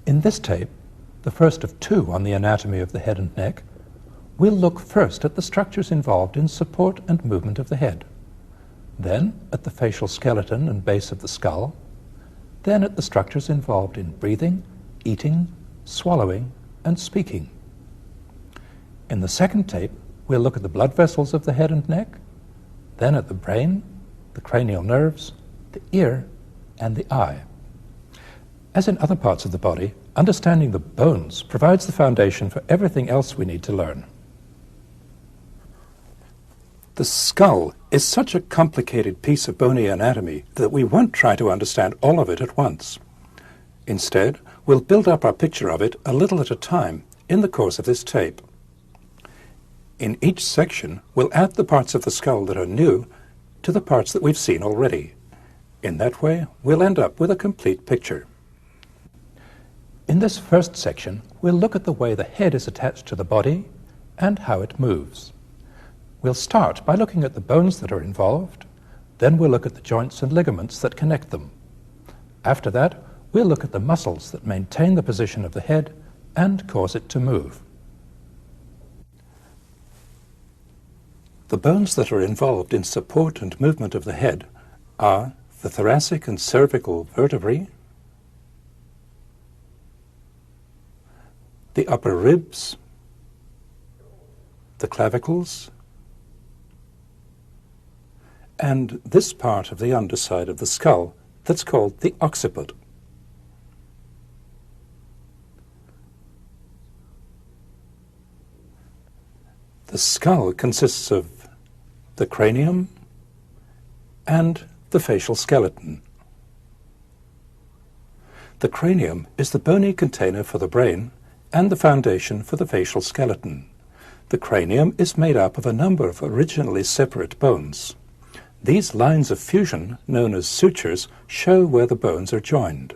In this tape, the first of two on the anatomy of the head and neck, we'll look first at the structures involved in support and movement of the head, then at the facial skeleton and base of the skull, then at the structures involved in breathing, eating, swallowing, and speaking. In the second tape, we'll look at the blood vessels of the head and neck, then at the brain, the cranial nerves, the ear, and the eye. As in other parts of the body, understanding the bones provides the foundation for everything else we need to learn. The skull is such a complicated piece of bony anatomy that we won't try to understand all of it at once. Instead, we'll build up our picture of it a little at a time in the course of this tape. In each section, we'll add the parts of the skull that are new to the parts that we've seen already. In that way, we'll end up with a complete picture. In this first section, we'll look at the way the head is attached to the body and how it moves. We'll start by looking at the bones that are involved, then we'll look at the joints and ligaments that connect them. After that, we'll look at the muscles that maintain the position of the head and cause it to move. The bones that are involved in support and movement of the head are the thoracic and cervical vertebrae, the upper ribs, the clavicles, and this part of the underside of the skull that's called the occiput. The skull consists of the cranium and the facial skeleton. The cranium is the bony container for the brain and the foundation for the facial skeleton. The cranium is made up of a number of originally separate bones. These lines of fusion, known as sutures, show where the bones are joined.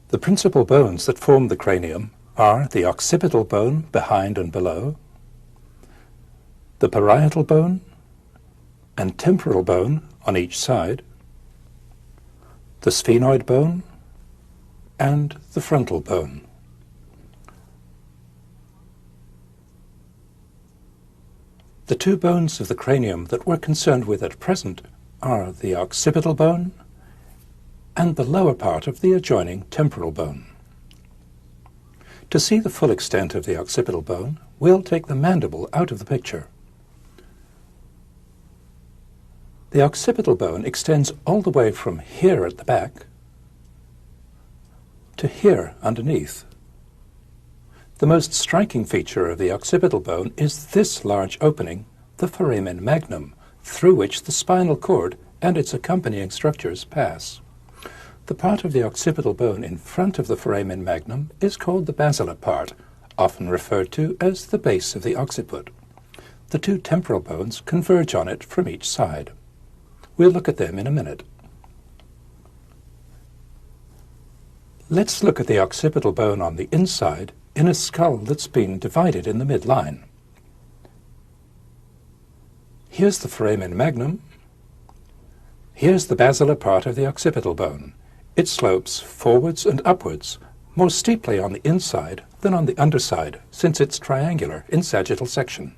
The principal bones that form the cranium are the occipital bone behind and below, the parietal bone and temporal bone on each side, the sphenoid bone, and the frontal bone. The two bones of the cranium that we're concerned with at present are the occipital bone and the lower part of the adjoining temporal bone. To see the full extent of the occipital bone, we'll take the mandible out of the picture. The occipital bone extends all the way from here at the back to here underneath. The most striking feature of the occipital bone is this large opening, the foramen magnum, through which the spinal cord and its accompanying structures pass. The part of the occipital bone in front of the foramen magnum is called the basilar part, often referred to as the base of the occiput. The two temporal bones converge on it from each side. We'll look at them in a minute. Let's look at the occipital bone on the inside in a skull that's been divided in the midline. Here's the foramen magnum. Here's the basilar part of the occipital bone. It slopes forwards and upwards, more steeply on the inside than on the underside, since it's triangular in sagittal section.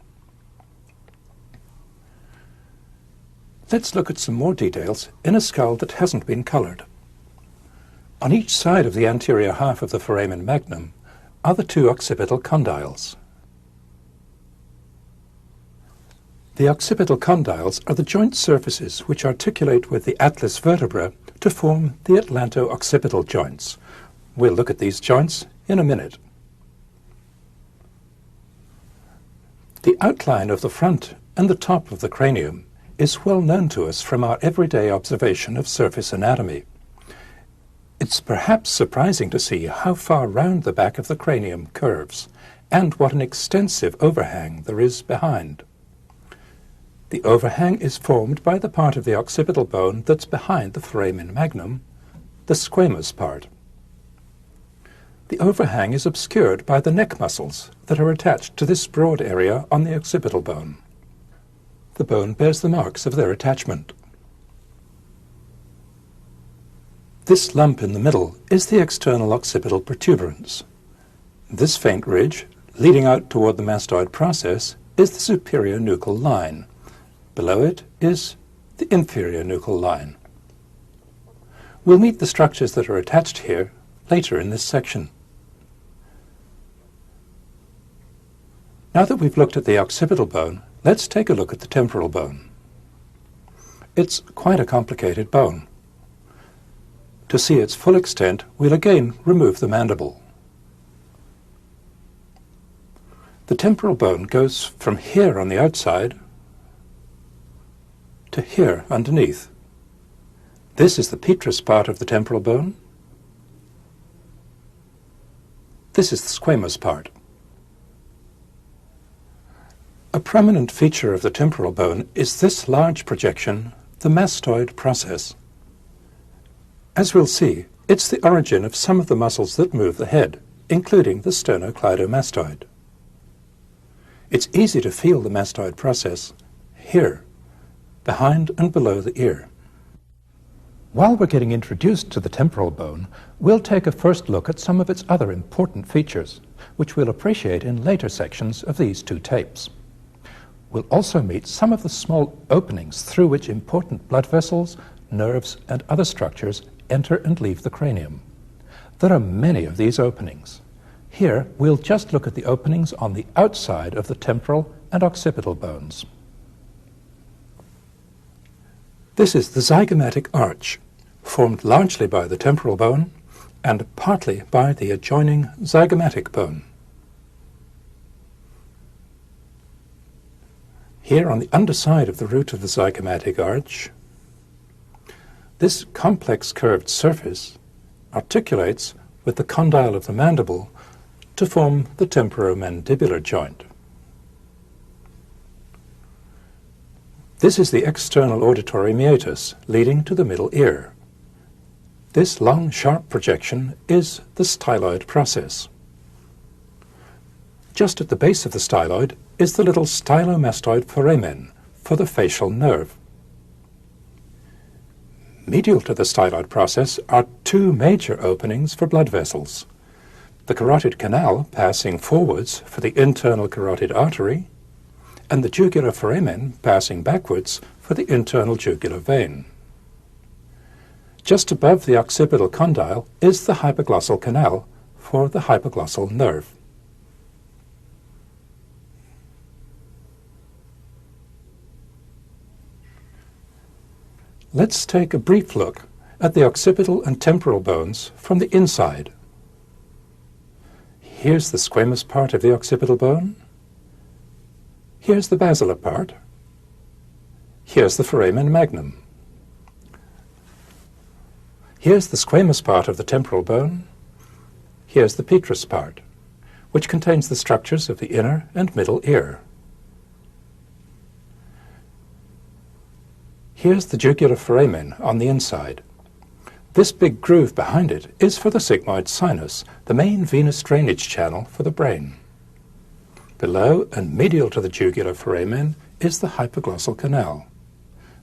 Let's look at some more details in a skull that hasn't been colored. On each side of the anterior half of the foramen magnum are the two occipital condyles. The occipital condyles are the joint surfaces which articulate with the atlas vertebra to form the atlanto-occipital joints. We'll look at these joints in a minute. The outline of the front and the top of the cranium is well known to us from our everyday observation of surface anatomy. It's perhaps surprising to see how far round the back of the cranium curves, and what an extensive overhang there is behind. The overhang is formed by the part of the occipital bone that's behind the foramen magnum, the squamous part. The overhang is obscured by the neck muscles that are attached to this broad area on the occipital bone. the bone bears the marks of their attachment. This lump in the middle is the external occipital protuberance. This faint ridge, leading out toward the mastoid process, is the superior nuchal line. Below it is the inferior nuchal line. We'll meet the structures that are attached here later in this section. Now that we've looked at the occipital bone, let's take a look at the temporal bone. It's quite a complicated bone. To see its full extent, we'll again remove the mandible. The temporal bone goes from here on the outside to here underneath. This is the petrous part of the temporal bone. This is the squamous part. A prominent feature of the temporal bone is this large projection, the mastoid process. As we'll see, it's the origin of some of the muscles that move the head, including the sternocleidomastoid. It's easy to feel the mastoid process here, behind and below the ear. While we're getting introduced to the temporal bone, we'll take a first look at some of its other important features, which we'll appreciate in later sections of these two tapes. We'll also meet some of the small openings through which important blood vessels, nerves, and other structures enter and leave the cranium. There are many of these openings. Here, we'll just look at the openings on the outside of the temporal and occipital bones. This is the zygomatic arch, formed largely by the temporal bone and partly by the adjoining zygomatic bone. Here on the underside of the root of the zygomatic arch, this complex curved surface articulates with the condyle of the mandible to form the temporomandibular joint. This is the external auditory meatus leading to the middle ear. This long, sharp projection is the styloid process. Just at the base of the styloid is the little stylomastoid foramen for the facial nerve. Medial to the styloid process are two major openings for blood vessels: the carotid canal passing forwards for the internal carotid artery, and the jugular foramen passing backwards for the internal jugular vein. Just above the occipital condyle is the hypoglossal canal for the hypoglossal nerve. Let's take a brief look at the occipital and temporal bones from the inside. Here's the squamous part of the occipital bone. Here's the basilar part. Here's the foramen magnum. Here's the squamous part of the temporal bone. Here's the petrous part, which contains the structures of the inner and middle ear. Here's the jugular foramen on the inside. This big groove behind it is for the sigmoid sinus, the main venous drainage channel for the brain. Below and medial to the jugular foramen is the hypoglossal canal.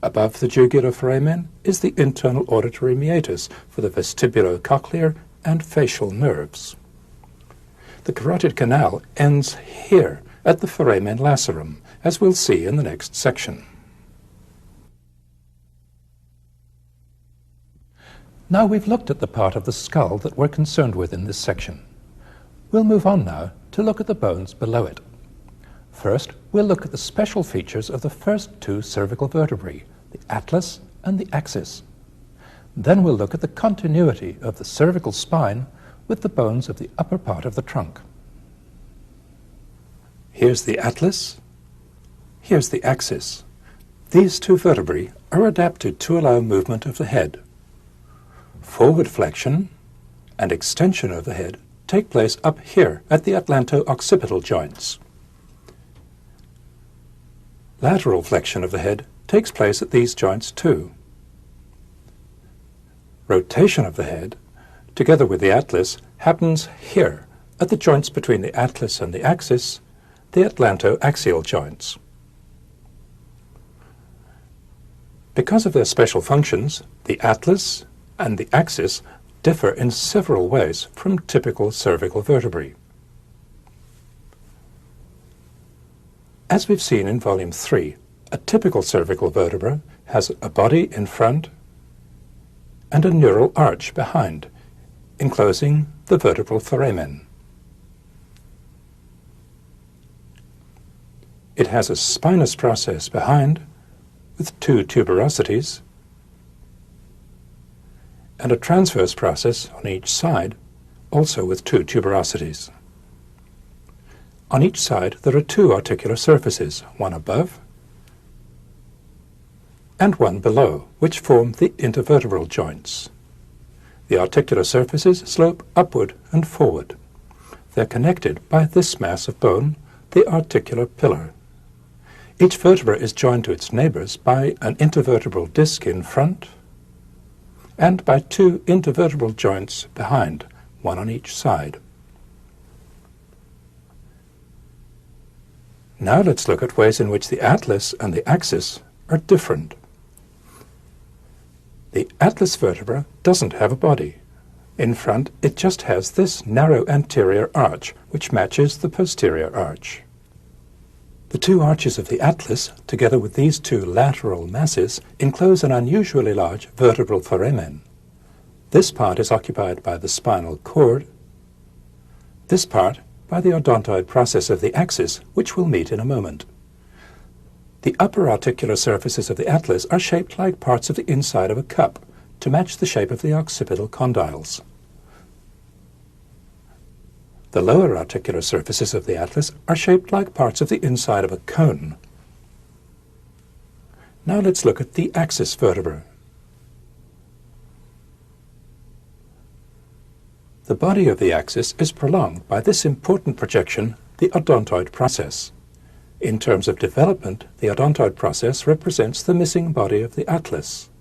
Above the jugular foramen is the internal auditory meatus for the vestibulocochlear and facial nerves. The carotid canal ends here at the foramen lacerum, as we'll see in the next section. Now we've looked at the part of the skull that we're concerned with in this section. We'll move on now to look at the bones below it. First, we'll look at the special features of the first two cervical vertebrae, the atlas and the axis. Then we'll look at the continuity of the cervical spine with the bones of the upper part of the trunk. Here's the atlas. Here's the axis. These two vertebrae are adapted to allow movement of the head. Forward flexion and extension of the head take place up here at the atlanto-occipital joints. Lateral flexion of the head takes place at these joints too. Rotation of the head, together with the atlas, happens here at the joints between the atlas and the axis, the atlanto-axial joints. Because of their special functions, the atlas and the axis differ in several ways from typical cervical vertebrae. As we've seen in Volume 3, a typical cervical vertebra has a body in front and a neural arch behind, enclosing the vertebral foramen. It has a spinous process behind with two tuberosities and a transverse process on each side, also with two tuberosities. On each side there are two articular surfaces, one above and one below, which form the intervertebral joints. The articular surfaces slope upward and forward. They're connected by this mass of bone, the articular pillar. Each vertebra is joined to its neighbors by an intervertebral disc in front and by two intervertebral joints behind, one on each side. Now let's look at ways in which the atlas and the axis are different. The atlas vertebra doesn't have a body. In front, it just has this narrow anterior arch, which matches the posterior arch. The two arches of the atlas, together with these two lateral masses, enclose an unusually large vertebral foramen. This part is occupied by the spinal cord, this part by the odontoid process of the axis, which we'll meet in a moment. The upper articular surfaces of the atlas are shaped like parts of the inside of a cup to match the shape of the occipital condyles. The lower articular surfaces of the atlas are shaped like parts of the inside of a cone. Now let's look at the axis vertebra. The body of the axis is prolonged by this important projection, the odontoid process. In terms of development, the odontoid process represents the missing body of the atlas.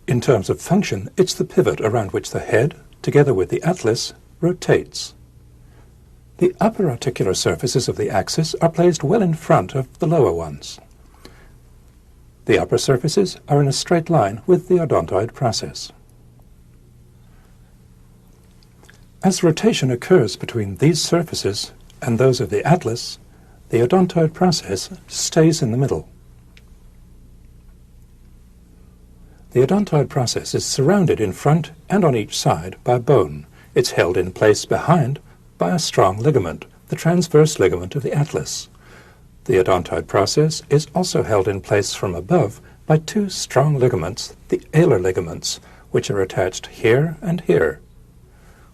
In terms of function, it's the pivot around which the head, together with the atlas, rotates. The upper articular surfaces of the axis are placed well in front of the lower ones. The upper surfaces are in a straight line with the odontoid process. As rotation occurs between these surfaces and those of the atlas, the odontoid process stays in the middle. The odontoid process is surrounded in front and on each side by bone. It's held in place behind by a strong ligament, the transverse ligament of the atlas. The odontoid process is also held in place from above by two strong ligaments, the alar ligaments, which are attached here and here.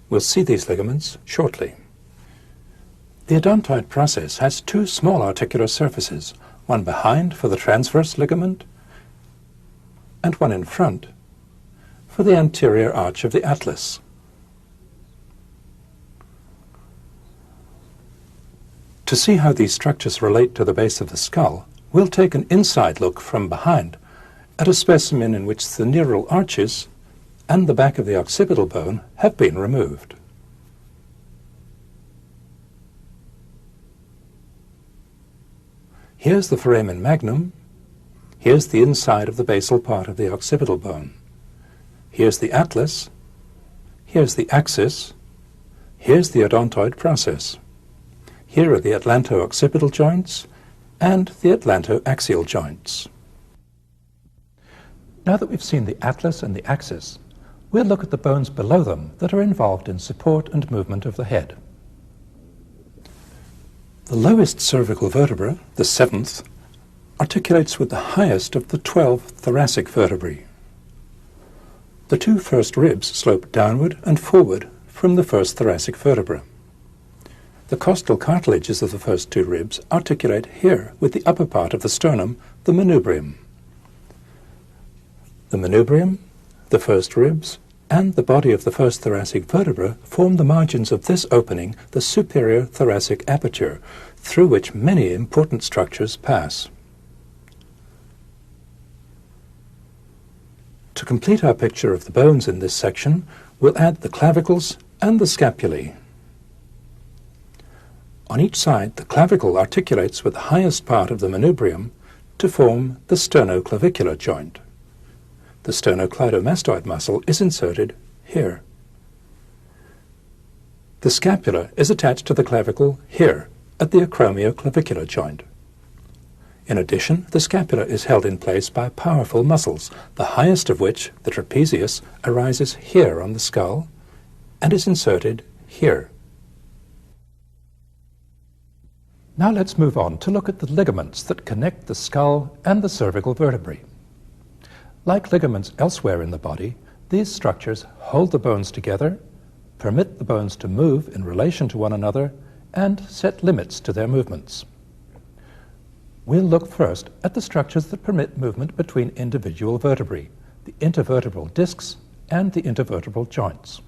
We'll see these ligaments shortly. The odontoid process has two small articular surfaces, one behind for the transverse ligament and one in front for the anterior arch of the atlas. To see how these structures relate to the base of the skull, we'll take an inside look from behind at a specimen in which the neural arches and the back of the occipital bone have been removed. Here's the foramen magnum. Here's the inside of the basal part of the occipital bone. Here's the atlas. Here's the axis. Here's the odontoid process. Here are the atlanto-occipital joints and the atlanto-axial joints. Now that we've seen the atlas and the axis, we'll look at the bones below them that are involved in support and movement of the head. The lowest cervical vertebra, the seventh, articulates with the highest of the 12 thoracic vertebrae. The two first ribs slope downward and forward from the first thoracic vertebra. The costal cartilages of the first two ribs articulate here with the upper part of the sternum, the manubrium. The manubrium, the first ribs, and the body of the first thoracic vertebra form the margins of this opening, the superior thoracic aperture, through which many important structures pass. To complete our picture of the bones in this section, we'll add the clavicles and the scapulae. On each side, the clavicle articulates with the highest part of the manubrium to form the sternoclavicular joint. The sternocleidomastoid muscle is inserted here. The scapula is attached to the clavicle here, at the acromioclavicular joint. In addition, the scapula is held in place by powerful muscles, the highest of which, the trapezius, arises here on the skull and is inserted here. Now let's move on to look at the ligaments that connect the skull and the cervical vertebrae. Like ligaments elsewhere in the body, these structures hold the bones together, permit the bones to move in relation to one another, and set limits to their movements. We'll look first at the structures that permit movement between individual vertebrae, the intervertebral discs and the intervertebral joints.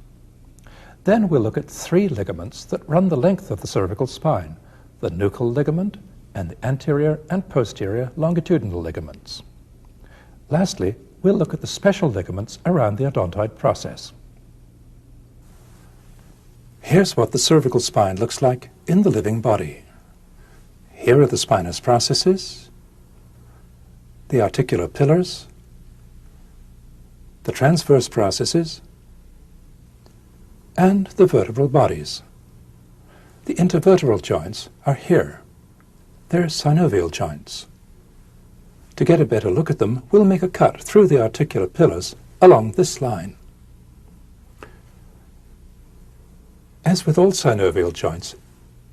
Then we'll look at three ligaments that run the length of the cervical spine, the nuchal ligament and the anterior and posterior longitudinal ligaments. Lastly, we'll look at the special ligaments around the odontoid process. Here's what the cervical spine looks like in the living body. Here are the spinous processes, the articular pillars, the transverse processes, and the vertebral bodies. The intervertebral joints are here. They're synovial joints. To get a better look at them, we'll make a cut through the articular pillars along this line. As with all synovial joints,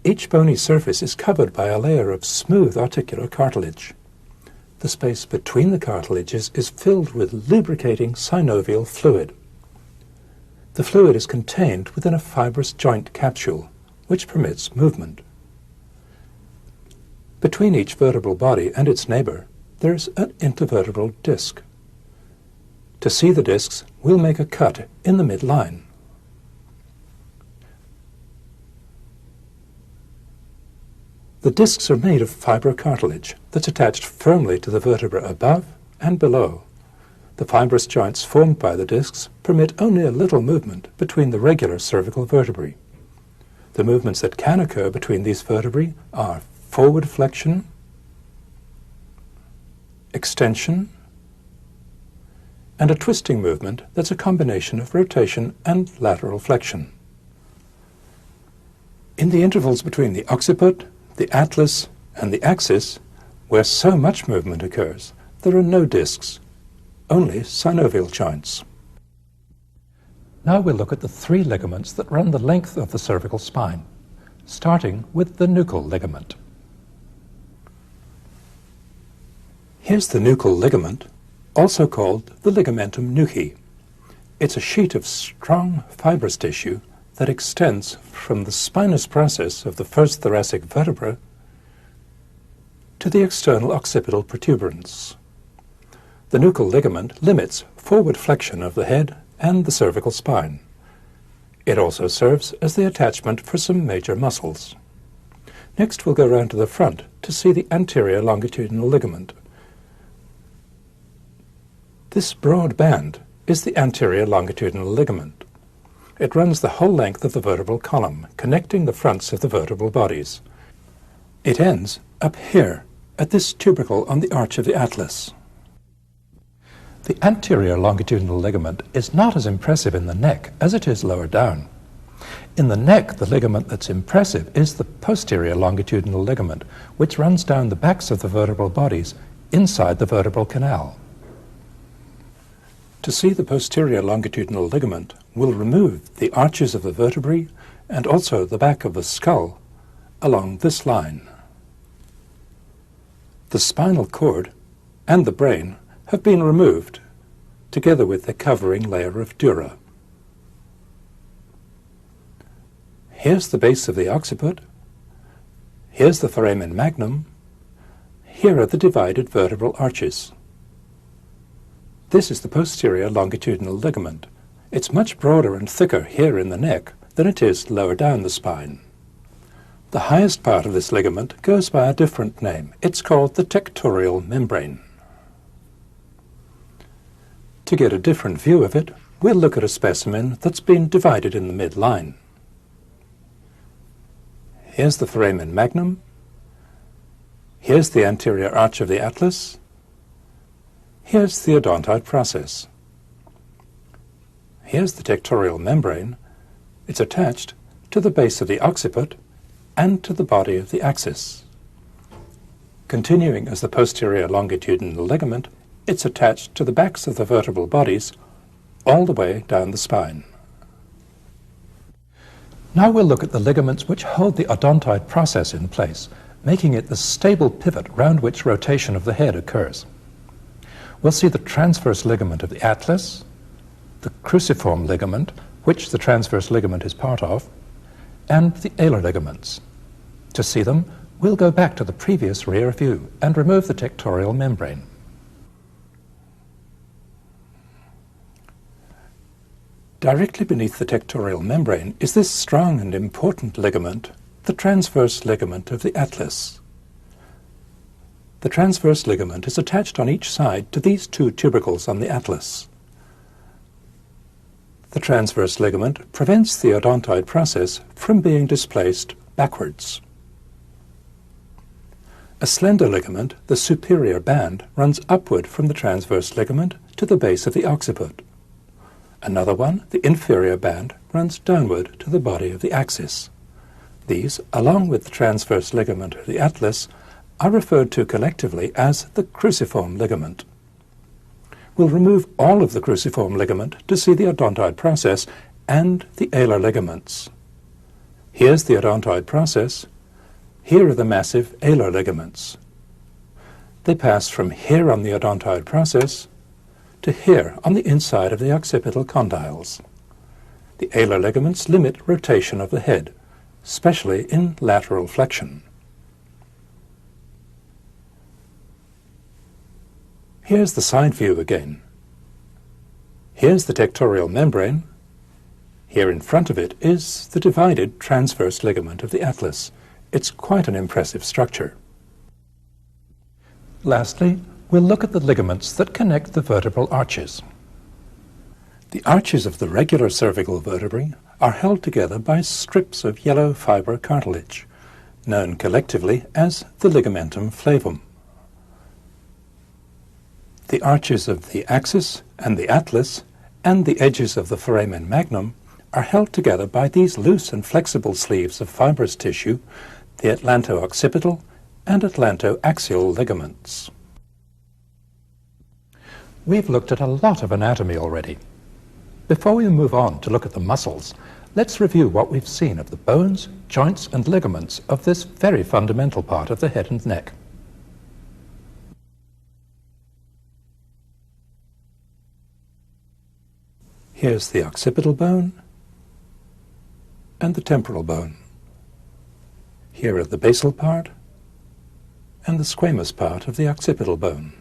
each bony surface is covered by a layer of smooth articular cartilage. The space between the cartilages is filled with lubricating synovial fluid. The fluid is contained within a fibrous joint capsule, which permits movement. Between each vertebral body and its neighbor, there's an intervertebral disc. To see the discs, we'll make a cut in the midline. The discs are made of fibrocartilage that's attached firmly to the vertebra above and below. The fibrous joints formed by the discs permit only a little movement between the regular cervical vertebrae. The movements that can occur between these vertebrae are forward flexion, extension, and a twisting movement that's a combination of rotation and lateral flexion. In the intervals between the occiput, the atlas, and the axis, where so much movement occurs, there are no discs, only synovial joints. Now we'll look at the three ligaments that run the length of the cervical spine, starting with the nuchal ligament. Here's the nuchal ligament, also called the ligamentum nuchae. It's a sheet of strong fibrous tissue that extends from the spinous process of the first thoracic vertebra to the external occipital protuberance. The nuchal ligament limits forward flexion of the head and the cervical spine. It also serves as the attachment for some major muscles. Next we'll go round to the front to see the anterior longitudinal ligament. This broad band is the anterior longitudinal ligament. It runs the whole length of the vertebral column, connecting the fronts of the vertebral bodies. It ends up here, at this tubercle on the arch of the atlas. The anterior longitudinal ligament is not as impressive in the neck as it is lower down. In the neck, the ligament that's impressive is the posterior longitudinal ligament, which runs down the backs of the vertebral bodies inside the vertebral canal. To see the posterior longitudinal ligament, we'll remove the arches of the vertebrae and also the back of the skull along this line. The spinal cord and the brain have been removed, together with the covering layer of dura. Here's the base of the occiput, here's the foramen magnum, here are the divided vertebral arches. This is the posterior longitudinal ligament. It's much broader and thicker here in the neck than it is lower down the spine. The highest part of this ligament goes by a different name. It's called the tectorial membrane. To get a different view of it, we'll look at a specimen that's been divided in the midline. Here's the foramen magnum. Here's the anterior arch of the atlas. Here's the odontoid process. Here's the tectorial membrane. It's attached to the base of the occiput and to the body of the axis. Continuing as the posterior longitudinal ligament, it's attached to the backs of the vertebral bodies all the way down the spine. Now we'll look at the ligaments which hold the odontoid process in place, making it the stable pivot round which rotation of the head occurs. We'll see the transverse ligament of the atlas, the cruciform ligament, which the transverse ligament is part of, and the alar ligaments. To see them, we'll go back to the previous rear view and remove the tectorial membrane. Directly beneath the tectorial membrane is this strong and important ligament, the transverse ligament of the atlas. The transverse ligament is attached on each side to these two tubercles on the atlas. The transverse ligament prevents the odontoid process from being displaced backwards. A slender ligament, the superior band, runs upward from the transverse ligament to the base of the occiput. Another one, the inferior band, runs downward to the body of the axis. These, along with the transverse ligament of the atlas, are referred to collectively as the cruciform ligament. We'll remove all of the cruciform ligament to see the odontoid process and the alar ligaments. Here's the odontoid process. Here are the massive alar ligaments. They pass from here on the odontoid process to here on the inside of the occipital condyles. The alar ligaments limit rotation of the head, especially in lateral flexion. Here's the side view again. Here's the tectorial membrane. Here in front of it is the divided transverse ligament of the atlas. It's quite an impressive structure. Lastly, we'll look at the ligaments that connect the vertebral arches. The arches of the regular cervical vertebrae are held together by strips of yellow fiber cartilage, known collectively as the ligamentum flavum. The arches of the axis and the atlas and the edges of the foramen magnum are held together by these loose and flexible sleeves of fibrous tissue, the atlanto-occipital and atlanto-axial ligaments. We've looked at a lot of anatomy already. Before we move on to look at the muscles, let's review what we've seen of the bones, joints and ligaments of this very fundamental part of the head and neck. Here's the occipital bone and the temporal bone. Here are the basal part and the squamous part of the occipital bone.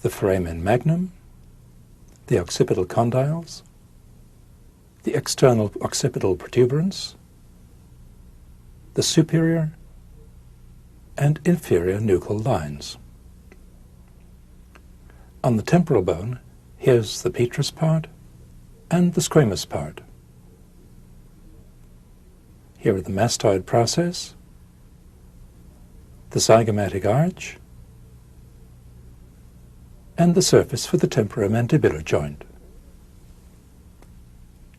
The foramen magnum, the occipital condyles, the external occipital protuberance, the superior and inferior nuchal lines. On the temporal bone, here's the petrous part and the squamous part. Here are the mastoid process, the zygomatic arch, and the surface for the temporomandibular joint.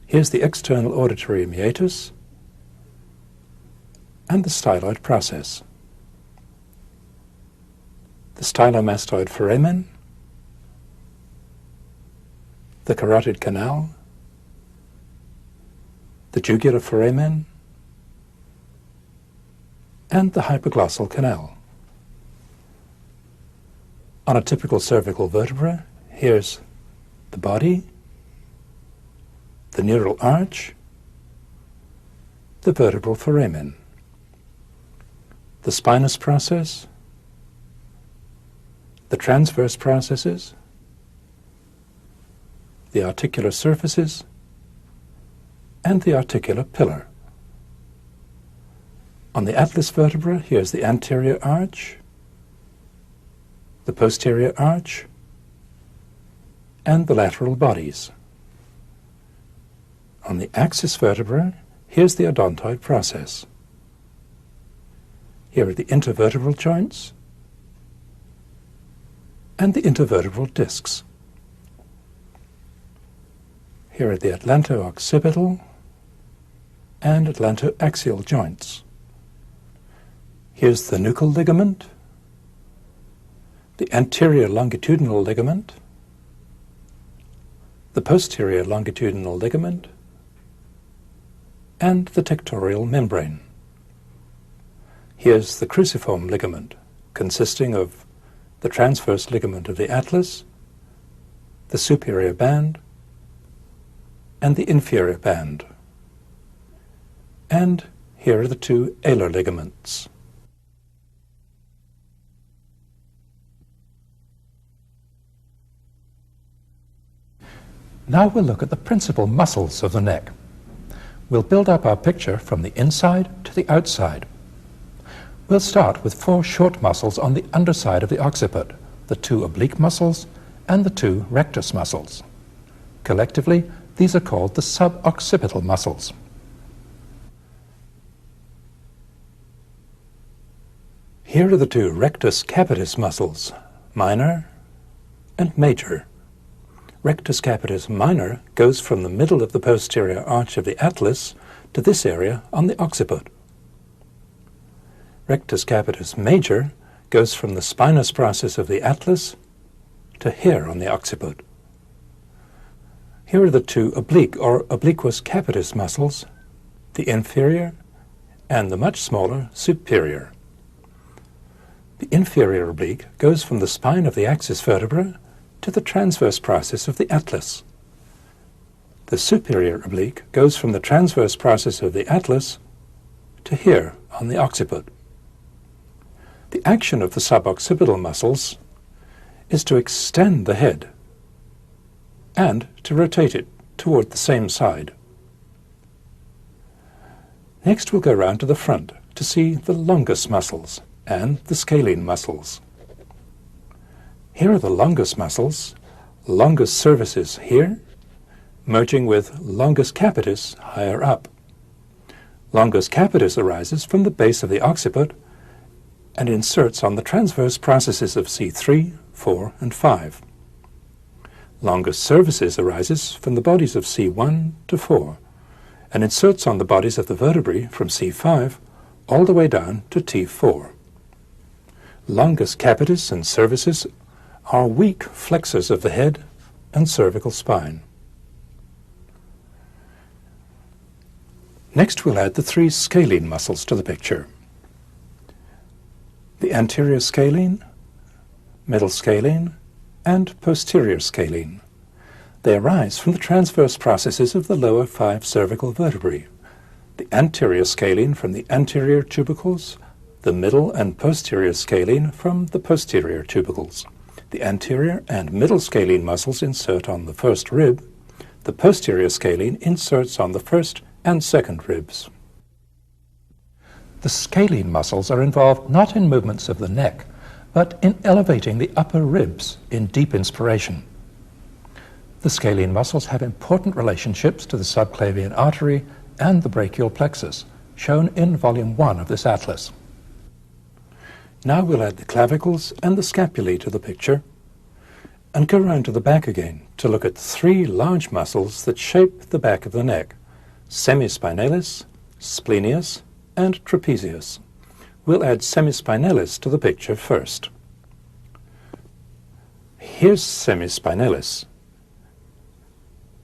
Here's the external auditory meatus and the styloid process. The stylomastoid foramen, the carotid canal, the jugular foramen, and the hypoglossal canal. On a typical cervical vertebra, here's the body, the neural arch, the vertebral foramen, the spinous process, the transverse processes, the articular surfaces, and the articular pillar. On the atlas vertebra, here's the anterior arch, the posterior arch, and the lateral bodies. On the axis vertebra, here's the odontoid process. Here are the intervertebral joints and the intervertebral discs. Here are the atlanto-occipital and atlanto-axial joints. Here's the nuchal ligament, the anterior longitudinal ligament, the posterior longitudinal ligament, and the tectorial membrane. Here's the cruciform ligament, consisting of the transverse ligament of the atlas, the superior band, and the inferior band. And here are the two alar ligaments. Now we'll look at the principal muscles of the neck. We'll build up our picture from the inside to the outside. We'll start with 4 short muscles on the underside of the occiput, the 2 oblique muscles and the 2 rectus muscles. Collectively, these are called the suboccipital muscles. Here are the 2 rectus capitis muscles, minor and major. Rectus capitis minor goes from the middle of the posterior arch of the atlas to this area on the occiput. Rectus capitis major goes from the spinous process of the atlas to here on the occiput. Here are the 2 oblique or obliquus capitis muscles, the inferior and the much smaller superior. The inferior oblique goes from the spine of the axis vertebra to the transverse process of the atlas. The superior oblique goes from the transverse process of the atlas to here on the occiput. The action of the suboccipital muscles is to extend the head and to rotate it toward the same side. Next we'll go round to the front to see the longus muscles and the scalene muscles. Here are the longus muscles, longus cervicis here, merging with longus capitis higher up. Longus capitis arises from the base of the occiput and inserts on the transverse processes of C3, 4, and 5. Longus cervicis arises from the bodies of C1 to 4 and inserts on the bodies of the vertebrae from C5 all the way down to T4. Longus capitis and cervicis are weak flexors of the head and cervical spine. Next we'll add the 3 scalene muscles to the picture. The anterior scalene, middle scalene, and posterior scalene. They arise from the transverse processes of the lower 5 cervical vertebrae. The anterior scalene from the anterior tubercles, the middle and posterior scalene from the posterior tubercles. The anterior and middle scalene muscles insert on the first rib. The posterior scalene inserts on the first and second ribs. The scalene muscles are involved not in movements of the neck, but in elevating the upper ribs in deep inspiration. The scalene muscles have important relationships to the subclavian artery and the brachial plexus, shown in volume 1 of this atlas. Now we'll add the clavicles and the scapulae to the picture, and go round to the back again to look at 3 large muscles that shape the back of the neck, semispinalis, splenius, and trapezius. We'll add semispinalis to the picture first. Here's semispinalis.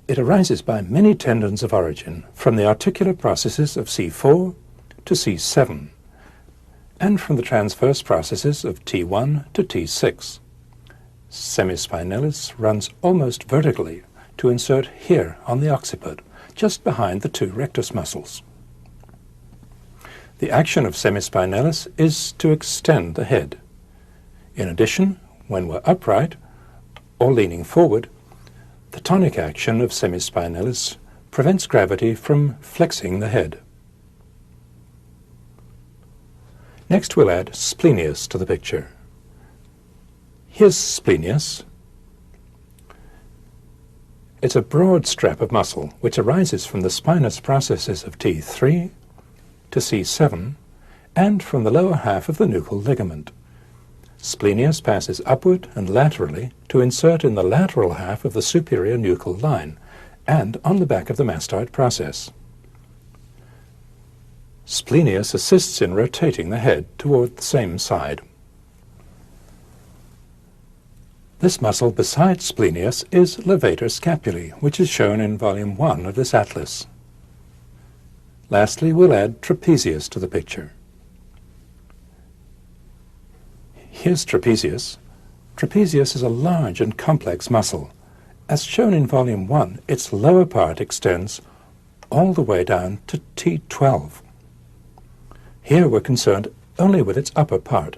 It arises by many tendons of origin from the articular processes of C4 to C7 and from the transverse processes of T1 to T6. Semispinalis runs almost vertically to insert here on the occiput, just behind the 2 rectus muscles. The action of semispinalis is to extend the head. In addition, when we're upright or leaning forward, the tonic action of semispinalis prevents gravity from flexing the head. Next we'll add splenius to the picture. Here's splenius. It's a broad strap of muscle which arises from the spinous processes of T3 to C7 and from the lower half of the nuchal ligament. Splenius passes upward and laterally to insert in the lateral half of the superior nuchal line and on the back of the mastoid process. Splenius assists in rotating the head toward the same side. This muscle beside splenius is levator scapulae, which is shown in volume 1 of this atlas. Lastly, we'll add trapezius to the picture. Here's trapezius. Trapezius is a large and complex muscle. As shown in volume 1, its lower part extends all the way down to T12. Here we're concerned only with its upper part.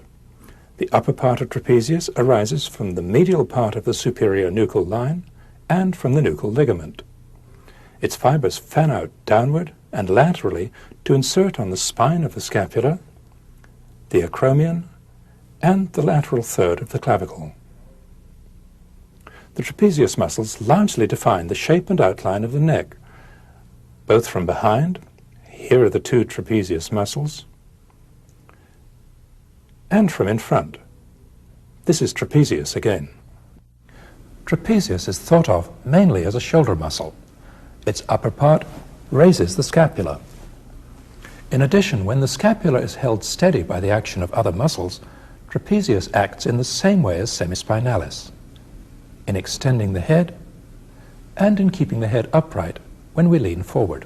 The upper part of trapezius arises from the medial part of the superior nuchal line and from the nuchal ligament. Its fibers fan out downward and laterally to insert on the spine of the scapula, the acromion, and the lateral third of the clavicle. The trapezius muscles largely define the shape and outline of the neck, both from behind, here are the two trapezius muscles, and from in front. This is trapezius again. Trapezius is thought of mainly as a shoulder muscle. Its upper part raises the scapula. In addition, when the scapula is held steady by the action of other muscles, trapezius acts in the same way as semispinalis, in extending the head and in keeping the head upright when we lean forward.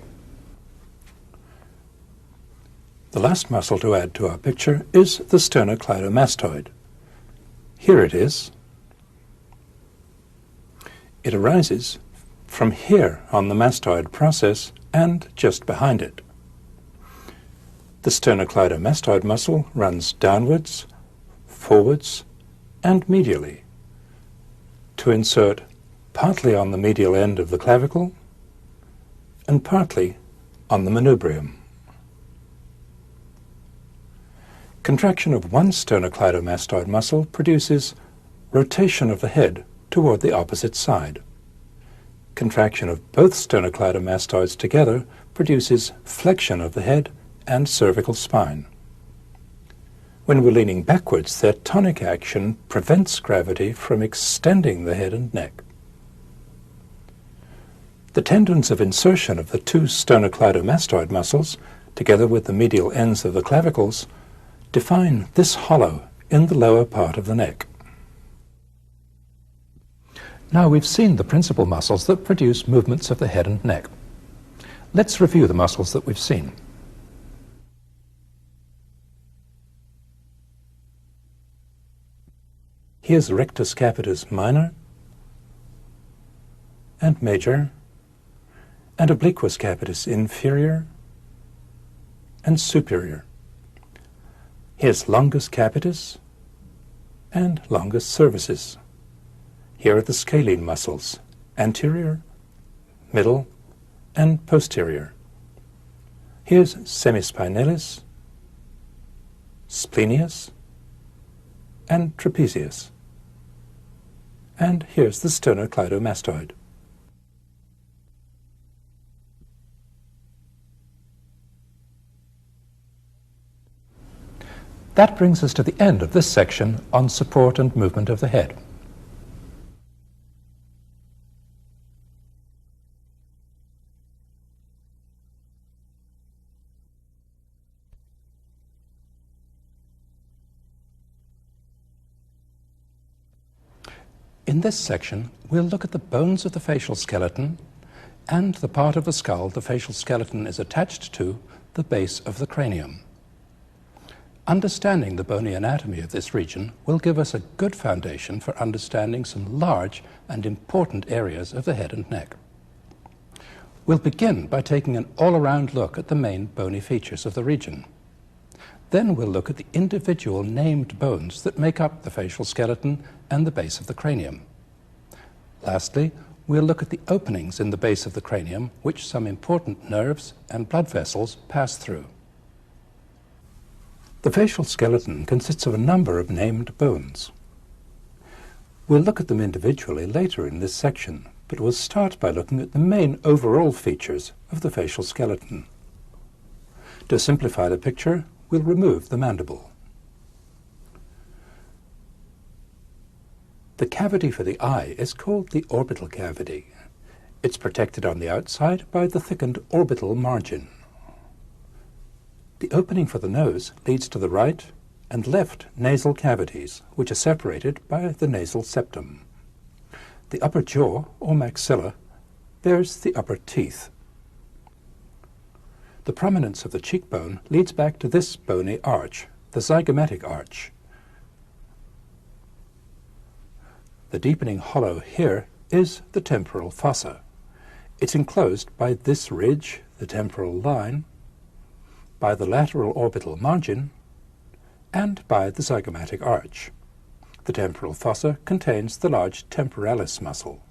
The last muscle to add to our picture is the sternocleidomastoid. Here it is. It arises from here on the mastoid process and just behind it. The sternocleidomastoid muscle runs downwards, forwards, and medially to insert partly on the medial end of the clavicle and partly on the manubrium. Contraction of one sternocleidomastoid muscle produces rotation of the head toward the opposite side. Contraction of both sternocleidomastoids together produces flexion of the head and cervical spine. When we're leaning backwards, their tonic action prevents gravity from extending the head and neck. The tendons of insertion of the two sternocleidomastoid muscles, together with the medial ends of the clavicles, define this hollow in the lower part of the neck. Now we've seen the principal muscles that produce movements of the head and neck. Let's review the muscles that we've seen. Here's rectus capitis minor and major, and obliquus capitis inferior and superior. Here's longus capitis and longus cervicis. Here are the scalene muscles, anterior, middle, and posterior. Here's semispinalis, splenius, and trapezius. And here's the sternocleidomastoid. That brings us to the end of this section on support and movement of the head. In this section, we'll look at the bones of the facial skeleton and the part of the skull the facial skeleton is attached to, the base of the cranium. Understanding the bony anatomy of this region will give us a good foundation for understanding some large and important areas of the head and neck. We'll begin by taking an all-around look at the main bony features of the region. Then we'll look at the individual named bones that make up the facial skeleton and the base of the cranium. Lastly, we'll look at the openings in the base of the cranium which some important nerves and blood vessels pass through. The facial skeleton consists of a number of named bones. We'll look at them individually later in this section, but we'll start by looking at the main overall features of the facial skeleton. To simplify the picture, we'll remove the mandible. The cavity for the eye is called the orbital cavity. It's protected on the outside by the thickened orbital margin. The opening for the nose leads to the right and left nasal cavities, which are separated by the nasal septum. The upper jaw, or maxilla, bears the upper teeth. The prominence of the cheekbone leads back to this bony arch, the zygomatic arch. The deepening hollow here is the temporal fossa. It's enclosed by this ridge, the temporal line, by the lateral orbital margin, and by the zygomatic arch. The temporal fossa contains the large temporalis muscle.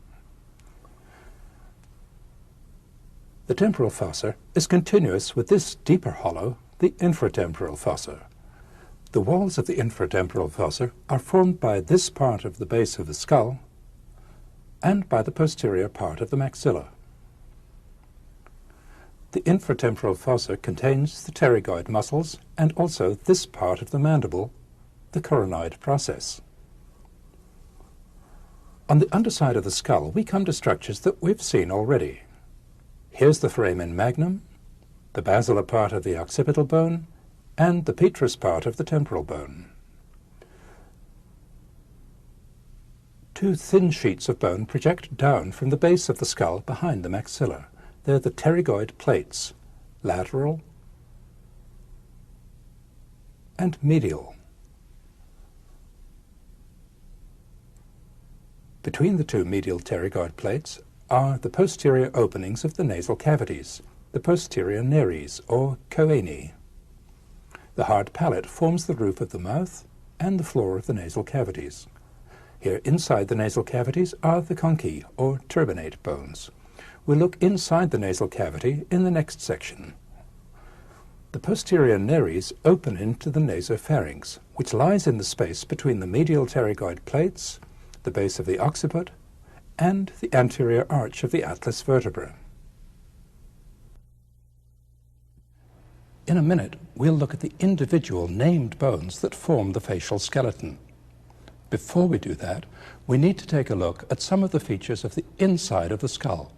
The temporal fossa is continuous with this deeper hollow, the infratemporal fossa. The walls of the infratemporal fossa are formed by this part of the base of the skull and by the posterior part of the maxilla. The infratemporal fossa contains the pterygoid muscles and also this part of the mandible, the coronoid process. On the underside of the skull, we come to structures that we've seen already. Here's the foramen magnum, the basilar part of the occipital bone, and the petrous part of the temporal bone. Two thin sheets of bone project down from the base of the skull behind the maxilla. They're the pterygoid plates, lateral and medial. Between the two medial pterygoid plates are the posterior openings of the nasal cavities, the posterior nares, or choanae. The hard palate forms the roof of the mouth and the floor of the nasal cavities. Here inside the nasal cavities are the conchae, or turbinate bones. We'll look inside the nasal cavity in the next section. The posterior nares open into the nasopharynx, which lies in the space between the medial pterygoid plates, the base of the occiput, and the anterior arch of the atlas vertebra. In a minute, we'll look at the individual named bones that form the facial skeleton. Before we do that, we need to take a look at some of the features of the inside of the skull.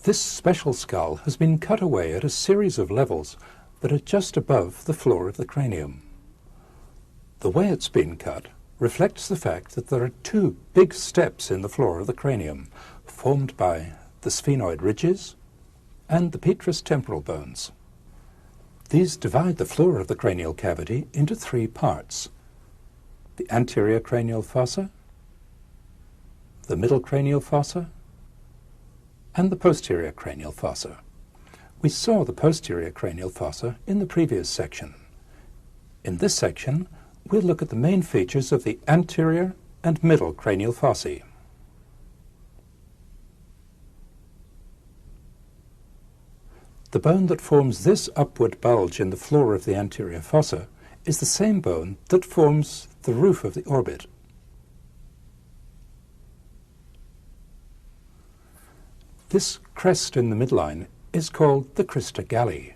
This special skull has been cut away at a series of levels that are just above the floor of the cranium. The way it's been cut reflects the fact that there are two big steps in the floor of the cranium, formed by the sphenoid ridges and the petrous temporal bones. These divide the floor of the cranial cavity into three parts: the anterior cranial fossa, the middle cranial fossa, and the posterior cranial fossa. We saw the posterior cranial fossa in the previous section. In this section, we'll look at the main features of the anterior and middle cranial fossae. The bone that forms this upward bulge in the floor of the anterior fossa is the same bone that forms the roof of the orbit. This crest in the midline is called the crista galli.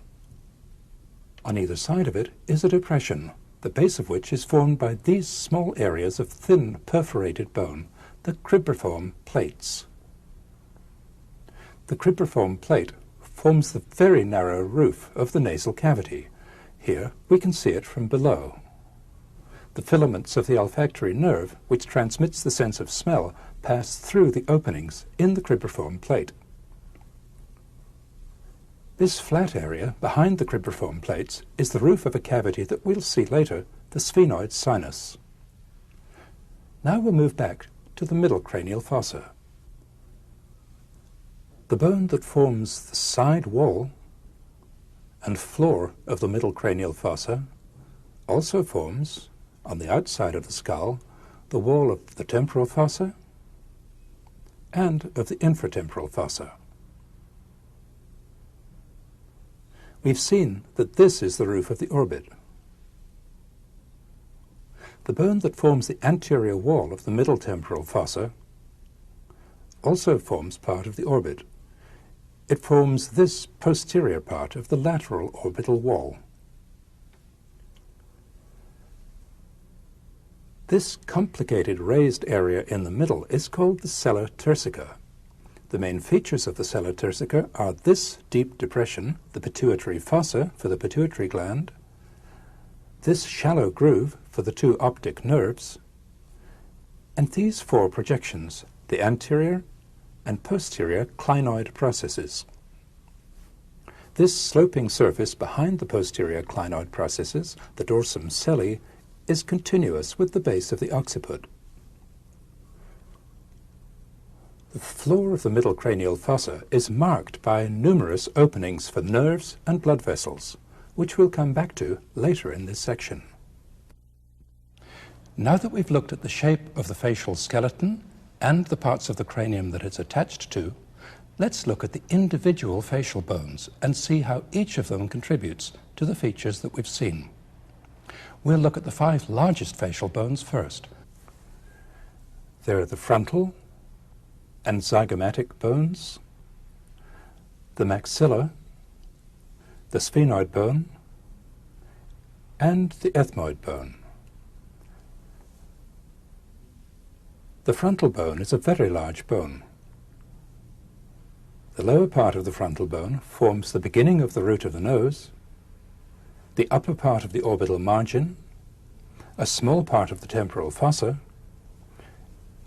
On either side of it is a depression, the base of which is formed by these small areas of thin perforated bone, the cribriform plates. The cribriform plate forms the very narrow roof of the nasal cavity. Here we can see it from below. The filaments of the olfactory nerve, which transmits the sense of smell, pass through the openings in the cribriform plate. This flat area behind the cribriform plates is the roof of a cavity that we'll see later, the sphenoid sinus. Now we'll move back to the middle cranial fossa. The bone that forms the side wall and floor of the middle cranial fossa also forms, on the outside of the skull, the wall of the temporal fossa and of the infratemporal fossa. We've seen that this is the roof of the orbit. The bone that forms the anterior wall of the middle temporal fossa also forms part of the orbit. It forms this posterior part of the lateral orbital wall. This complicated raised area in the middle is called the sella turcica. The main features of the sella turcica are this deep depression, the pituitary fossa for the pituitary gland, this shallow groove for the two optic nerves, and these four projections, the anterior and posterior clinoid processes. This sloping surface behind the posterior clinoid processes, the dorsum celli, is continuous with the base of the occiput. The floor of the middle cranial fossa is marked by numerous openings for nerves and blood vessels, which we'll come back to later in this section. Now that we've looked at the shape of the facial skeleton and the parts of the cranium that it's attached to, let's look at the individual facial bones and see how each of them contributes to the features that we've seen. We'll look at the 5 largest facial bones first. There are the frontal and zygomatic bones, the maxilla, the sphenoid bone, and the ethmoid bone. The frontal bone is a very large bone. The lower part of the frontal bone forms the beginning of the root of the nose, the upper part of the orbital margin, a small part of the temporal fossa,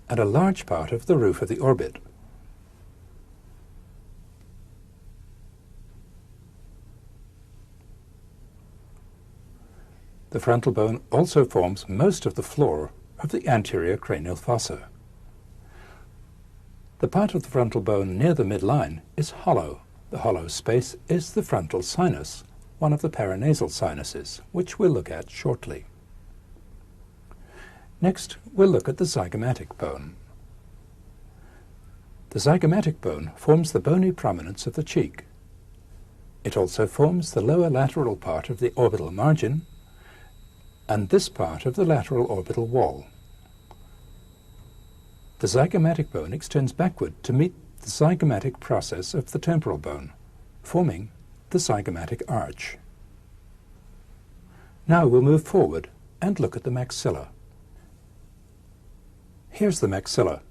and a large part of the roof of the orbit. The frontal bone also forms most of the floor of the anterior cranial fossa. The part of the frontal bone near the midline is hollow. The hollow space is the frontal sinus, one of the paranasal sinuses, which we'll look at shortly. Next, we'll look at the zygomatic bone. The zygomatic bone forms the bony prominence of the cheek. It also forms the lower lateral part of the orbital margin and this part of the lateral orbital wall. The zygomatic bone extends backward to meet the zygomatic process of the temporal bone, forming the zygomatic arch. Now we'll move forward and look at the maxilla. Here's the maxilla.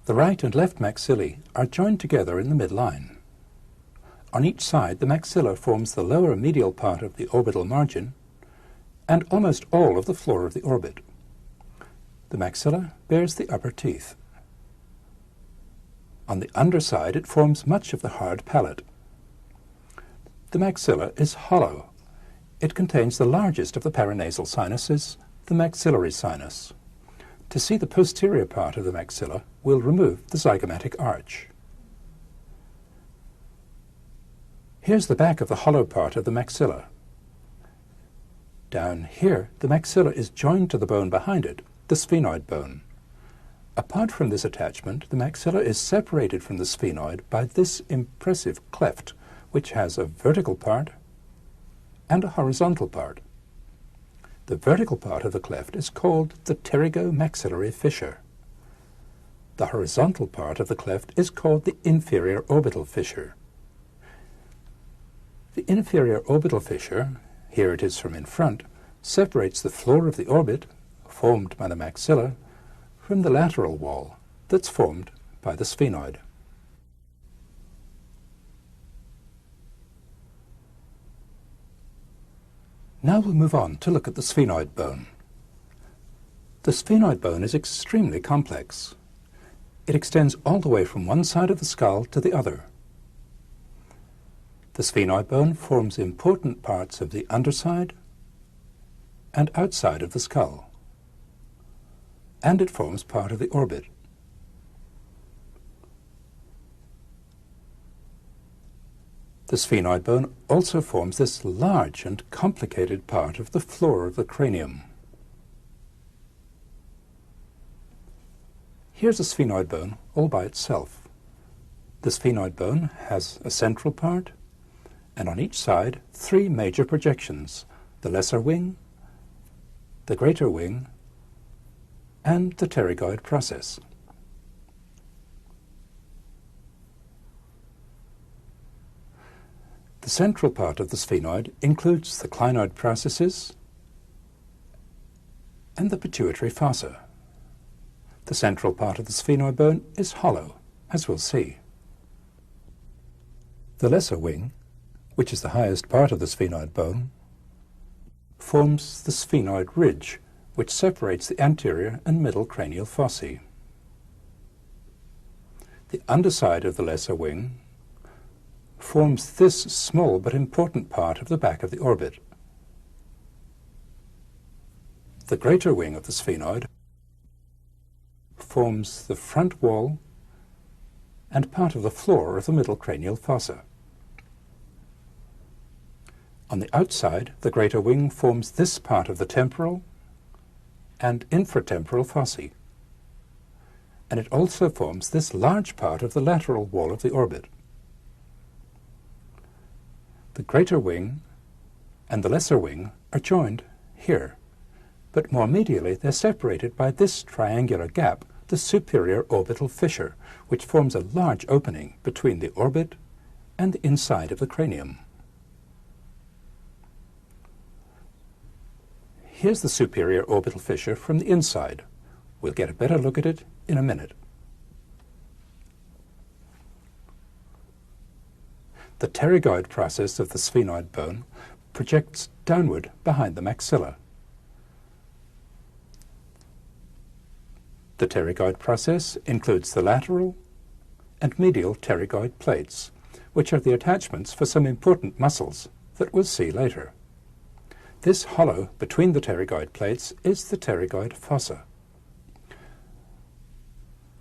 The right and left maxillae are joined together in the midline. On each side, the maxilla forms the lower medial part of the orbital margin and almost all of the floor of the orbit. The maxilla bears the upper teeth. On the underside, it forms much of the hard palate. The maxilla is hollow. It contains the largest of the paranasal sinuses, the maxillary sinus. To see the posterior part of the maxilla, we'll remove the zygomatic arch. Here's the back of the hollow part of the maxilla. Down here, the maxilla is joined to the bone behind it, the sphenoid bone. Apart from this attachment, the maxilla is separated from the sphenoid by this impressive cleft, which has a vertical part and a horizontal part. The vertical part of the cleft is called the pterygomaxillary fissure. The horizontal part of the cleft is called the inferior orbital fissure. The inferior orbital fissure, here it is from in front, separates the floor of the orbit, formed by the maxilla, from the lateral wall that's formed by the sphenoid. Now we'll move on to look at the sphenoid bone. The sphenoid bone is extremely complex. It extends all the way from one side of the skull to the other. The sphenoid bone forms important parts of the underside and outside of the skull, and it forms part of the orbit. The sphenoid bone also forms this large and complicated part of the floor of the cranium. Here's a sphenoid bone all by itself. The sphenoid bone has a central part, and on each side 3 major projections: the lesser wing, the greater wing, and the pterygoid process. The central part of the sphenoid includes the clinoid processes and the pituitary fossa. The central part of the sphenoid bone is hollow, as we'll see. The lesser wing, which is the highest part of the sphenoid bone, forms the sphenoid ridge, which separates the anterior and middle cranial fossae. The underside of the lesser wing forms this small but important part of the back of the orbit. The greater wing of the sphenoid forms the front wall and part of the floor of the middle cranial fossa. On the outside, the greater wing forms this part of the temporal and infratemporal fossae, and it also forms this large part of the lateral wall of the orbit. The greater wing and the lesser wing are joined here, but more medially they're separated by this triangular gap, the superior orbital fissure, which forms a large opening between the orbit and the inside of the cranium. Here's the superior orbital fissure from the inside. We'll get a better look at it in a minute. The pterygoid process of the sphenoid bone projects downward behind the maxilla. The pterygoid process includes the lateral and medial pterygoid plates, which are the attachments for some important muscles that we'll see later. This hollow between the pterygoid plates is the pterygoid fossa.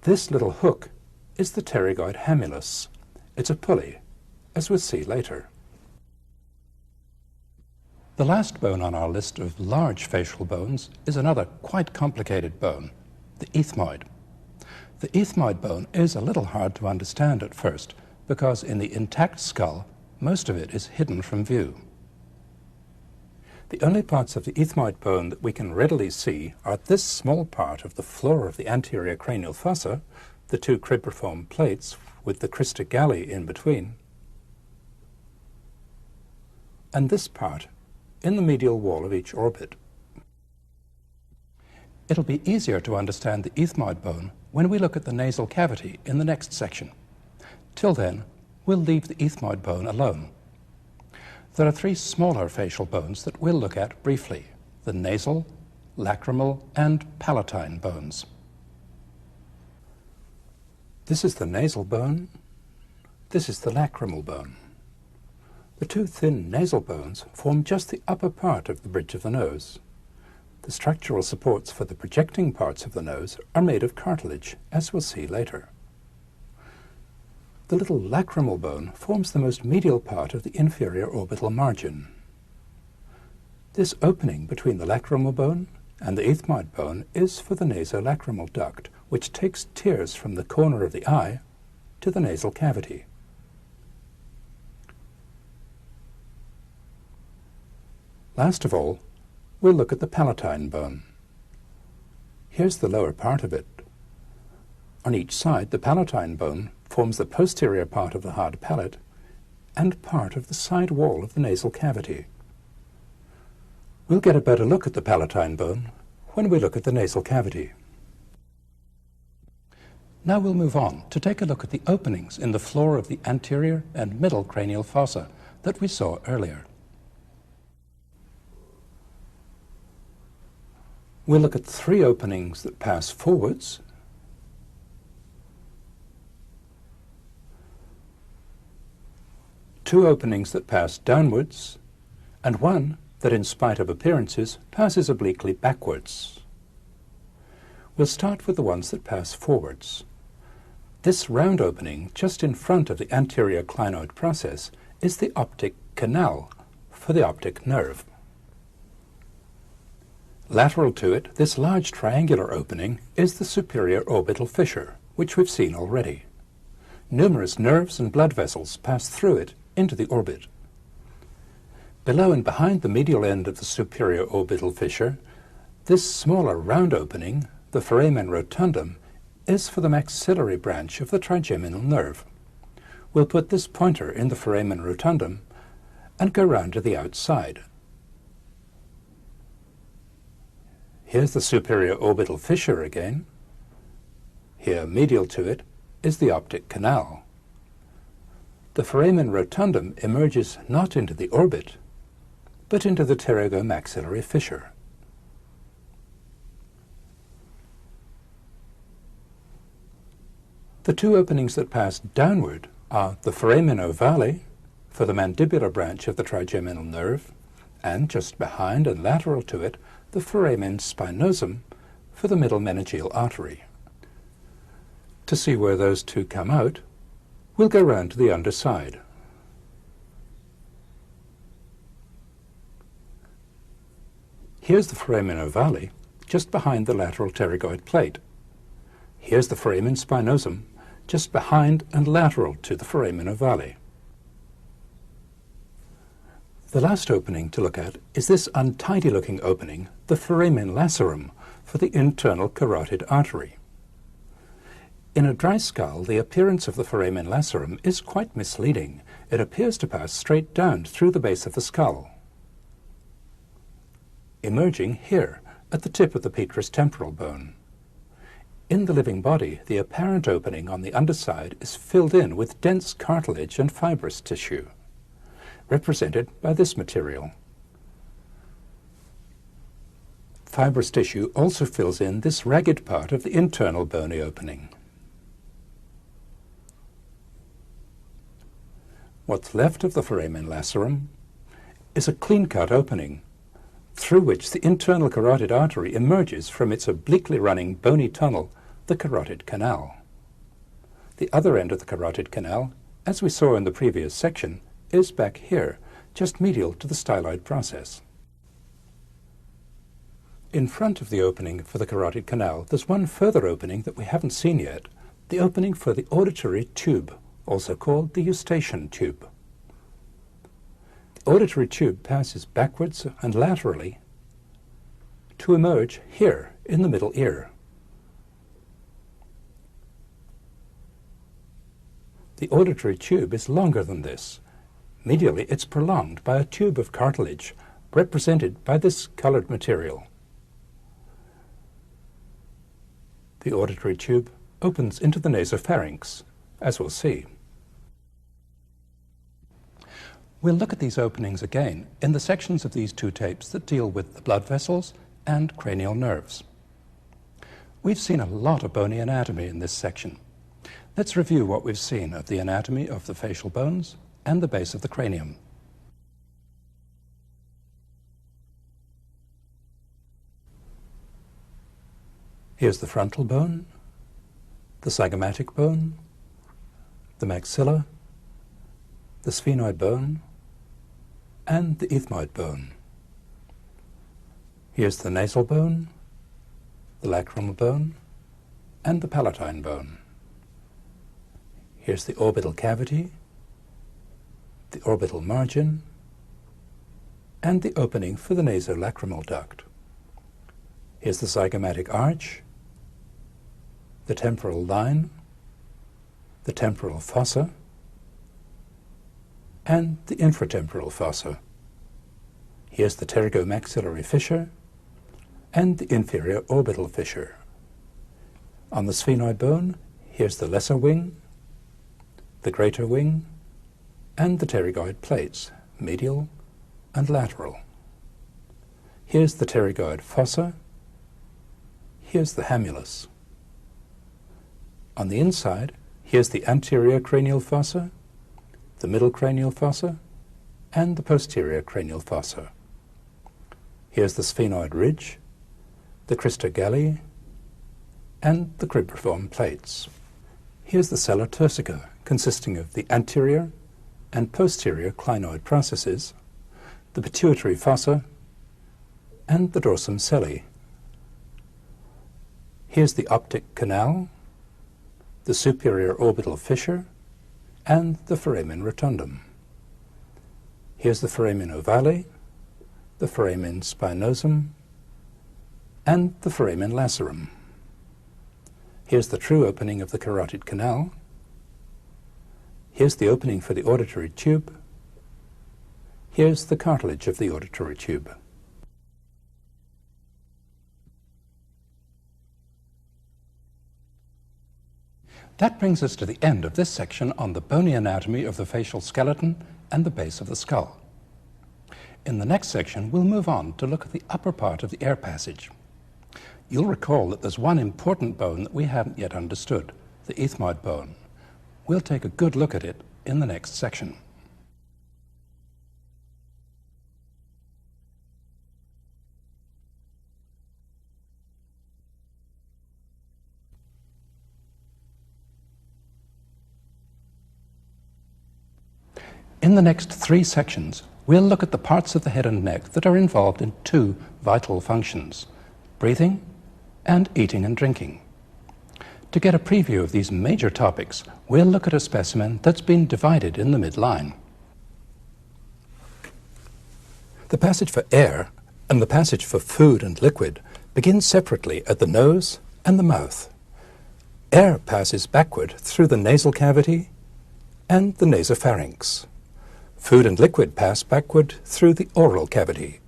This little hook is the pterygoid hamulus. It's a pulley, as we'll see later. The last bone on our list of large facial bones is another quite complicated bone, the ethmoid. The ethmoid bone is a little hard to understand at first because in the intact skull, most of it is hidden from view. The only parts of the ethmoid bone that we can readily see are this small part of the floor of the anterior cranial fossa, the two cribriform plates with the crista galli in between, and this part in the medial wall of each orbit. It'll be easier to understand the ethmoid bone when we look at the nasal cavity in the next section. Till then, we'll leave the ethmoid bone alone. There are three smaller facial bones that we'll look at briefly: the nasal, lacrimal, and palatine bones. This is the nasal bone. This is the lacrimal bone. The two thin nasal bones form just the upper part of the bridge of the nose. The structural supports for the projecting parts of the nose are made of cartilage, as we'll see later. The little lacrimal bone forms the most medial part of the inferior orbital margin. This opening between the lacrimal bone and the ethmoid bone is for the nasolacrimal duct, which takes tears from the corner of the eye to the nasal cavity. Last of all, we'll look at the palatine bone. Here's the lower part of it. On each side, the palatine bone forms the posterior part of the hard palate and part of the side wall of the nasal cavity. We'll get a better look at the palatine bone when we look at the nasal cavity. Now we'll move on to take a look at the openings in the floor of the anterior and middle cranial fossa that we saw earlier. We'll look at three openings that pass forwards, two openings that pass downwards, and one that, in spite of appearances, passes obliquely backwards. We'll start with the ones that pass forwards. This round opening just in front of the anterior clinoid process is the optic canal for the optic nerve. Lateral to it, this large triangular opening is the superior orbital fissure, which we've seen already. Numerous nerves and blood vessels pass through it into the orbit. Below and behind the medial end of the superior orbital fissure, this smaller round opening, the foramen rotundum, is for the maxillary branch of the trigeminal nerve. We'll put this pointer in the foramen rotundum and go round to the outside. Here's the superior orbital fissure again. Here, medial to it, is the optic canal. The foramen rotundum emerges not into the orbit, but into the pterygomaxillary fissure. The two openings that pass downward are the foramen ovale for the mandibular branch of the trigeminal nerve, and just behind and lateral to it, the foramen spinosum for the middle meningeal artery. To see where those two come out, we'll go round to the underside. Here's the foramen ovale, just behind the lateral pterygoid plate. Here's the foramen spinosum, just behind and lateral to the foramen ovale. The last opening to look at is this untidy-looking opening, the foramen lacerum, for the internal carotid artery. In a dry skull, the appearance of the foramen lacerum is quite misleading. It appears to pass straight down through the base of the skull, emerging here at the tip of the petrous temporal bone. In the living body, the apparent opening on the underside is filled in with dense cartilage and fibrous tissue, represented by this material. Fibrous tissue also fills in this ragged part of the internal bony opening. What's left of the foramen lacerum is a clean-cut opening through which the internal carotid artery emerges from its obliquely running bony tunnel, the carotid canal. The other end of the carotid canal, as we saw in the previous section, is back here, just medial to the styloid process. In front of the opening for the carotid canal, there's one further opening that we haven't seen yet, the opening for the auditory tube, also called the eustachian tube. The auditory tube passes backwards and laterally to emerge here in the middle ear. The auditory tube is longer than this. Medially, it's prolonged by a tube of cartilage, represented by this colored material. The auditory tube opens into the nasopharynx, as we'll see. We'll look at these openings again in the sections of these two tapes that deal with the blood vessels and cranial nerves. We've seen a lot of bony anatomy in this section. Let's review what we've seen of the anatomy of the facial bones and the base of the cranium. Here's the frontal bone, the zygomatic bone, the maxilla, the sphenoid bone, and the ethmoid bone. Here's the nasal bone, the lacrimal bone, and the palatine bone. Here's the orbital cavity, the orbital margin, and the opening for the nasolacrimal duct. Here's the zygomatic arch, the temporal line, the temporal fossa, and the infratemporal fossa. Here's the pterygomaxillary fissure and the inferior orbital fissure. On the sphenoid bone, here's the lesser wing, the greater wing, and the pterygoid plates, medial and lateral. Here's the pterygoid fossa. Here's the hamulus. On the inside, here's the anterior cranial fossa, the middle cranial fossa, and the posterior cranial fossa. Here's the sphenoid ridge, the crista galli, and the cribriform plates. Here's the sella turcica, consisting of the anterior and posterior clinoid processes, the pituitary fossa, and the dorsum celli. Here's the optic canal, the superior orbital fissure, and the foramen rotundum. Here's the foramen ovale, the foramen spinosum, and the foramen lacerum. Here's the true opening of the carotid canal. Here's the opening for the auditory tube. Here's the cartilage of the auditory tube. That brings us to the end of this section on the bony anatomy of the facial skeleton and the base of the skull. In the next section, we'll move on to look at the upper part of the air passage. You'll recall that there's one important bone that we haven't yet understood, the ethmoid bone. We'll take a good look at it in the next section. In the next 3 sections, we'll look at the parts of the head and neck that are involved in 2 vital functions: breathing and eating and drinking. To get a preview of these major topics, we'll look at a specimen that's been divided in the midline. The passage for air and the passage for food and liquid begin separately at the nose and the mouth. Air passes backward through the nasal cavity and the nasopharynx. Food and liquid pass backward through the oral cavity.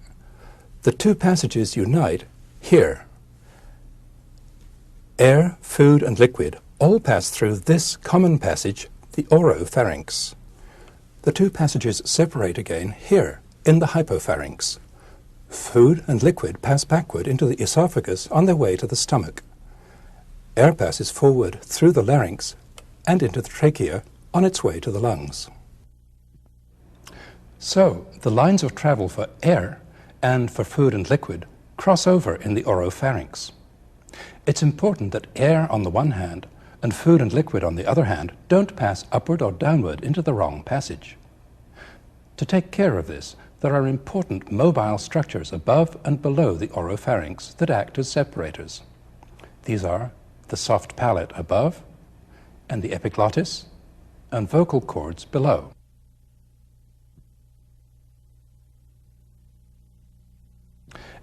The 2 passages unite here. Air, food, and liquid all pass through this common passage, the oropharynx. The 2 passages separate again here, in the hypopharynx. Food and liquid pass backward into the esophagus on their way to the stomach. Air passes forward through the larynx and into the trachea on its way to the lungs. So, the lines of travel for air and for food and liquid cross over in the oropharynx. It's important that air on the one hand and food and liquid on the other hand don't pass upward or downward into the wrong passage. To take care of this, there are important mobile structures above and below the oropharynx that act as separators. These are the soft palate above and the epiglottis and vocal cords below.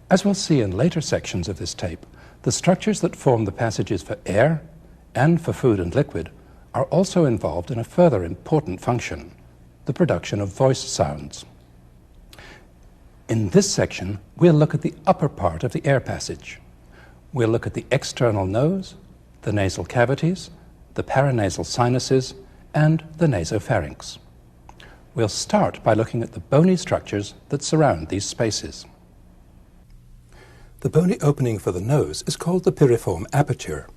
As we'll see in later sections of this tape, the structures that form the passages for air and for food and liquid are also involved in a further important function, the production of voice sounds. In this section, we'll look at the upper part of the air passage. We'll look at the external nose, the nasal cavities, the paranasal sinuses, and the nasopharynx. We'll start by looking at the bony structures that surround these spaces. The bony opening for the nose is called the piriform aperture.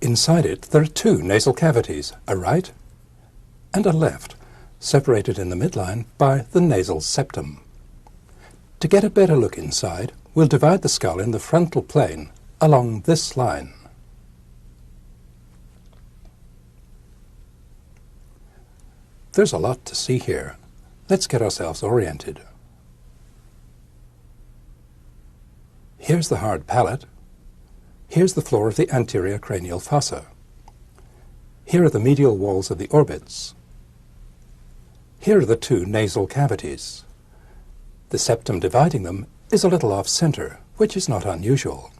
Inside it, there are 2 nasal cavities, a right and a left, separated in the midline by the nasal septum. To get a better look inside, we'll divide the skull in the frontal plane along this line. There's a lot to see here. Let's get ourselves oriented. Here's the hard palate. Here's the floor of the anterior cranial fossa. Here are the medial walls of the orbits. Here are the 2 nasal cavities. The septum dividing them is a little off-center, which is not unusual.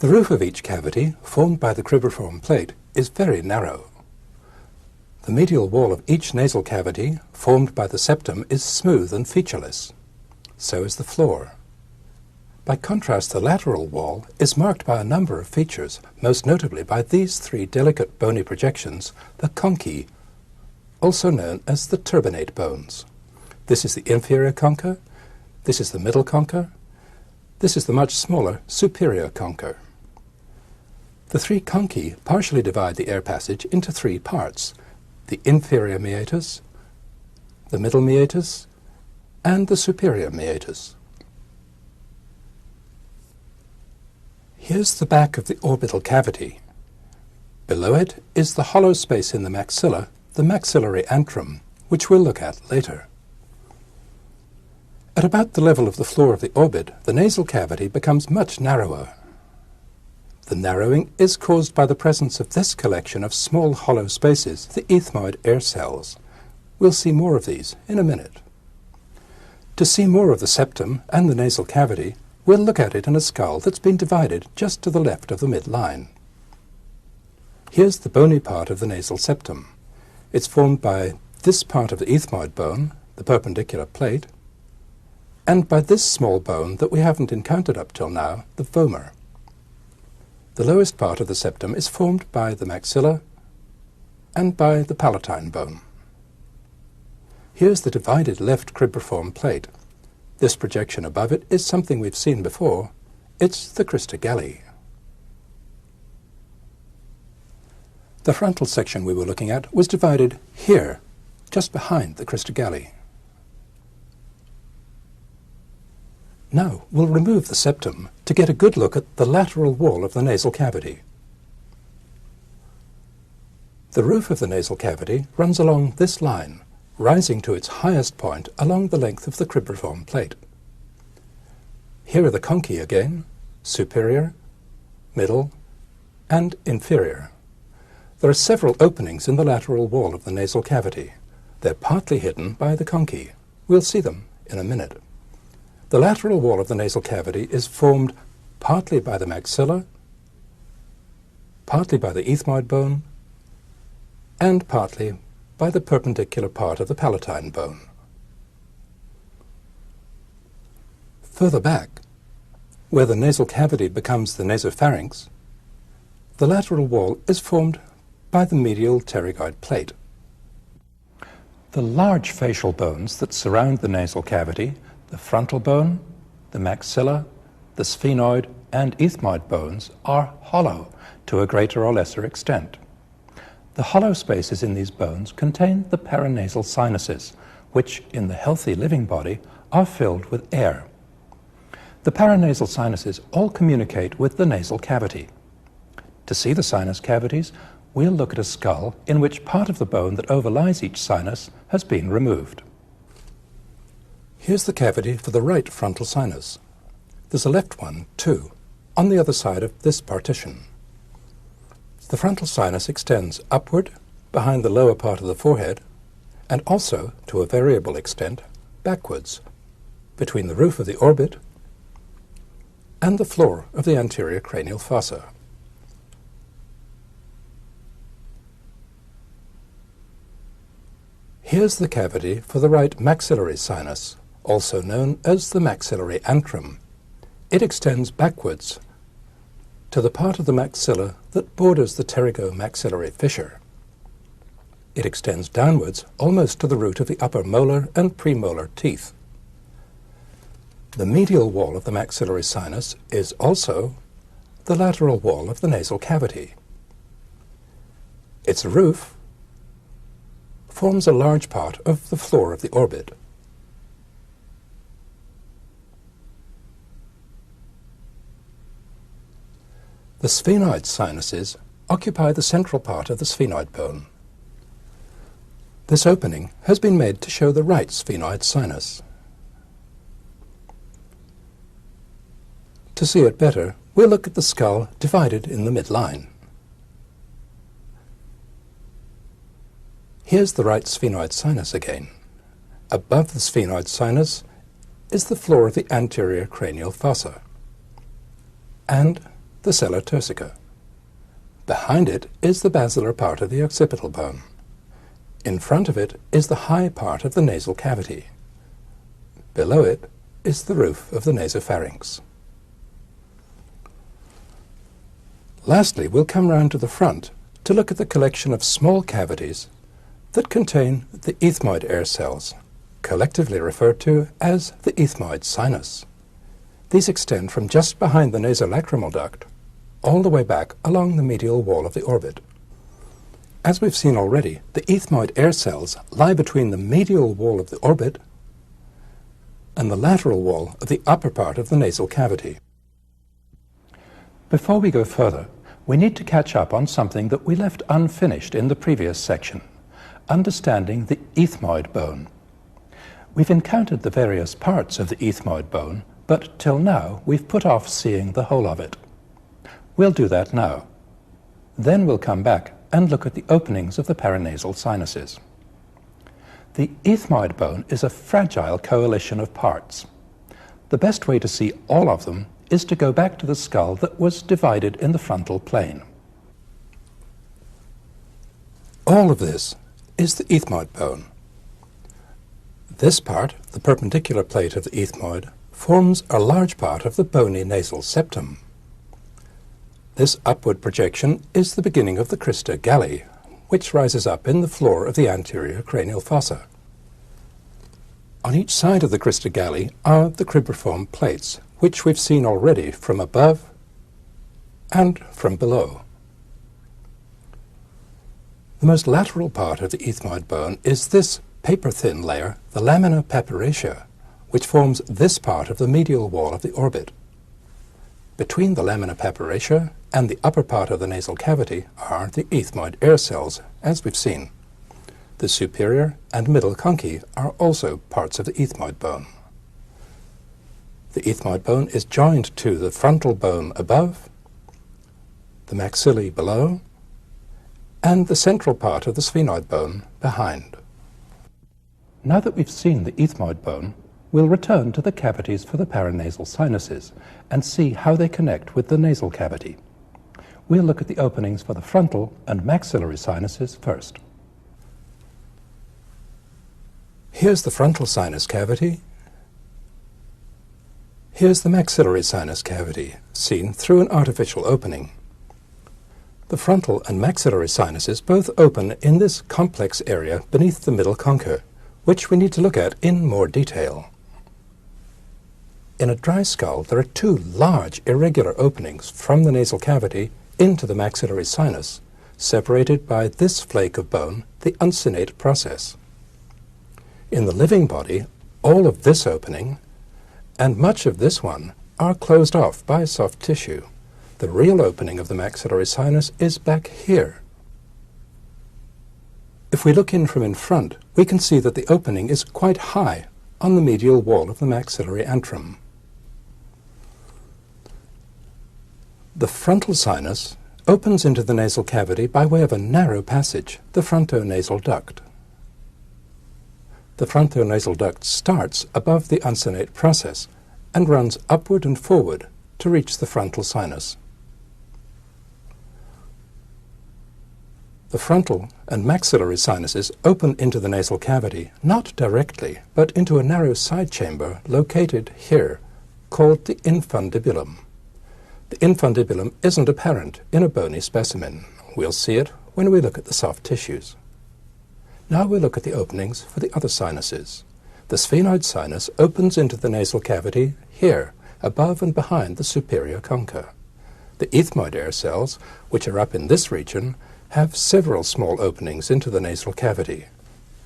The roof of each cavity, formed by the cribriform plate, is very narrow. The medial wall of each nasal cavity, formed by the septum, is smooth and featureless. So is the floor. By contrast, the lateral wall is marked by a number of features, most notably by these 3 delicate bony projections, the conchae, also known as the turbinate bones. This is the inferior concha, this is the middle concha, this is the much smaller superior concha. The 3 conchae partially divide the air passage into 3 parts: the inferior meatus, the middle meatus, and the superior meatus. Here's the back of the orbital cavity. Below it is the hollow space in the maxilla, the maxillary antrum, which we'll look at later. At about the level of the floor of the orbit, the nasal cavity becomes much narrower. The narrowing is caused by the presence of this collection of small hollow spaces, the ethmoid air cells. We'll see more of these in a minute. To see more of the septum and the nasal cavity, we'll look at it in a skull that's been divided just to the left of the midline. Here's the bony part of the nasal septum. It's formed by this part of the ethmoid bone, the perpendicular plate, and by this small bone that we haven't encountered up till now, the vomer. The lowest part of the septum is formed by the maxilla and by the palatine bone. Here's the divided left cribriform plate. This projection above it is something we've seen before. It's the crista galli. The frontal section we were looking at was divided here, just behind the crista galli. Now we'll remove the septum to get a good look at the lateral wall of the nasal cavity. The roof of the nasal cavity runs along this line, rising to its highest point along the length of the cribriform plate. Here are the conchae again, superior, middle, and inferior. There are several openings in the lateral wall of the nasal cavity. They're partly hidden by the conchae. We'll see them in a minute. The lateral wall of the nasal cavity is formed partly by the maxilla, partly by the ethmoid bone, and partly by the perpendicular part of the palatine bone. Further back, where the nasal cavity becomes the nasopharynx, the lateral wall is formed by the medial pterygoid plate. The large facial bones that surround the nasal cavity, the frontal bone, the maxilla, the sphenoid, and ethmoid bones, are hollow to a greater or lesser extent. The hollow spaces in these bones contain the paranasal sinuses, which, in the healthy living body, are filled with air. The paranasal sinuses all communicate with the nasal cavity. To see the sinus cavities, we'll look at a skull in which part of the bone that overlies each sinus has been removed. Here's the cavity for the right frontal sinus. There's a left one, too, on the other side of this partition. The frontal sinus extends upward behind the lower part of the forehead and also, to a variable extent, backwards between the roof of the orbit and the floor of the anterior cranial fossa. Here's the cavity for the right maxillary sinus, also known as the maxillary antrum. It extends backwards to the part of the maxilla that borders the pterygomaxillary fissure. It extends downwards almost to the root of the upper molar and premolar teeth. The medial wall of the maxillary sinus is also the lateral wall of the nasal cavity. Its roof forms a large part of the floor of the orbit. The sphenoid sinuses occupy the central part of the sphenoid bone. This opening has been made to show the right sphenoid sinus. To see it better, we'll look at the skull divided in the midline. Here's the right sphenoid sinus again. Above the sphenoid sinus is the floor of the anterior cranial fossa and the sella turcica. Behind it is the basilar part of the occipital bone. In front of it is the high part of the nasal cavity. Below it is the roof of the nasopharynx. Lastly, we'll come round to the front to look at the collection of small cavities that contain the ethmoid air cells, collectively referred to as the ethmoid sinus. These extend from just behind the nasolacrimal duct all the way back along the medial wall of the orbit. As we've seen already, the ethmoid air cells lie between the medial wall of the orbit and the lateral wall of the upper part of the nasal cavity. Before we go further, we need to catch up on something that we left unfinished in the previous section, understanding the ethmoid bone. We've encountered the various parts of the ethmoid bone, but till now we've put off seeing the whole of it. We'll do that now. Then we'll come back and look at the openings of the paranasal sinuses. The ethmoid bone is a fragile coalition of parts. The best way to see all of them is to go back to the skull that was divided in the frontal plane. All of this is the ethmoid bone. This part, the perpendicular plate of the ethmoid, forms a large part of the bony nasal septum. This upward projection is the beginning of the crista galli, which rises up in the floor of the anterior cranial fossa. On each side of the crista galli are the cribriform plates, which we've seen already from above and from below. The most lateral part of the ethmoid bone is this paper-thin layer, the lamina papyracea, which forms this part of the medial wall of the orbit. Between the lamina papyracea and the upper part of the nasal cavity are the ethmoid air cells, as we've seen. The superior and middle conchae are also parts of the ethmoid bone. The ethmoid bone is joined to the frontal bone above, the maxillae below, and the central part of the sphenoid bone behind. Now that we've seen the ethmoid bone, we'll return to the cavities for the paranasal sinuses and see how they connect with the nasal cavity. We'll look at the openings for the frontal and maxillary sinuses first. Here's the frontal sinus cavity. Here's the maxillary sinus cavity, seen through an artificial opening. The frontal and maxillary sinuses both open in this complex area beneath the middle concha, which we need to look at in more detail. In a dry skull, there are two large irregular openings from the nasal cavity into the maxillary sinus, separated by this flake of bone, the uncinate process. In the living body, all of this opening and much of this one are closed off by soft tissue. The real opening of the maxillary sinus is back here. If we look in from in front, we can see that the opening is quite high on the medial wall of the maxillary antrum. The frontal sinus opens into the nasal cavity by way of a narrow passage, the frontonasal duct. The frontonasal duct starts above the uncinate process and runs upward and forward to reach the frontal sinus. The frontal and maxillary sinuses open into the nasal cavity, not directly, but into a narrow side chamber located here, called the infundibulum. The infundibulum isn't apparent in a bony specimen. We'll see it when we look at the soft tissues. Now we'll look at the openings for the other sinuses. The sphenoid sinus opens into the nasal cavity here, above and behind the superior concha. The ethmoid air cells, which are up in this region, have several small openings into the nasal cavity.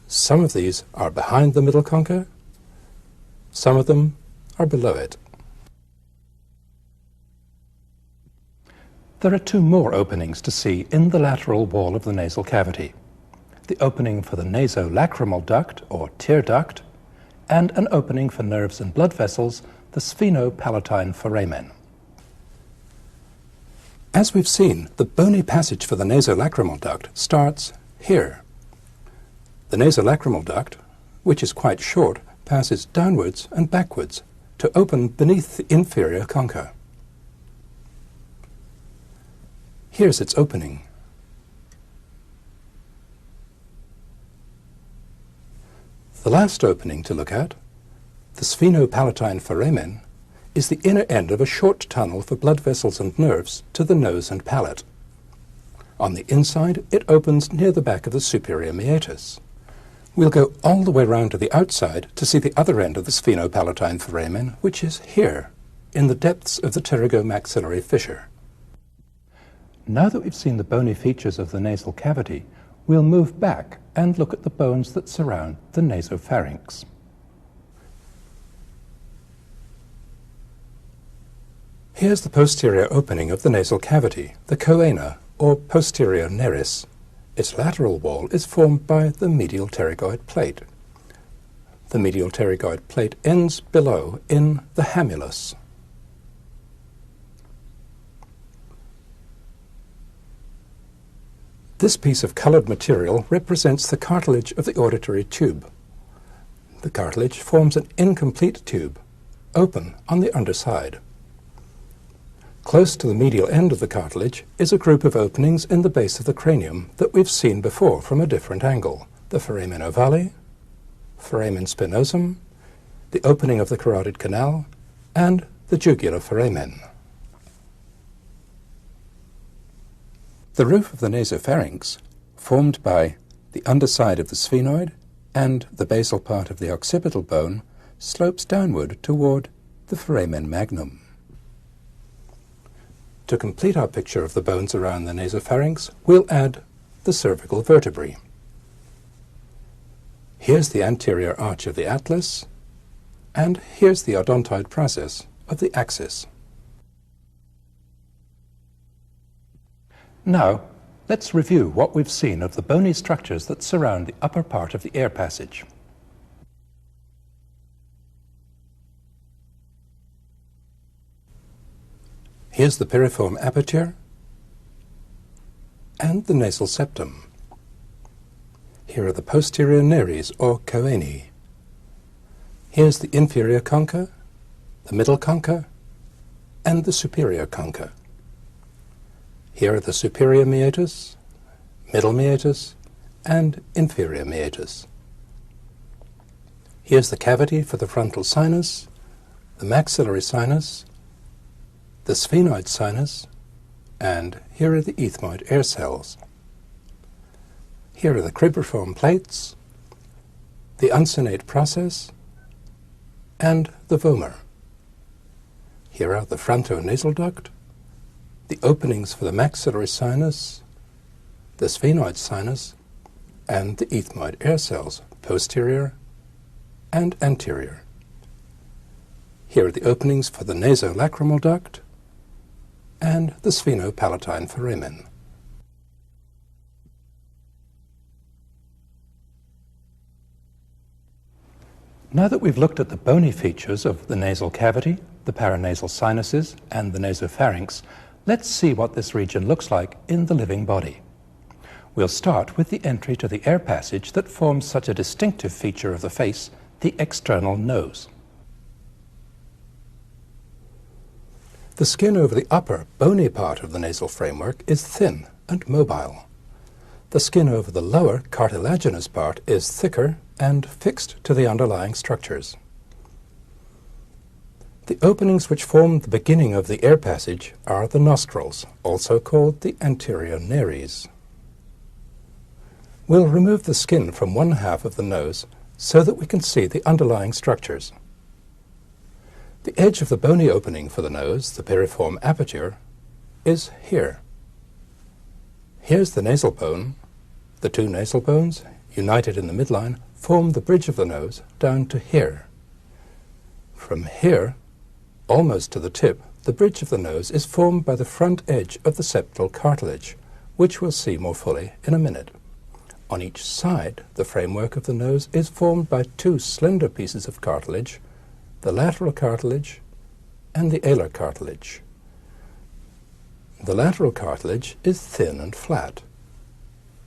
Some of these are behind the middle concha, some of them are below it. There are two more openings to see in the lateral wall of the nasal cavity. The opening for the nasolacrimal duct, or tear duct, and an opening for nerves and blood vessels, the sphenopalatine foramen. As we've seen, the bony passage for the nasolacrimal duct starts here. The nasolacrimal duct, which is quite short, passes downwards and backwards to open beneath the inferior concha. Here's its opening. The last opening to look at, the sphenopalatine foramen, is the inner end of a short tunnel for blood vessels and nerves to the nose and palate. On the inside, it opens near the back of the superior meatus. We'll go all the way round to the outside to see the other end of the sphenopalatine foramen, which is here, in the depths of the pterygomaxillary fissure. Now that we've seen the bony features of the nasal cavity, we'll move back and look at the bones that surround the nasopharynx. Here's the posterior opening of the nasal cavity, the choana, or posterior nares. Its lateral wall is formed by the medial pterygoid plate. The medial pterygoid plate ends below in the hamulus. This piece of colored material represents the cartilage of the auditory tube. The cartilage forms an incomplete tube, open on the underside. Close to the medial end of the cartilage is a group of openings in the base of the cranium that we've seen before from a different angle. The foramen ovale, foramen spinosum, the opening of the carotid canal, and the jugular foramen. The roof of the nasopharynx, formed by the underside of the sphenoid and the basal part of the occipital bone, slopes downward toward the foramen magnum. To complete our picture of the bones around the nasopharynx, we'll add the cervical vertebrae. Here's the anterior arch of the atlas, and here's the odontoid process of the axis. Now, let's review what we've seen of the bony structures that surround the upper part of the air passage. Here's the piriform aperture and the nasal septum. Here are the posterior nares or choanae. Here's the inferior concha, the middle concha, and the superior concha. Here are the superior meatus, middle meatus, and inferior meatus. Here's the cavity for the frontal sinus, the maxillary sinus, the sphenoid sinus, and here are the ethmoid air cells. Here are the cribriform plates, the uncinate process, and the vomer. Here are the frontonasal duct, the openings for the maxillary sinus, the sphenoid sinus, and the ethmoid air cells, posterior and anterior. Here are the openings for the nasolacrimal duct and the sphenopalatine foramen. Now that we've looked at the bony features of the nasal cavity, the paranasal sinuses, and the nasopharynx, let's see what this region looks like in the living body. We'll start with the entry to the air passage that forms such a distinctive feature of the face, the external nose. The skin over the upper, bony part of the nasal framework is thin and mobile. The skin over the lower, cartilaginous part is thicker and fixed to the underlying structures. The openings which form the beginning of the air passage are the nostrils, also called the anterior nares. We'll remove the skin from one half of the nose so that we can see the underlying structures. The edge of the bony opening for the nose, the piriform aperture, is here. Here's the nasal bone. The two nasal bones, united in the midline, form the bridge of the nose down to here. From here, almost to the tip, the bridge of the nose is formed by the front edge of the septal cartilage, which we'll see more fully in a minute. On each side, the framework of the nose is formed by two slender pieces of cartilage, the lateral cartilage and the alar cartilage. The lateral cartilage is thin and flat.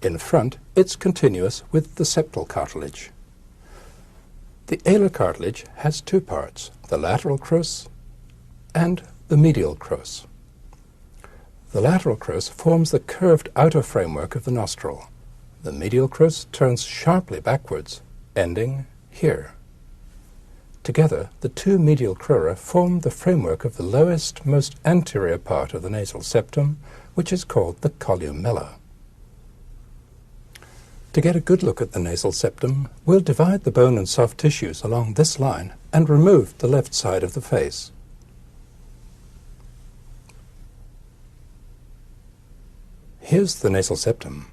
In front, it's continuous with the septal cartilage. The alar cartilage has two parts, the lateral crus and the medial crus. The lateral crus forms the curved outer framework of the nostril. The medial crus turns sharply backwards, ending here. Together, the two medial crura form the framework of the lowest, most anterior part of the nasal septum, which is called the columella. To get a good look at the nasal septum, we'll divide the bone and soft tissues along this line and remove the left side of the face. Here's the nasal septum.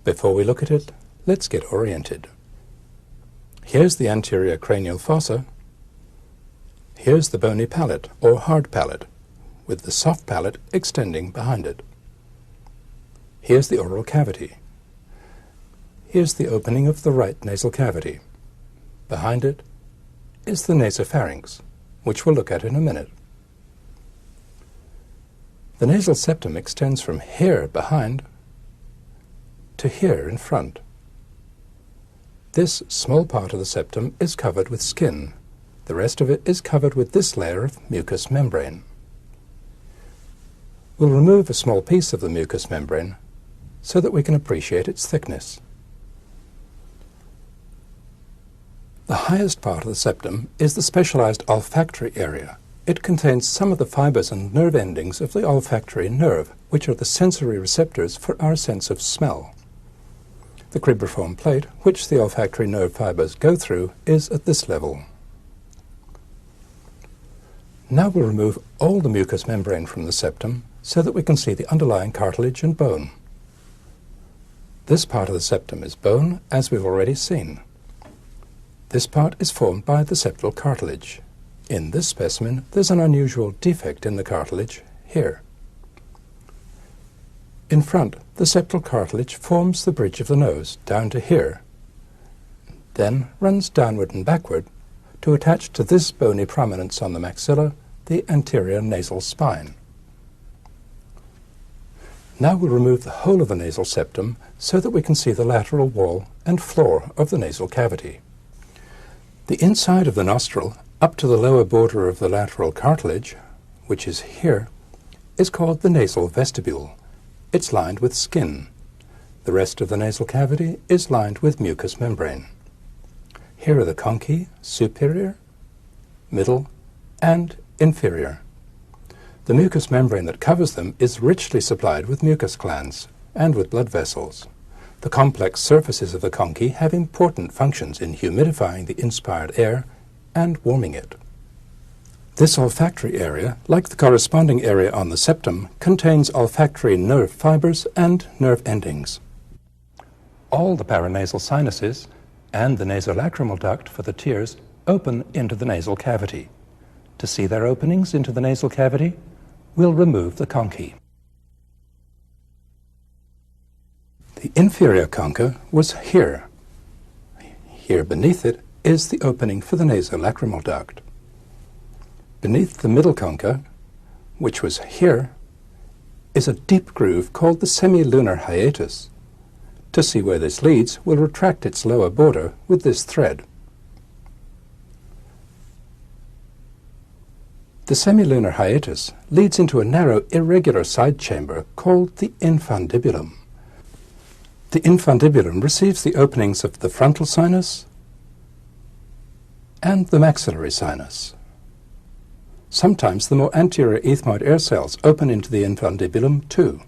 Before we look at it, let's get oriented. Here's the anterior cranial fossa. Here's the bony palate, or hard palate, with the soft palate extending behind it. Here's the oral cavity. Here's the opening of the right nasal cavity. Behind it is the nasopharynx, which we'll look at in a minute. The nasal septum extends from here behind to here in front. This small part of the septum is covered with skin. The rest of it is covered with this layer of mucous membrane. We'll remove a small piece of the mucous membrane so that we can appreciate its thickness. The highest part of the septum is the specialized olfactory area. It contains some of the fibers and nerve endings of the olfactory nerve, which are the sensory receptors for our sense of smell. The cribriform plate, which the olfactory nerve fibers go through, is at this level. Now we'll remove all the mucous membrane from the septum so that we can see the underlying cartilage and bone. This part of the septum is bone, as we've already seen. This part is formed by the septal cartilage. In this specimen, there's an unusual defect in the cartilage here. In front, the septal cartilage forms the bridge of the nose down to here, then runs downward and backward to attach to this bony prominence on the maxilla, the anterior nasal spine. Now we'll remove the whole of the nasal septum so that we can see the lateral wall and floor of the nasal cavity. The inside of the nostril, up to the lower border of the lateral cartilage, which is here, is called the nasal vestibule. It's lined with skin. The rest of the nasal cavity is lined with mucous membrane. Here are the conchae, superior, middle, and inferior. The mucous membrane that covers them is richly supplied with mucus glands and with blood vessels. The complex surfaces of the conchae have important functions in humidifying the inspired air and warming it. This olfactory area, like the corresponding area on the septum, contains olfactory nerve fibers and nerve endings. All the paranasal sinuses and the nasolacrimal duct for the tears open into the nasal cavity. To see their openings into the nasal cavity, we'll remove the conchae. The inferior concha was here. Here beneath it is the opening for the nasolacrimal duct. Beneath the middle concha, which was here, is a deep groove called the semilunar hiatus. To see where this leads, we'll retract its lower border with this thread. The semilunar hiatus leads into a narrow, irregular side chamber called the infundibulum. The infundibulum receives the openings of the frontal sinus and the maxillary sinus. Sometimes the more anterior ethmoid air cells open into the infundibulum too.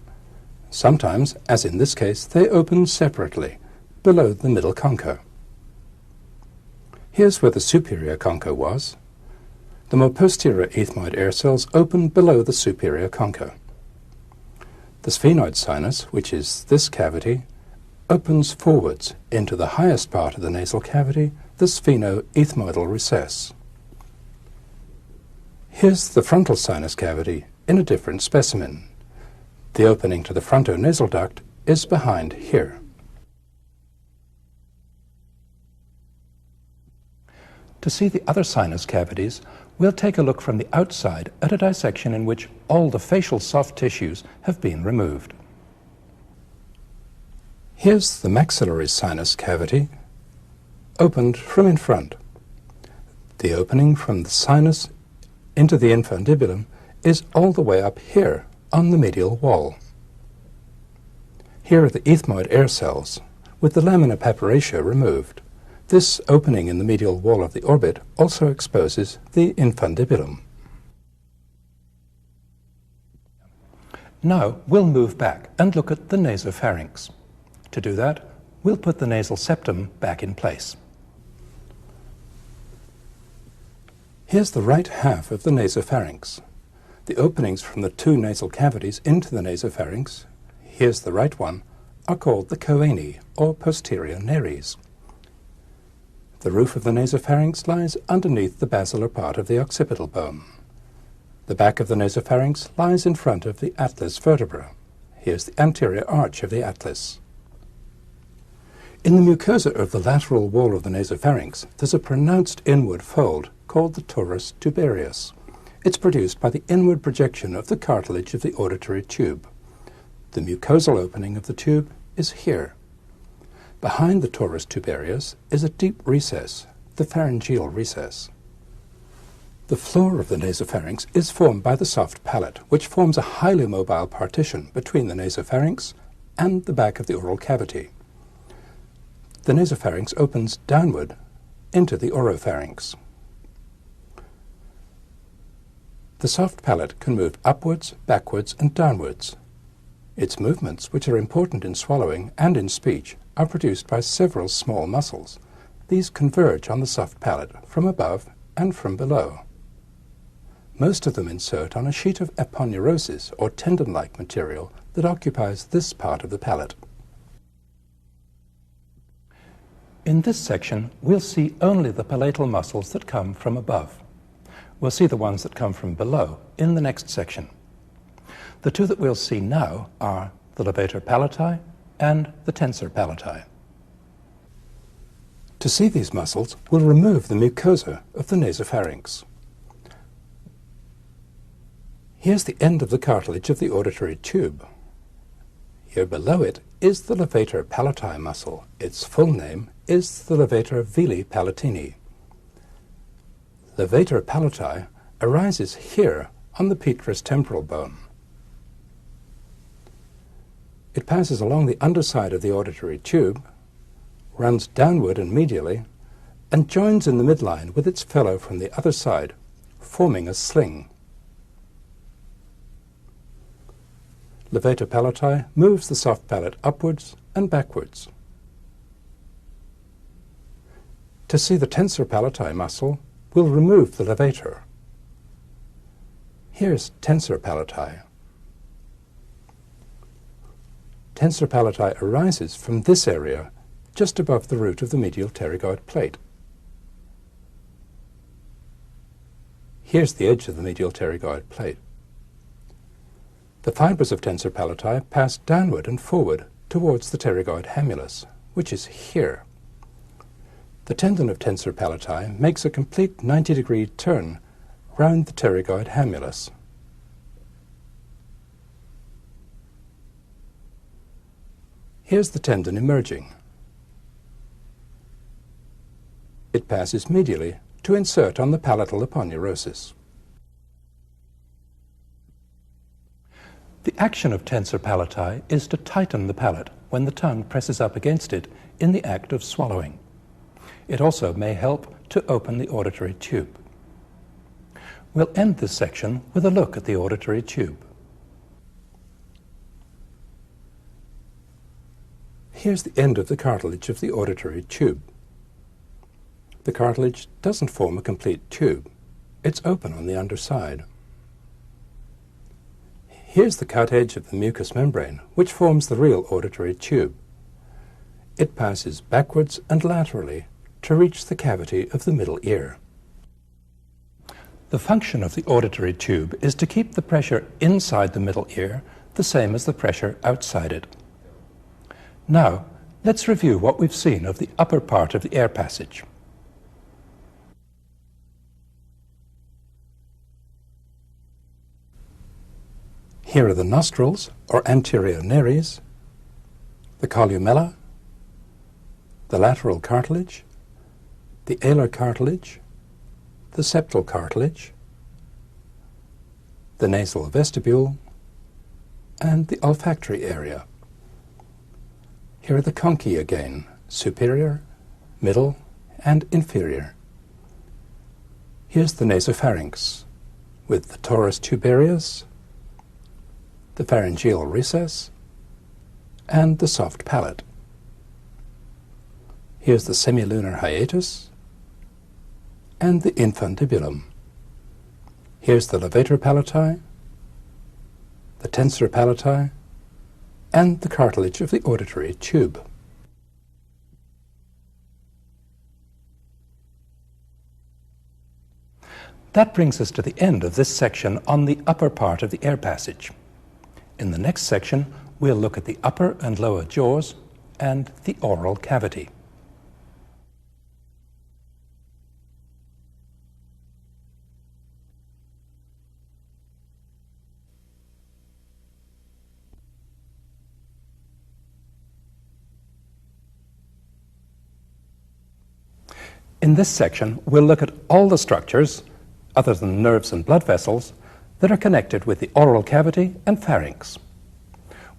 Sometimes, as in this case, they open separately, below the middle concha. Here's where the superior concha was. The more posterior ethmoid air cells open below the superior concha. The sphenoid sinus, which is this cavity, opens forwards into the highest part of the nasal cavity, the sphenoethmoidal recess. Here's the frontal sinus cavity in a different specimen. The opening to the frontonasal duct is behind here. To see the other sinus cavities, we'll take a look from the outside at a dissection in which all the facial soft tissues have been removed. Here's the maxillary sinus cavity, opened from in front. The opening from the sinus into the infundibulum is all the way up here on the medial wall. Here are the ethmoid air cells, with the lamina papyracea removed. This opening in the medial wall of the orbit also exposes the infundibulum. Now we'll move back and look at the nasopharynx. To do that, we'll put the nasal septum back in place. Here's the right half of the nasopharynx. The openings from the two nasal cavities into the nasopharynx, here's the right one, are called the choanae, or posterior nares. The roof of the nasopharynx lies underneath the basilar part of the occipital bone. The back of the nasopharynx lies in front of the atlas vertebra. Here's the anterior arch of the atlas. In the mucosa of the lateral wall of the nasopharynx, there's a pronounced inward fold called the torus tubarius. It's produced by the inward projection of the cartilage of the auditory tube. The mucosal opening of the tube is here. Behind the torus tubarius is a deep recess, the pharyngeal recess. The floor of the nasopharynx is formed by the soft palate, which forms a highly mobile partition between the nasopharynx and the back of the oral cavity. The nasopharynx opens downward into the oropharynx. The soft palate can move upwards, backwards, and downwards. Its movements, which are important in swallowing and in speech, are produced by several small muscles. These converge on the soft palate from above and from below. Most of them insert on a sheet of aponeurosis or tendon-like material that occupies this part of the palate. In this section, we'll see only the palatal muscles that come from above. We'll see the ones that come from below in the next section. The two that we'll see now are the levator palati and the tensor palati. To see these muscles, we'll remove the mucosa of the nasopharynx. Here's the end of the cartilage of the auditory tube. Here below it is the levator palati muscle. Its full name is the levator veli palatini. Levator palati arises here on the petrous temporal bone. It passes along the underside of the auditory tube, runs downward and medially, and joins in the midline with its fellow from the other side, forming a sling. Levator palati moves the soft palate upwards and backwards. To see the tensor palati muscle, we'll remove the levator. Here's tensor palati. Tensor palati arises from this area, just above the root of the medial pterygoid plate. Here's the edge of the medial pterygoid plate. The fibers of tensor palati pass downward and forward towards the pterygoid hamulus, which is here. The tendon of tensor palati makes a complete 90-degree turn round the pterygoid hamulus. Here's the tendon emerging. It passes medially to insert on the palatal aponeurosis. The action of tensor palati is to tighten the palate when the tongue presses up against it in the act of swallowing. It also may help to open the auditory tube. We'll end this section with a look at the auditory tube. Here's the end of the cartilage of the auditory tube. The cartilage doesn't form a complete tube. It's open on the underside. Here's the cut edge of the mucous membrane, which forms the real auditory tube. It passes backwards and laterally to reach the cavity of the middle ear. The function of the auditory tube is to keep the pressure inside the middle ear the same as the pressure outside it. Now, let's review what we've seen of the upper part of the air passage. Here are the nostrils, or anterior nares, the columella, the lateral cartilage, the alar cartilage, the septal cartilage, the nasal vestibule, and the olfactory area. Here are the conchae again, superior, middle, and inferior. Here's the nasopharynx, with the torus tubarius, the pharyngeal recess, and the soft palate. Here's the semilunar hiatus and the infundibulum. Here's the levator palati, the tensor palati, and the cartilage of the auditory tube. That brings us to the end of this section on the upper part of the air passage. In the next section, we'll look at the upper and lower jaws and the oral cavity. In this section, we'll look at all the structures, other than nerves and blood vessels, that are connected with the oral cavity and pharynx.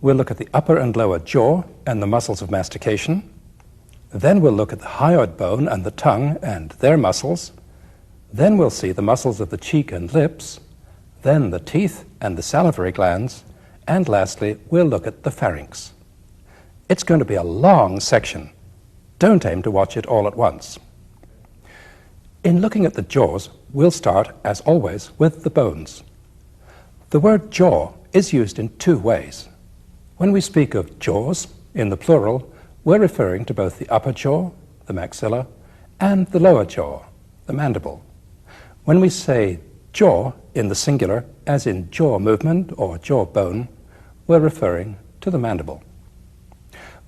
We'll look at the upper and lower jaw and the muscles of mastication. Then we'll look at the hyoid bone and the tongue and their muscles. Then we'll see the muscles of the cheek and lips. then the teeth and the salivary glands, and lastly, we'll look at the pharynx. It's going to be a long section. Don't aim to watch it all at once. In looking at the jaws, we'll start, as always, with the bones. The word jaw is used in two ways. When we speak of jaws, in the plural, we're referring to both the upper jaw, the maxilla, and the lower jaw, the mandible. When we say jaw in the singular, as in jaw movement or jaw bone, we're referring to the mandible.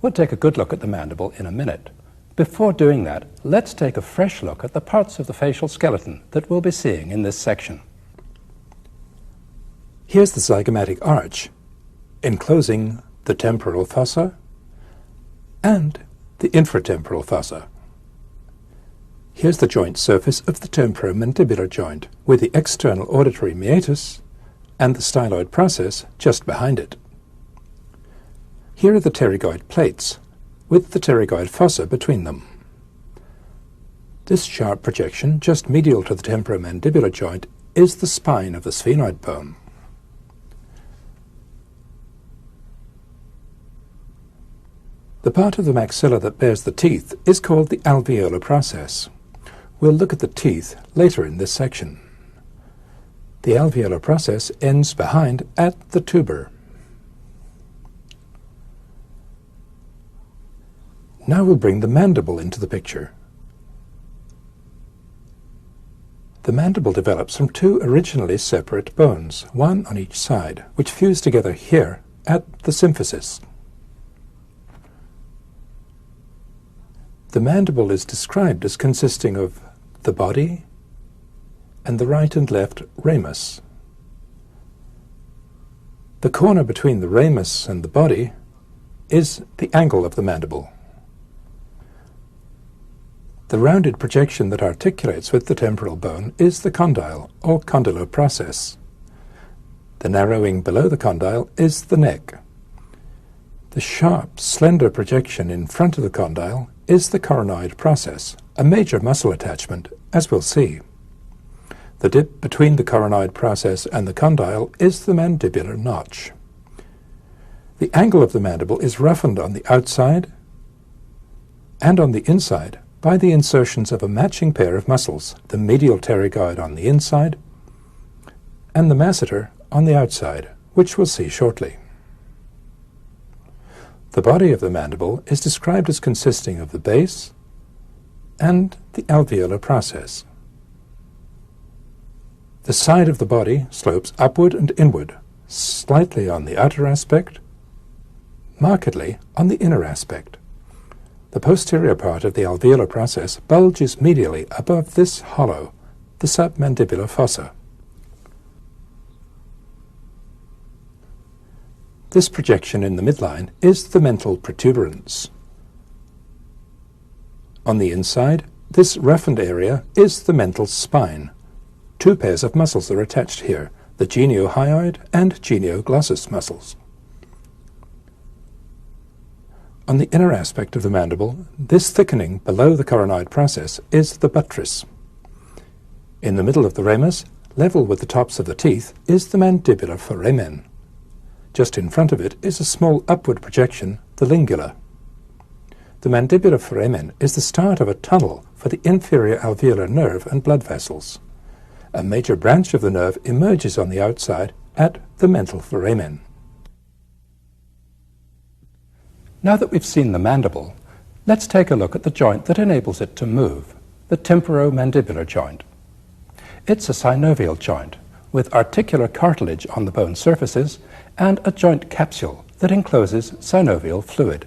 We'll take a good look at the mandible in a minute. Before doing that, let's take a fresh look at the parts of the facial skeleton that we'll be seeing in this section. Here's the zygomatic arch, enclosing the temporal fossa and the infratemporal fossa. Here's the joint surface of the temporomandibular joint, with the external auditory meatus and the styloid process just behind it. Here are the pterygoid plates, with the pterygoid fossa between them. This sharp projection, just medial to the temporomandibular joint, is the spine of the sphenoid bone. The part of the maxilla that bears the teeth is called the alveolar process. We'll look at the teeth later in this section. The alveolar process ends behind at the tuber. Now we'll bring the mandible into the picture. The mandible develops from two originally separate bones, one on each side, which fuse together here at the symphysis. The mandible is described as consisting of the body and the right and left ramus. The corner between the ramus and the body is the angle of the mandible. The rounded projection that articulates with the temporal bone is the condyle, or condylar process. The narrowing below the condyle is the neck. The sharp, slender projection in front of the condyle is the coronoid process, a major muscle attachment, as we'll see. The dip between the coronoid process and the condyle is the mandibular notch. The angle of the mandible is roughened on the outside and on the inside by the insertions of a matching pair of muscles, the medial pterygoid on the inside and the masseter on the outside, which we'll see shortly. The body of the mandible is described as consisting of the base and the alveolar process. The side of the body slopes upward and inward, slightly on the outer aspect, markedly on the inner aspect. The posterior part of the alveolar process bulges medially above this hollow, the submandibular fossa. This projection in the midline is the mental protuberance. On the inside, this roughened area is the mental spine. Two pairs of muscles are attached here, the geniohyoid and genioglossus muscles. On the inner aspect of the mandible, this thickening below the coronoid process is the buttress. In the middle of the ramus, level with the tops of the teeth, is the mandibular foramen. Just in front of it is a small upward projection, the lingula. The mandibular foramen is the start of a tunnel for the inferior alveolar nerve and blood vessels. A major branch of the nerve emerges on the outside at the mental foramen. Now that we've seen the mandible, let's take a look at the joint that enables it to move, the temporomandibular joint. It's a synovial joint with articular cartilage on the bone surfaces and a joint capsule that encloses synovial fluid.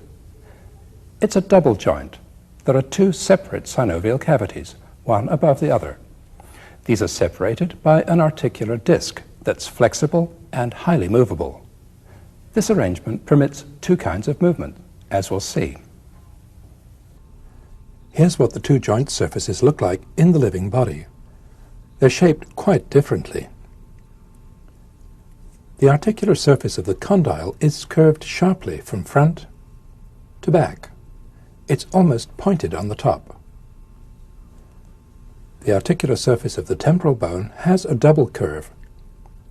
It's a double joint. There are two separate synovial cavities, one above the other. These are separated by an articular disc that's flexible and highly movable. This arrangement permits two kinds of movement, as we'll see. Here's what the two joint surfaces look like in the living body. They're shaped quite differently. The articular surface of the condyle is curved sharply from front to back. It's almost pointed on the top. The articular surface of the temporal bone has a double curve.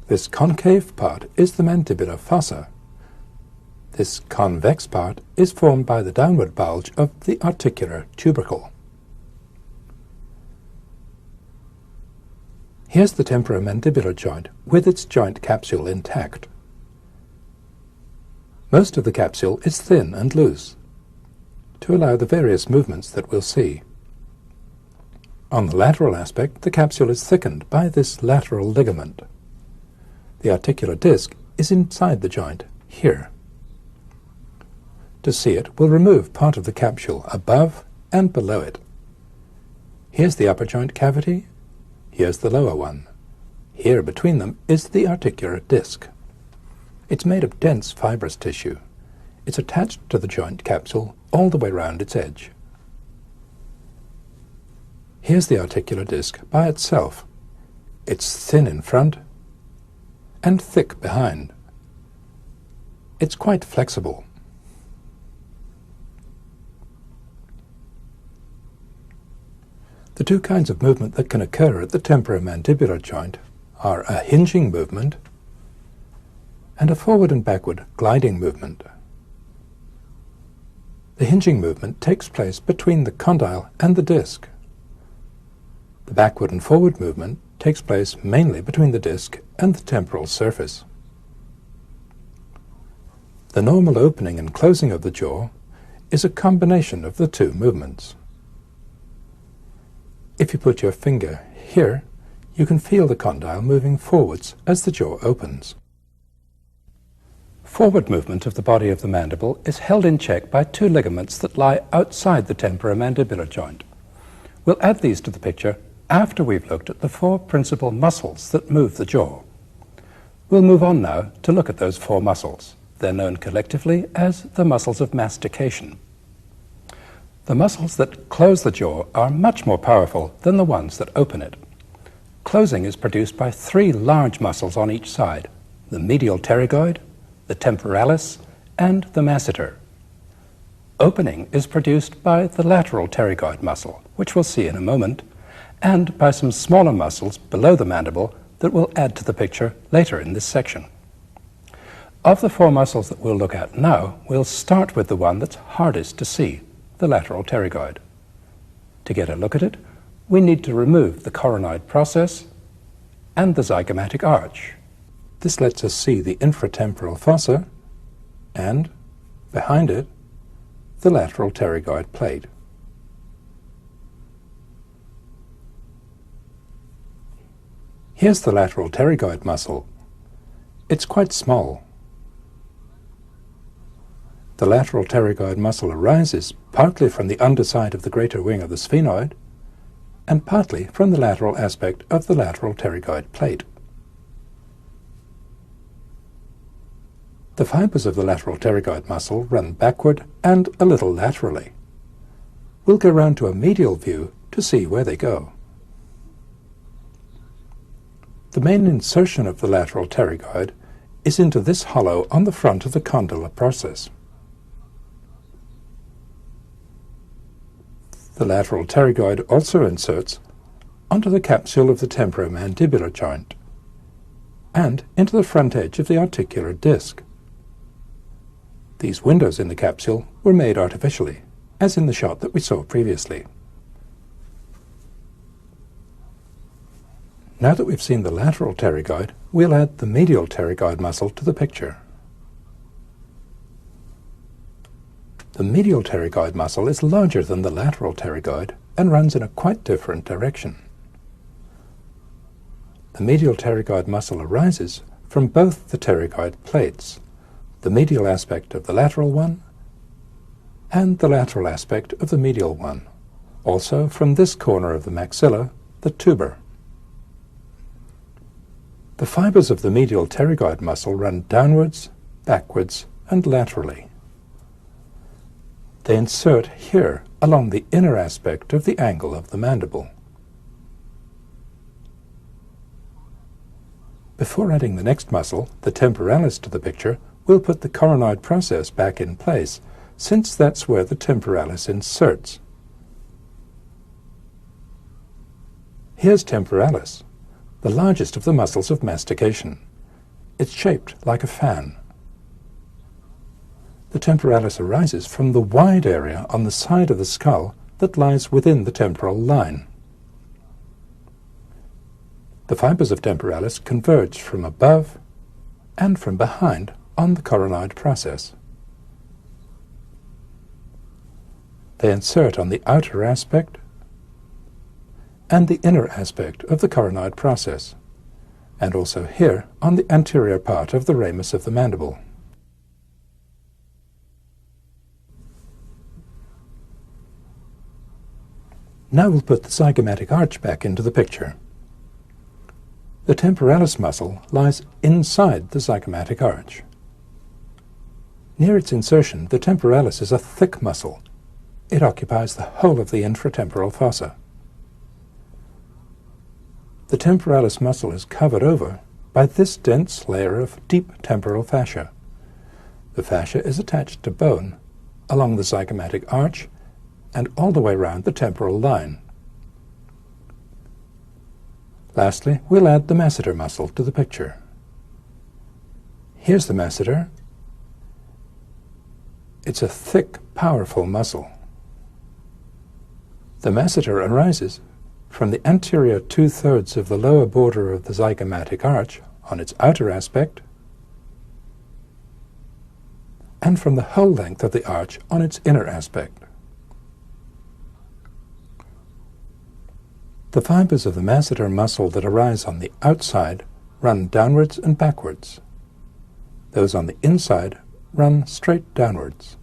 This concave part is the mandibular fossa. This convex part is formed by the downward bulge of the articular tubercle. Here's the temporomandibular joint with its joint capsule intact. Most of the capsule is thin and loose to allow the various movements that we'll see. On the lateral aspect, the capsule is thickened by this lateral ligament. The articular disc is inside the joint, here. To see it, we'll remove part of the capsule above and below it. Here's the upper joint cavity, here's the lower one. Here between them is the articular disc. It's made of dense fibrous tissue. It's attached to the joint capsule all the way round its edge. Here's the articular disc by itself. It's thin in front and thick behind. It's quite flexible. The two kinds of movement that can occur at the temporomandibular joint are a hinging movement and a forward and backward gliding movement. The hinging movement takes place between the condyle and the disc. The backward and forward movement takes place mainly between the disc and the temporal surface. The normal opening and closing of the jaw is a combination of the two movements. If you put your finger here, you can feel the condyle moving forwards as the jaw opens. Forward movement of the body of the mandible is held in check by two ligaments that lie outside the temporomandibular joint. We'll add these to the picture after we've looked at the four principal muscles that move the jaw. We'll move on now to look at those four muscles. They're known collectively as the muscles of mastication. The muscles that close the jaw are much more powerful than the ones that open it. Closing is produced by three large muscles on each side: the medial pterygoid, the temporalis, and the masseter. Opening is produced by the lateral pterygoid muscle, which we'll see in a moment, and by some smaller muscles below the mandible that we'll add to the picture later in this section. Of the four muscles that we'll look at now, we'll start with the one that's hardest to see, the lateral pterygoid. To get a look at it, we need to remove the coronoid process and the zygomatic arch. This lets us see the infratemporal fossa and, behind it, the lateral pterygoid plate. Here's the lateral pterygoid muscle. It's quite small. The lateral pterygoid muscle arises partly from the underside of the greater wing of the sphenoid and partly from the lateral aspect of the lateral pterygoid plate. The fibers of the lateral pterygoid muscle run backward and a little laterally. We'll go round to a medial view to see where they go. The main insertion of the lateral pterygoid is into this hollow on the front of the condylar process. The lateral pterygoid also inserts onto the capsule of the temporomandibular joint and into the front edge of the articular disc. These windows in the capsule were made artificially, as in the shot that we saw previously. Now that we've seen the lateral pterygoid, we'll add the medial pterygoid muscle to the picture. The medial pterygoid muscle is larger than the lateral pterygoid and runs in a quite different direction. The medial pterygoid muscle arises from both the pterygoid plates, the medial aspect of the lateral one and the lateral aspect of the medial one, also from this corner of the maxilla, the tuber. The fibers of the medial pterygoid muscle run downwards, backwards, and laterally. They insert here along the inner aspect of the angle of the mandible. Before adding the next muscle, the temporalis, to the picture, we'll put the coronoid process back in place, since that's where the temporalis inserts. Here's temporalis, the largest of the muscles of mastication. It's shaped like a fan. The temporalis arises from the wide area on the side of the skull that lies within the temporal line. The fibers of temporalis converge from above and from behind on the coronoid process. They insert on the outer aspect and the inner aspect of the coronoid process, and also here on the anterior part of the ramus of the mandible. Now we'll put the zygomatic arch back into the picture. The temporalis muscle lies inside the zygomatic arch. Near its insertion, the temporalis is a thick muscle. It occupies the whole of the infratemporal fossa. The temporalis muscle is covered over by this dense layer of deep temporal fascia. The fascia is attached to bone along the zygomatic arch and all the way round the temporal line. Lastly, we'll add the masseter muscle to the picture. Here's the masseter. It's a thick, powerful muscle. The masseter arises from the anterior 2/3 of the lower border of the zygomatic arch on its outer aspect, and from the whole length of the arch on its inner aspect. The fibers of the masseter muscle that arise on the outside run downwards and backwards. Those on the inside run straight downwards.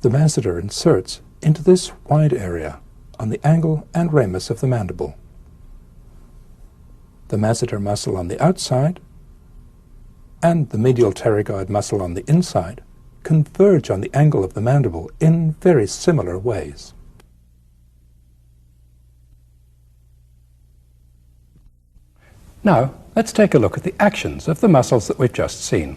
The masseter inserts into this wide area on the angle and ramus of the mandible. The masseter muscle on the outside and the medial pterygoid muscle on the inside converge on the angle of the mandible in very similar ways. Now, let's take a look at the actions of the muscles that we've just seen.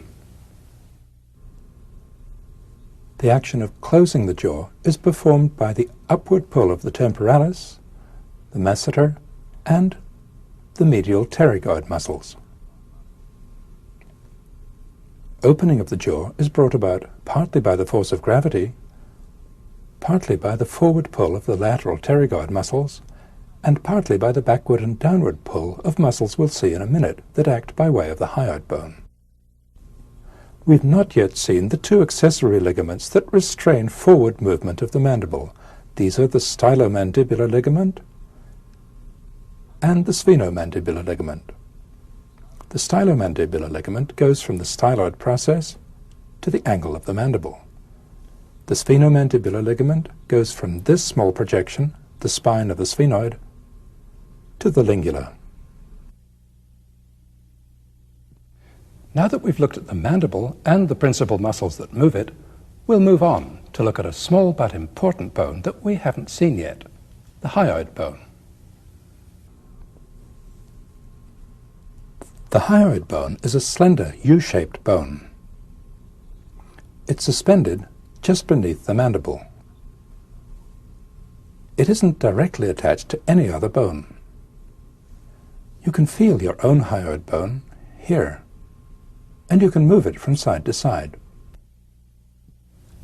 The action of closing the jaw is performed by the upward pull of the temporalis, the masseter, and the medial pterygoid muscles. Opening of the jaw is brought about partly by the force of gravity, partly by the forward pull of the lateral pterygoid muscles, and partly by the backward and downward pull of muscles we'll see in a minute that act by way of the hyoid bone. We've not yet seen the two accessory ligaments that restrain forward movement of the mandible. These are the stylomandibular ligament and the sphenomandibular ligament. The stylomandibular ligament goes from the styloid process to the angle of the mandible. The sphenomandibular ligament goes from this small projection, the spine of the sphenoid, to the lingula. Now that we've looked at the mandible and the principal muscles that move it, we'll move on to look at a small but important bone that we haven't seen yet, the hyoid bone. The hyoid bone is a slender U-shaped bone. It's suspended just beneath the mandible. It isn't directly attached to any other bone. You can feel your own hyoid bone here, and you can move it from side to side.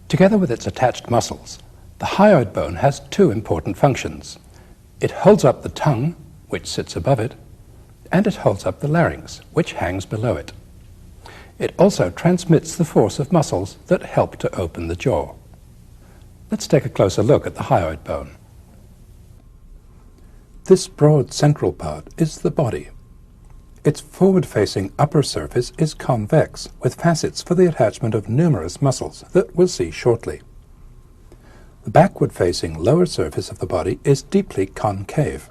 Together with its attached muscles, the hyoid bone has two important functions. It holds up the tongue, which sits above it, and it holds up the larynx, which hangs below it. It also transmits the force of muscles that help to open the jaw. Let's take a closer look at the hyoid bone. This broad central part is the body. Its forward-facing upper surface is convex, with facets for the attachment of numerous muscles that we'll see shortly. The backward-facing lower surface of the body is deeply concave.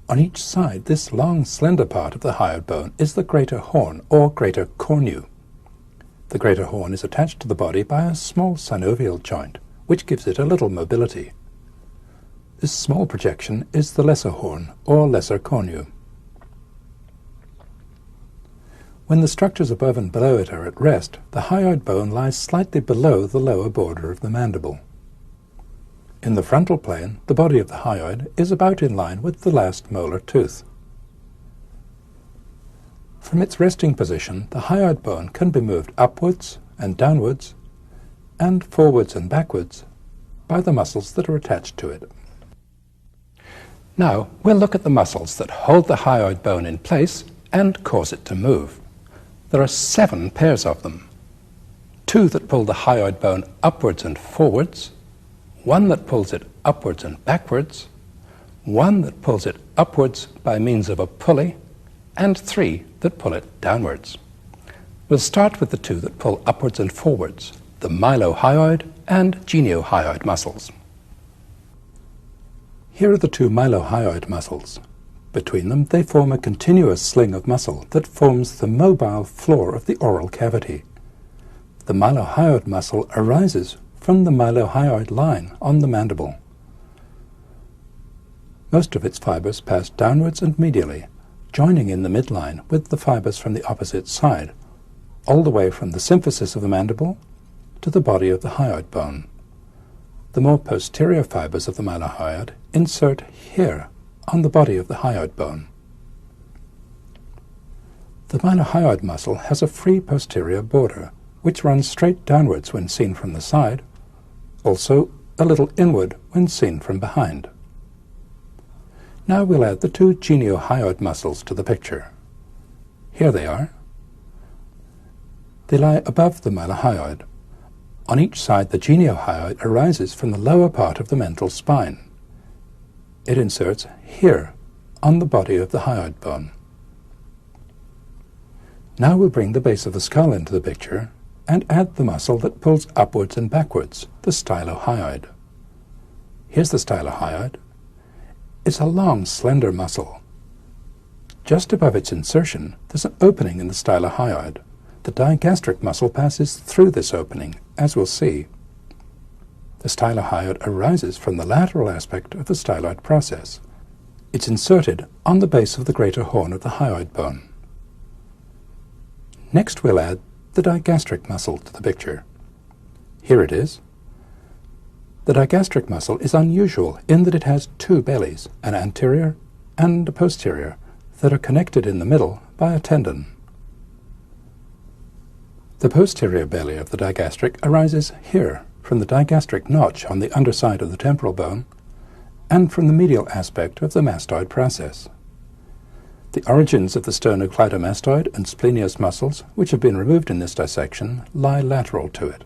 On each side, this long, slender part of the hyoid bone is the greater horn, or greater cornu. The greater horn is attached to the body by a small synovial joint, which gives it a little mobility. This small projection is the lesser horn, or lesser cornu. When the structures above and below it are at rest, the hyoid bone lies slightly below the lower border of the mandible. In the frontal plane, the body of the hyoid is about in line with the last molar tooth. From its resting position, the hyoid bone can be moved upwards and downwards, and forwards and backwards, by the muscles that are attached to it. Now we'll look at the muscles that hold the hyoid bone in place and cause it to move. There are 7 pairs of them. 2 that pull the hyoid bone upwards and forwards, 1 that pulls it upwards and backwards, 1 that pulls it upwards by means of a pulley, and 3 that pull it downwards. We'll start with the 2 that pull upwards and forwards, the mylohyoid and geniohyoid muscles. Here are the 2 mylohyoid muscles. Between them they form a continuous sling of muscle that forms the mobile floor of the oral cavity. The mylohyoid muscle arises from the mylohyoid line on the mandible. Most of its fibers pass downwards and medially, joining in the midline with the fibers from the opposite side, all the way from the symphysis of the mandible to the body of the hyoid bone. The more posterior fibers of the mylohyoid insert here on the body of the hyoid bone. The mylohyoid muscle has a free posterior border, which runs straight downwards when seen from the side, also a little inward when seen from behind. Now we'll add the 2 geniohyoid muscles to the picture. Here they are. They lie above the mylohyoid. On each side, the geniohyoid arises from the lower part of the mental spine. It inserts here on the body of the hyoid bone. Now we'll bring the base of the skull into the picture and add the muscle that pulls upwards and backwards, the stylohyoid. Here's the stylohyoid. It's a long, slender muscle. Just above its insertion, there's an opening in the stylohyoid. The digastric muscle passes through this opening, as we'll see. The stylohyoid arises from the lateral aspect of the styloid process. It's inserted on the base of the greater horn of the hyoid bone. Next we'll add the digastric muscle to the picture. Here it is. The digastric muscle is unusual in that it has 2 bellies, an anterior and a posterior, that are connected in the middle by a tendon. The posterior belly of the digastric arises here from the digastric notch on the underside of the temporal bone and from the medial aspect of the mastoid process. The origins of the sternocleidomastoid and splenius muscles, which have been removed in this dissection, lie lateral to it.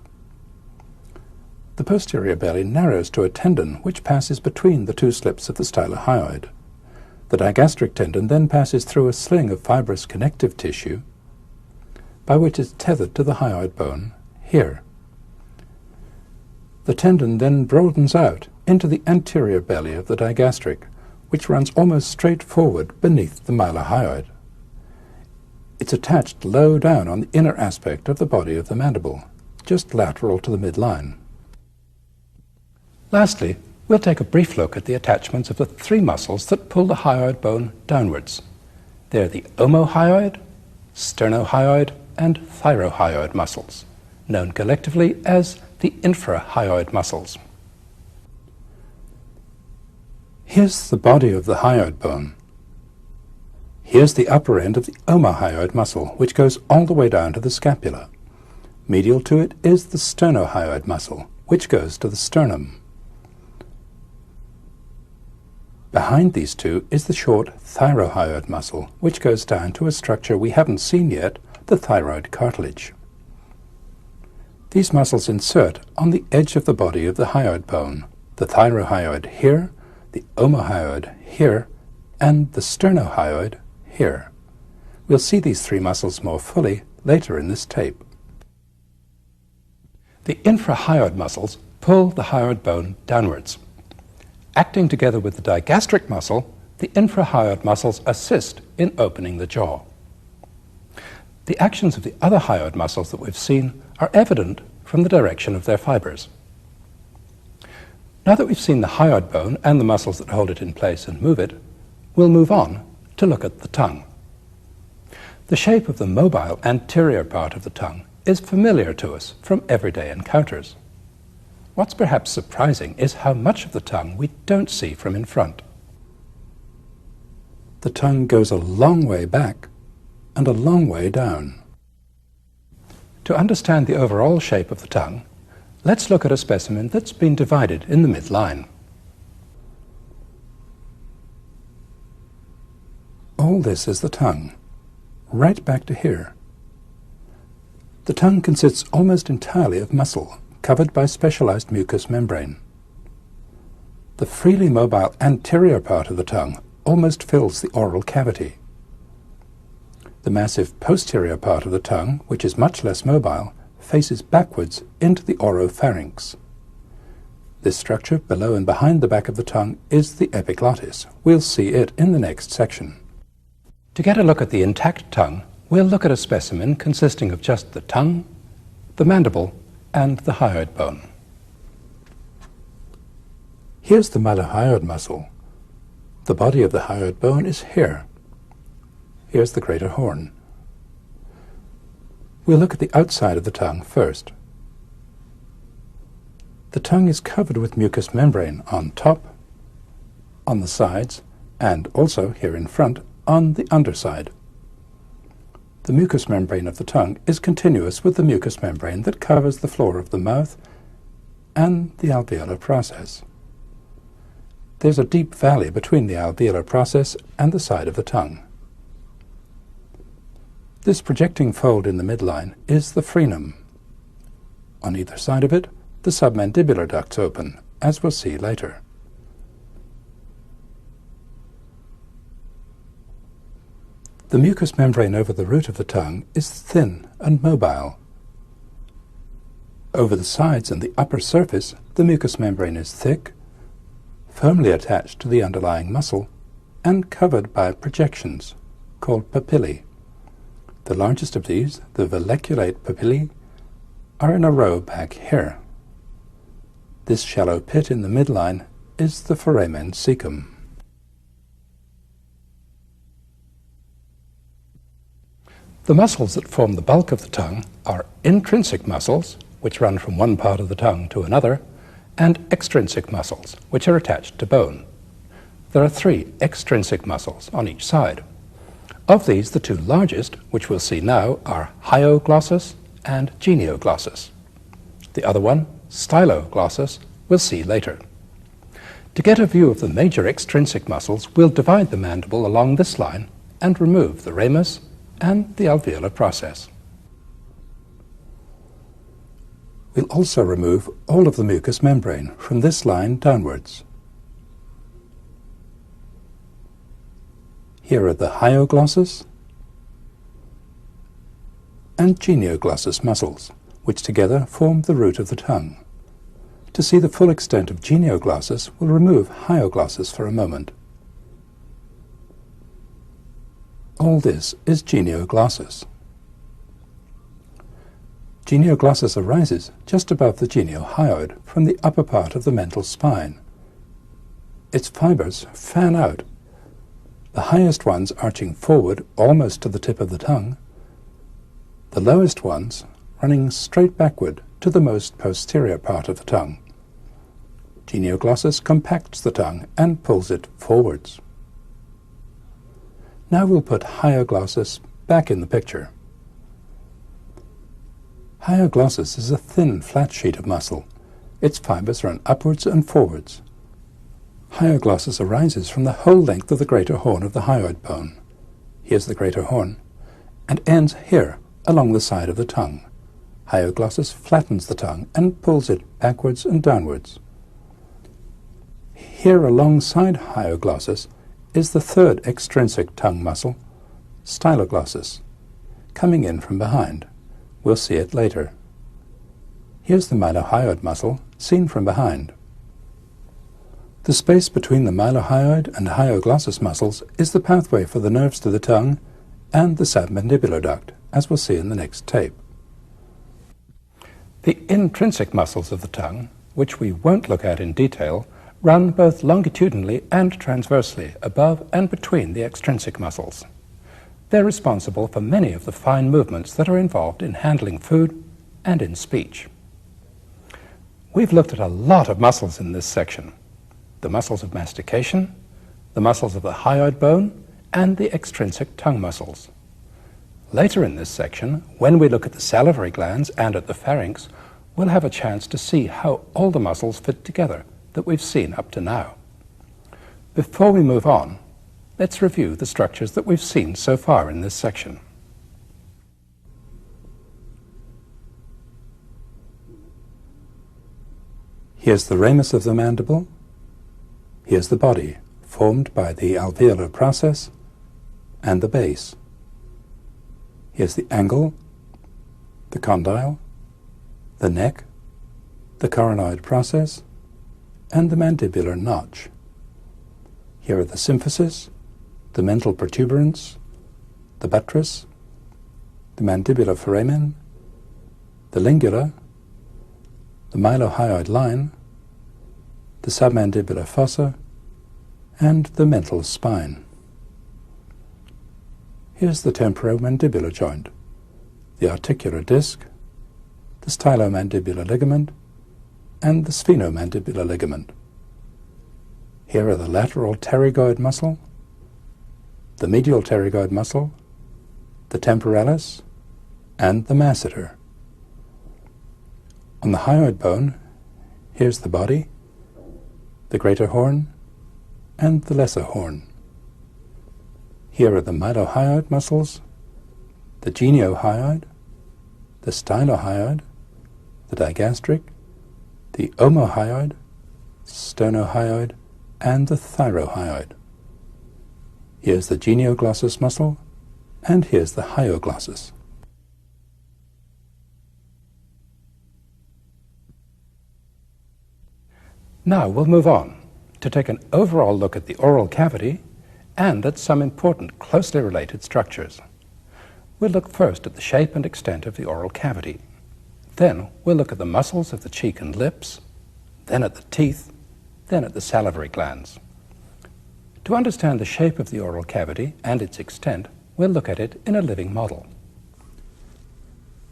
The posterior belly narrows to a tendon which passes between the 2 slips of the stylohyoid. The digastric tendon then passes through a sling of fibrous connective tissue by which it's tethered to the hyoid bone here. The tendon then broadens out into the anterior belly of the digastric, which runs almost straight forward beneath the mylohyoid. It's attached low down on the inner aspect of the body of the mandible, just lateral to the midline. Lastly, we'll take a brief look at the attachments of the 3 muscles that pull the hyoid bone downwards. They're the omohyoid, sternohyoid, and thyrohyoid muscles, known collectively as the infrahyoid muscles. Here's the body of the hyoid bone. Here's the upper end of the omohyoid muscle, which goes all the way down to the scapula. Medial to it is the sternohyoid muscle, which goes to the sternum. Behind these 2 is the short thyrohyoid muscle, which goes down to a structure we haven't seen yet, the thyroid cartilage. These muscles insert on the edge of the body of the hyoid bone, the thyrohyoid here, the omohyoid here, and the sternohyoid here. We'll see these 3 muscles more fully later in this tape. The infrahyoid muscles pull the hyoid bone downwards. Acting together with the digastric muscle, the infrahyoid muscles assist in opening the jaw. The actions of the other hyoid muscles that we've seen are evident from the direction of their fibers. Now that we've seen the hyoid bone and the muscles that hold it in place and move it, we'll move on to look at the tongue. The shape of the mobile anterior part of the tongue is familiar to us from everyday encounters. What's perhaps surprising is how much of the tongue we don't see from in front. The tongue goes a long way back and a long way down. To understand the overall shape of the tongue, let's look at a specimen that's been divided in the midline. All this is the tongue, right back to here. The tongue consists almost entirely of muscle, covered by specialized mucous membrane. The freely mobile anterior part of the tongue almost fills the oral cavity. The massive posterior part of the tongue, which is much less mobile, faces backwards into the oropharynx. This structure below and behind the back of the tongue is the epiglottis. We'll see it in the next section. To get a look at the intact tongue, we'll look at a specimen consisting of just the tongue, the mandible, and the hyoid bone. Here's the mylohyoid muscle. The body of the hyoid bone is here. Here's the greater horn. We'll look at the outside of the tongue first. The tongue is covered with mucous membrane on top, on the sides, and also here in front on the underside. The mucous membrane of the tongue is continuous with the mucous membrane that covers the floor of the mouth and the alveolar process. There's a deep valley between the alveolar process and the side of the tongue. This projecting fold in the midline is the frenum. On either side of it, the submandibular ducts open, as we'll see later. The mucous membrane over the root of the tongue is thin and mobile. Over the sides and the upper surface, the mucous membrane is thick, firmly attached to the underlying muscle, and covered by projections, called papillae. The largest of these, the valleculate papillae, are in a row back here. This shallow pit in the midline is the foramen cecum. The muscles that form the bulk of the tongue are intrinsic muscles, which run from one part of the tongue to another, and extrinsic muscles, which are attached to bone. There are 3 extrinsic muscles on each side. Of these, the 2 largest, which we'll see now, are hyoglossus and genioglossus. The other one, styloglossus, we'll see later. To get a view of the major extrinsic muscles, we'll divide the mandible along this line and remove the ramus and the alveolar process. We'll also remove all of the mucous membrane from this line downwards. Here are the hyoglossus and genioglossus muscles, which together form the root of the tongue. To see the full extent of genioglossus, we'll remove hyoglossus for a moment. All this is genioglossus. Genioglossus arises just above the geniohyoid from the upper part of the mental spine. Its fibers fan out, the highest ones arching forward almost to the tip of the tongue, the lowest ones running straight backward to the most posterior part of the tongue. Genioglossus compacts the tongue and pulls it forwards. Now we'll put hyoglossus back in the picture. Hyoglossus is a thin, flat sheet of muscle. Its fibers run upwards and forwards. Hyoglossus arises from the whole length of the greater horn of the hyoid bone. Here's the greater horn, and ends here along the side of the tongue. Hyoglossus flattens the tongue and pulls it backwards and downwards. Here alongside hyoglossus is the 3rd extrinsic tongue muscle, styloglossus, coming in from behind. We'll see it later. Here's the mylohyoid muscle, seen from behind. The space between the mylohyoid and hyoglossus muscles is the pathway for the nerves to the tongue and the submandibular duct, as we'll see in the next tape. The intrinsic muscles of the tongue, which we won't look at in detail, run both longitudinally and transversely above and between the extrinsic muscles. They're responsible for many of the fine movements that are involved in handling food and in speech. We've looked at a lot of muscles in this section: the muscles of mastication, the muscles of the hyoid bone, and the extrinsic tongue muscles. Later in this section, when we look at the salivary glands and at the pharynx, we'll have a chance to see how all the muscles fit together that we've seen up to now. Before we move on, let's review the structures that we've seen so far in this section. Here's the ramus of the mandible. Here's the body, formed by the alveolar process and the base. Here's the angle, the condyle, the neck, the coronoid process, and the mandibular notch. Here are the symphysis, the mental protuberance, the buttress, the mandibular foramen, the lingula, the mylohyoid line, the submandibular fossa, and the mental spine. Here's the temporomandibular joint, the articular disc, the stylomandibular ligament, and the sphenomandibular ligament. Here are the lateral pterygoid muscle, the medial pterygoid muscle, the temporalis, and the masseter. On the hyoid bone, here's the body, the greater horn, and the lesser horn. Here are the mylohyoid muscles, the geniohyoid, the stylohyoid, the digastric, the omohyoid, sternohyoid, and the thyrohyoid. Here's the genioglossus muscle, and here's the hyoglossus. Now we'll move on to take an overall look at the oral cavity and at some important closely related structures. We'll look first at the shape and extent of the oral cavity. Then we'll look at the muscles of the cheek and lips, then at the teeth, then at the salivary glands. To understand the shape of the oral cavity and its extent, we'll look at it in a living model.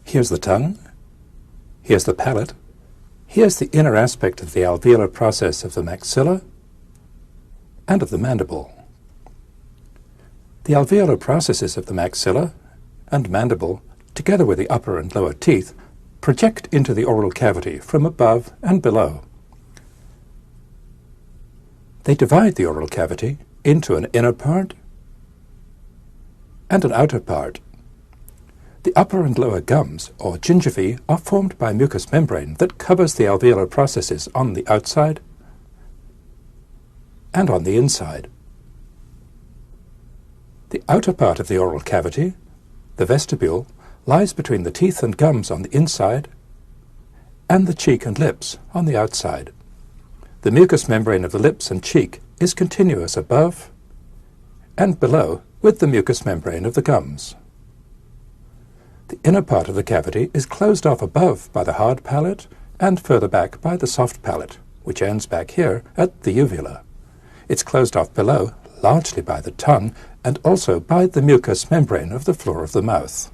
Here's the tongue, here's the palate, here's the inner aspect of the alveolar process of the maxilla and of the mandible. The alveolar processes of the maxilla and mandible, together with the upper and lower teeth, project into the oral cavity from above and below. They divide the oral cavity into an inner part and an outer part. The upper and lower gums, or gingivae, are formed by mucous membrane that covers the alveolar processes on the outside and on the inside. The outer part of the oral cavity, the vestibule, lies between the teeth and gums on the inside and the cheek and lips on the outside. The mucous membrane of the lips and cheek is continuous above and below with the mucous membrane of the gums. The inner part of the cavity is closed off above by the hard palate and further back by the soft palate, which ends back here at the uvula. It's closed off below largely by the tongue and also by the mucous membrane of the floor of the mouth.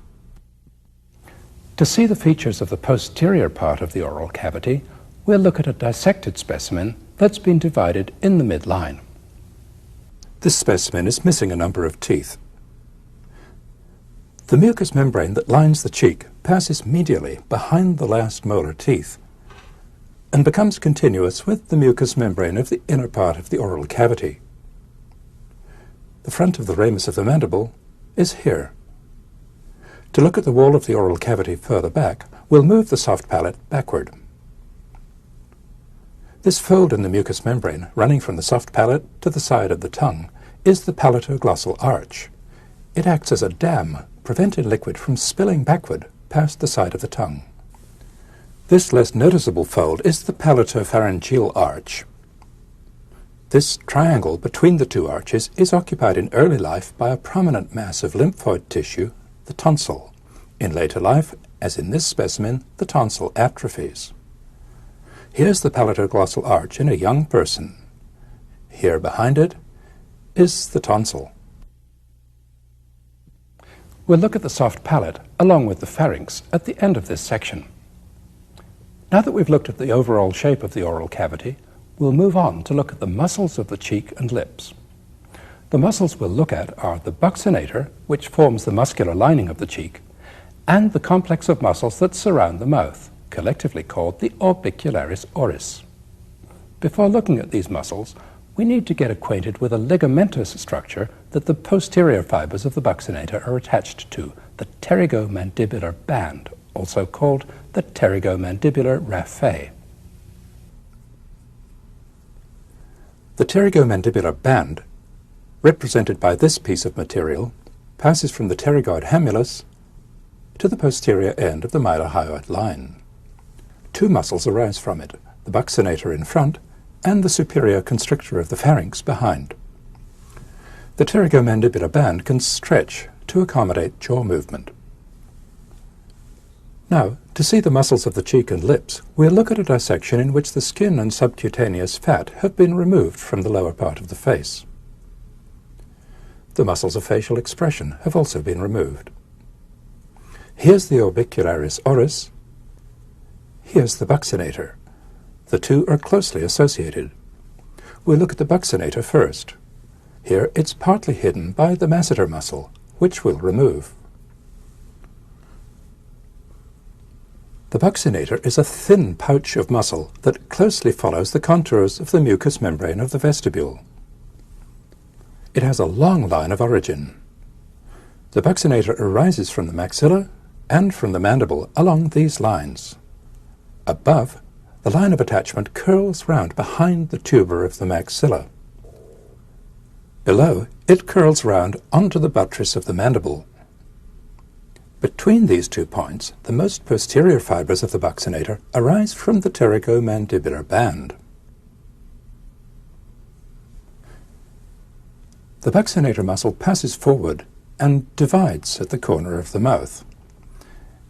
To see the features of the posterior part of the oral cavity, we'll look at a dissected specimen that's been divided in the midline. This specimen is missing a number of teeth. The mucous membrane that lines the cheek passes medially behind the last molar teeth and becomes continuous with the mucous membrane of the inner part of the oral cavity. The front of the ramus of the mandible is here. To look at the wall of the oral cavity further back, we'll move the soft palate backward. This fold in the mucous membrane, running from the soft palate to the side of the tongue, is the palatoglossal arch. It acts as a dam, preventing liquid from spilling backward past the side of the tongue. This less noticeable fold is the palatopharyngeal arch. This triangle between the two arches is occupied in early life by a prominent mass of lymphoid tissue, the tonsil. In later life, as in this specimen, the tonsil atrophies. Here's the palatoglossal arch in a young person. Here behind it is the tonsil. We'll look at the soft palate along with the pharynx at the end of this section. Now that we've looked at the overall shape of the oral cavity, we'll move on to look at the muscles of the cheek and lips. The muscles we'll look at are the buccinator, which forms the muscular lining of the cheek, and the complex of muscles that surround the mouth, collectively called the orbicularis oris. Before looking at these muscles, we need to get acquainted with a ligamentous structure that the posterior fibers of the buccinator are attached to, the pterygomandibular band, also called the pterygomandibular raphe. The pterygomandibular band, represented by this piece of material, passes from the pterygoid hamulus to the posterior end of the mylohyoid line. Two muscles arise from it, the buccinator in front and the superior constrictor of the pharynx behind. The pterygomandibular band can stretch to accommodate jaw movement. Now, to see the muscles of the cheek and lips, we'll look at a dissection in which the skin and subcutaneous fat have been removed from the lower part of the face. The muscles of facial expression have also been removed. Here's the orbicularis oris, here's the buccinator. The two are closely associated. We'll look at the buccinator first. Here it's partly hidden by the masseter muscle, which we'll remove. The buccinator is a thin pouch of muscle that closely follows the contours of the mucous membrane of the vestibule. It has a long line of origin. The buccinator arises from the maxilla and from the mandible along these lines. Above, the line of attachment curls round behind the tuber of the maxilla. Below, it curls round onto the buttress of the mandible. Between these 2 points, the most posterior fibers of the buccinator arise from the pterygomandibular band. The buccinator muscle passes forward and divides at the corner of the mouth.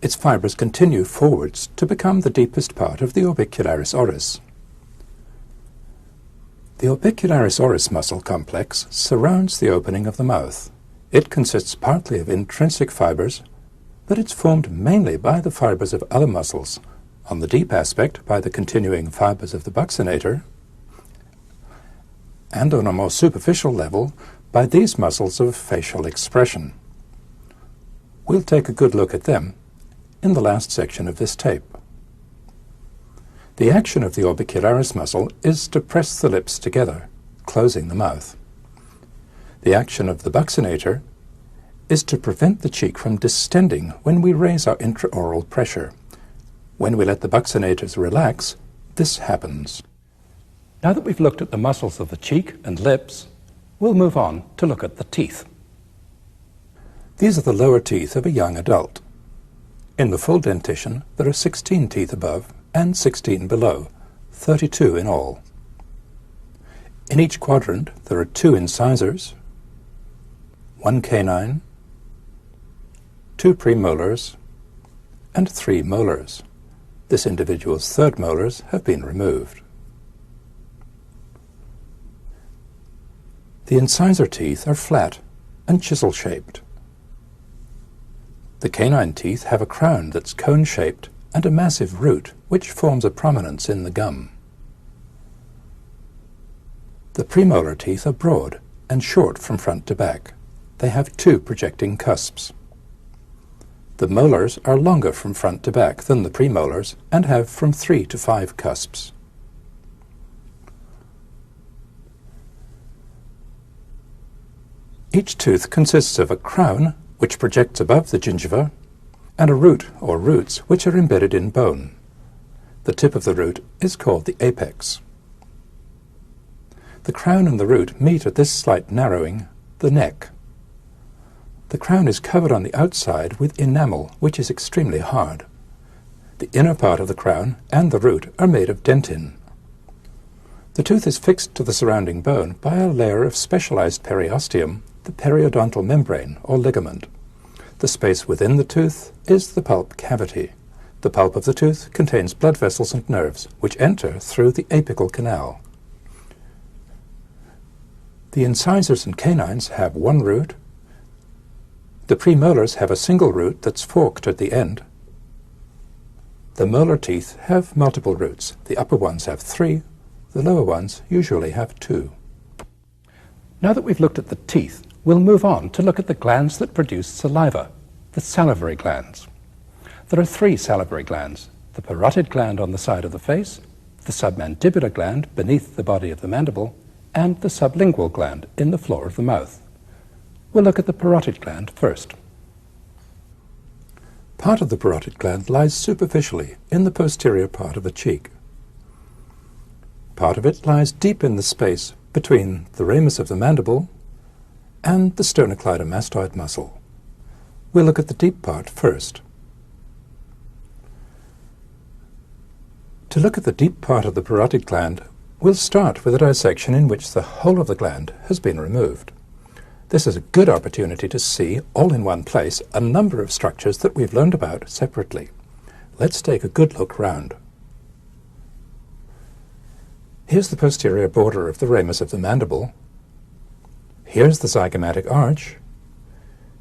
Its fibers continue forwards to become the deepest part of the orbicularis oris. The orbicularis oris muscle complex surrounds the opening of the mouth. It consists partly of intrinsic fibers, but it's formed mainly by the fibers of other muscles, on the deep aspect by the continuing fibers of the buccinator, and on a more superficial level by these muscles of facial expression. We'll take a good look at them in the last section of this tape. The action of the orbicularis muscle is to press the lips together, closing the mouth. The action of the buccinator is to prevent the cheek from distending when we raise our intraoral pressure. When we let the buccinators relax, this happens. Now that we've looked at the muscles of the cheek and lips, we'll move on to look at the teeth. These are the lower teeth of a young adult. In the full dentition, there are 16 teeth above and 16 below, 32 in all. In each quadrant, there are 2 incisors, 1 canine, 2 premolars, and 3 molars. This individual's 3rd molars have been removed. The incisor teeth are flat and chisel-shaped. The canine teeth have a crown that's cone-shaped and a massive root which forms a prominence in the gum. The premolar teeth are broad and short from front to back. They have 2 projecting cusps. The molars are longer from front to back than the premolars and have from 3 to 5 cusps. Each tooth consists of a crown, which projects above the gingiva, and a root or roots which are embedded in bone. The tip of the root is called the apex. The crown and the root meet at this slight narrowing, the neck. The crown is covered on the outside with enamel, which is extremely hard. The inner part of the crown and the root are made of dentin. The tooth is fixed to the surrounding bone by a layer of specialized periosteum, the periodontal membrane or ligament. The space within the tooth is the pulp cavity. The pulp of the tooth contains blood vessels and nerves, which enter through the apical canal. The incisors and canines have 1 root. The premolars have a single root that's forked at the end. The molar teeth have multiple roots. The upper ones have 3, the lower ones usually have 2. Now that we've looked at the teeth, we'll move on to look at the glands that produce saliva, the salivary glands. There are three salivary glands: the parotid gland on the side of the face, the submandibular gland beneath the body of the mandible, and the sublingual gland in the floor of the mouth. We'll look at the parotid gland first. Part of the parotid gland lies superficially in the posterior part of the cheek. Part of it lies deep in the space between the ramus of the mandible and the sternocleidomastoid muscle. We'll look at the deep part first. To look at the deep part of the parotid gland, we'll start with a dissection in which the whole of the gland has been removed. This is a good opportunity to see, all in one place, a number of structures that we've learned about separately. Let's take a good look round. Here's the posterior border of the ramus of the mandible. Here's the zygomatic arch.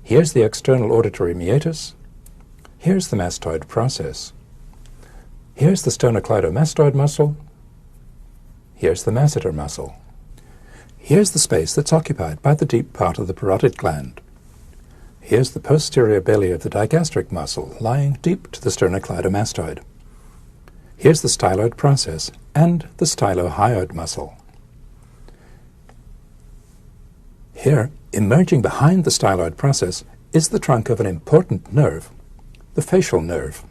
Here's the external auditory meatus. Here's the mastoid process. Here's the sternocleidomastoid muscle. Here's the masseter muscle. Here's the space that's occupied by the deep part of the parotid gland. Here's the posterior belly of the digastric muscle lying deep to the sternocleidomastoid. Here's the styloid process and the stylohyoid muscle. Here, emerging behind the styloid process, is the trunk of an important nerve, the facial nerve.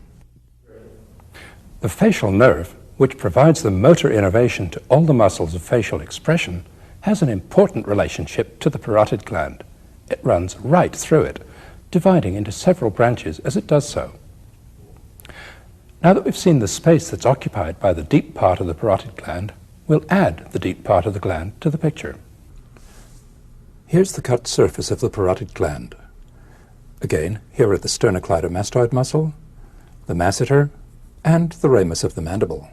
The facial nerve, which provides the motor innervation to all the muscles of facial expression, has an important relationship to the parotid gland. It runs right through it, dividing into several branches as it does so. Now that we've seen the space that's occupied by the deep part of the parotid gland, we'll add the deep part of the gland to the picture. Here's the cut surface of the parotid gland. Again, here are the sternocleidomastoid muscle, the masseter, and the ramus of the mandible.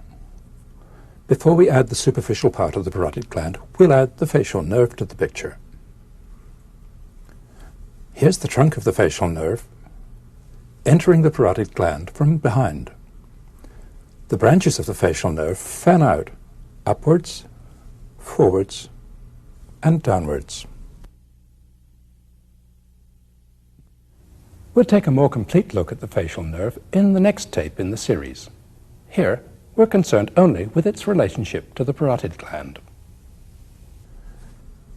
Before we add the superficial part of the parotid gland, we'll add the facial nerve to the picture. Here's the trunk of the facial nerve, entering the parotid gland from behind. The branches of the facial nerve fan out, upwards, forwards, and downwards. We'll take a more complete look at the facial nerve in the next tape in the series. Here, we're concerned only with its relationship to the parotid gland.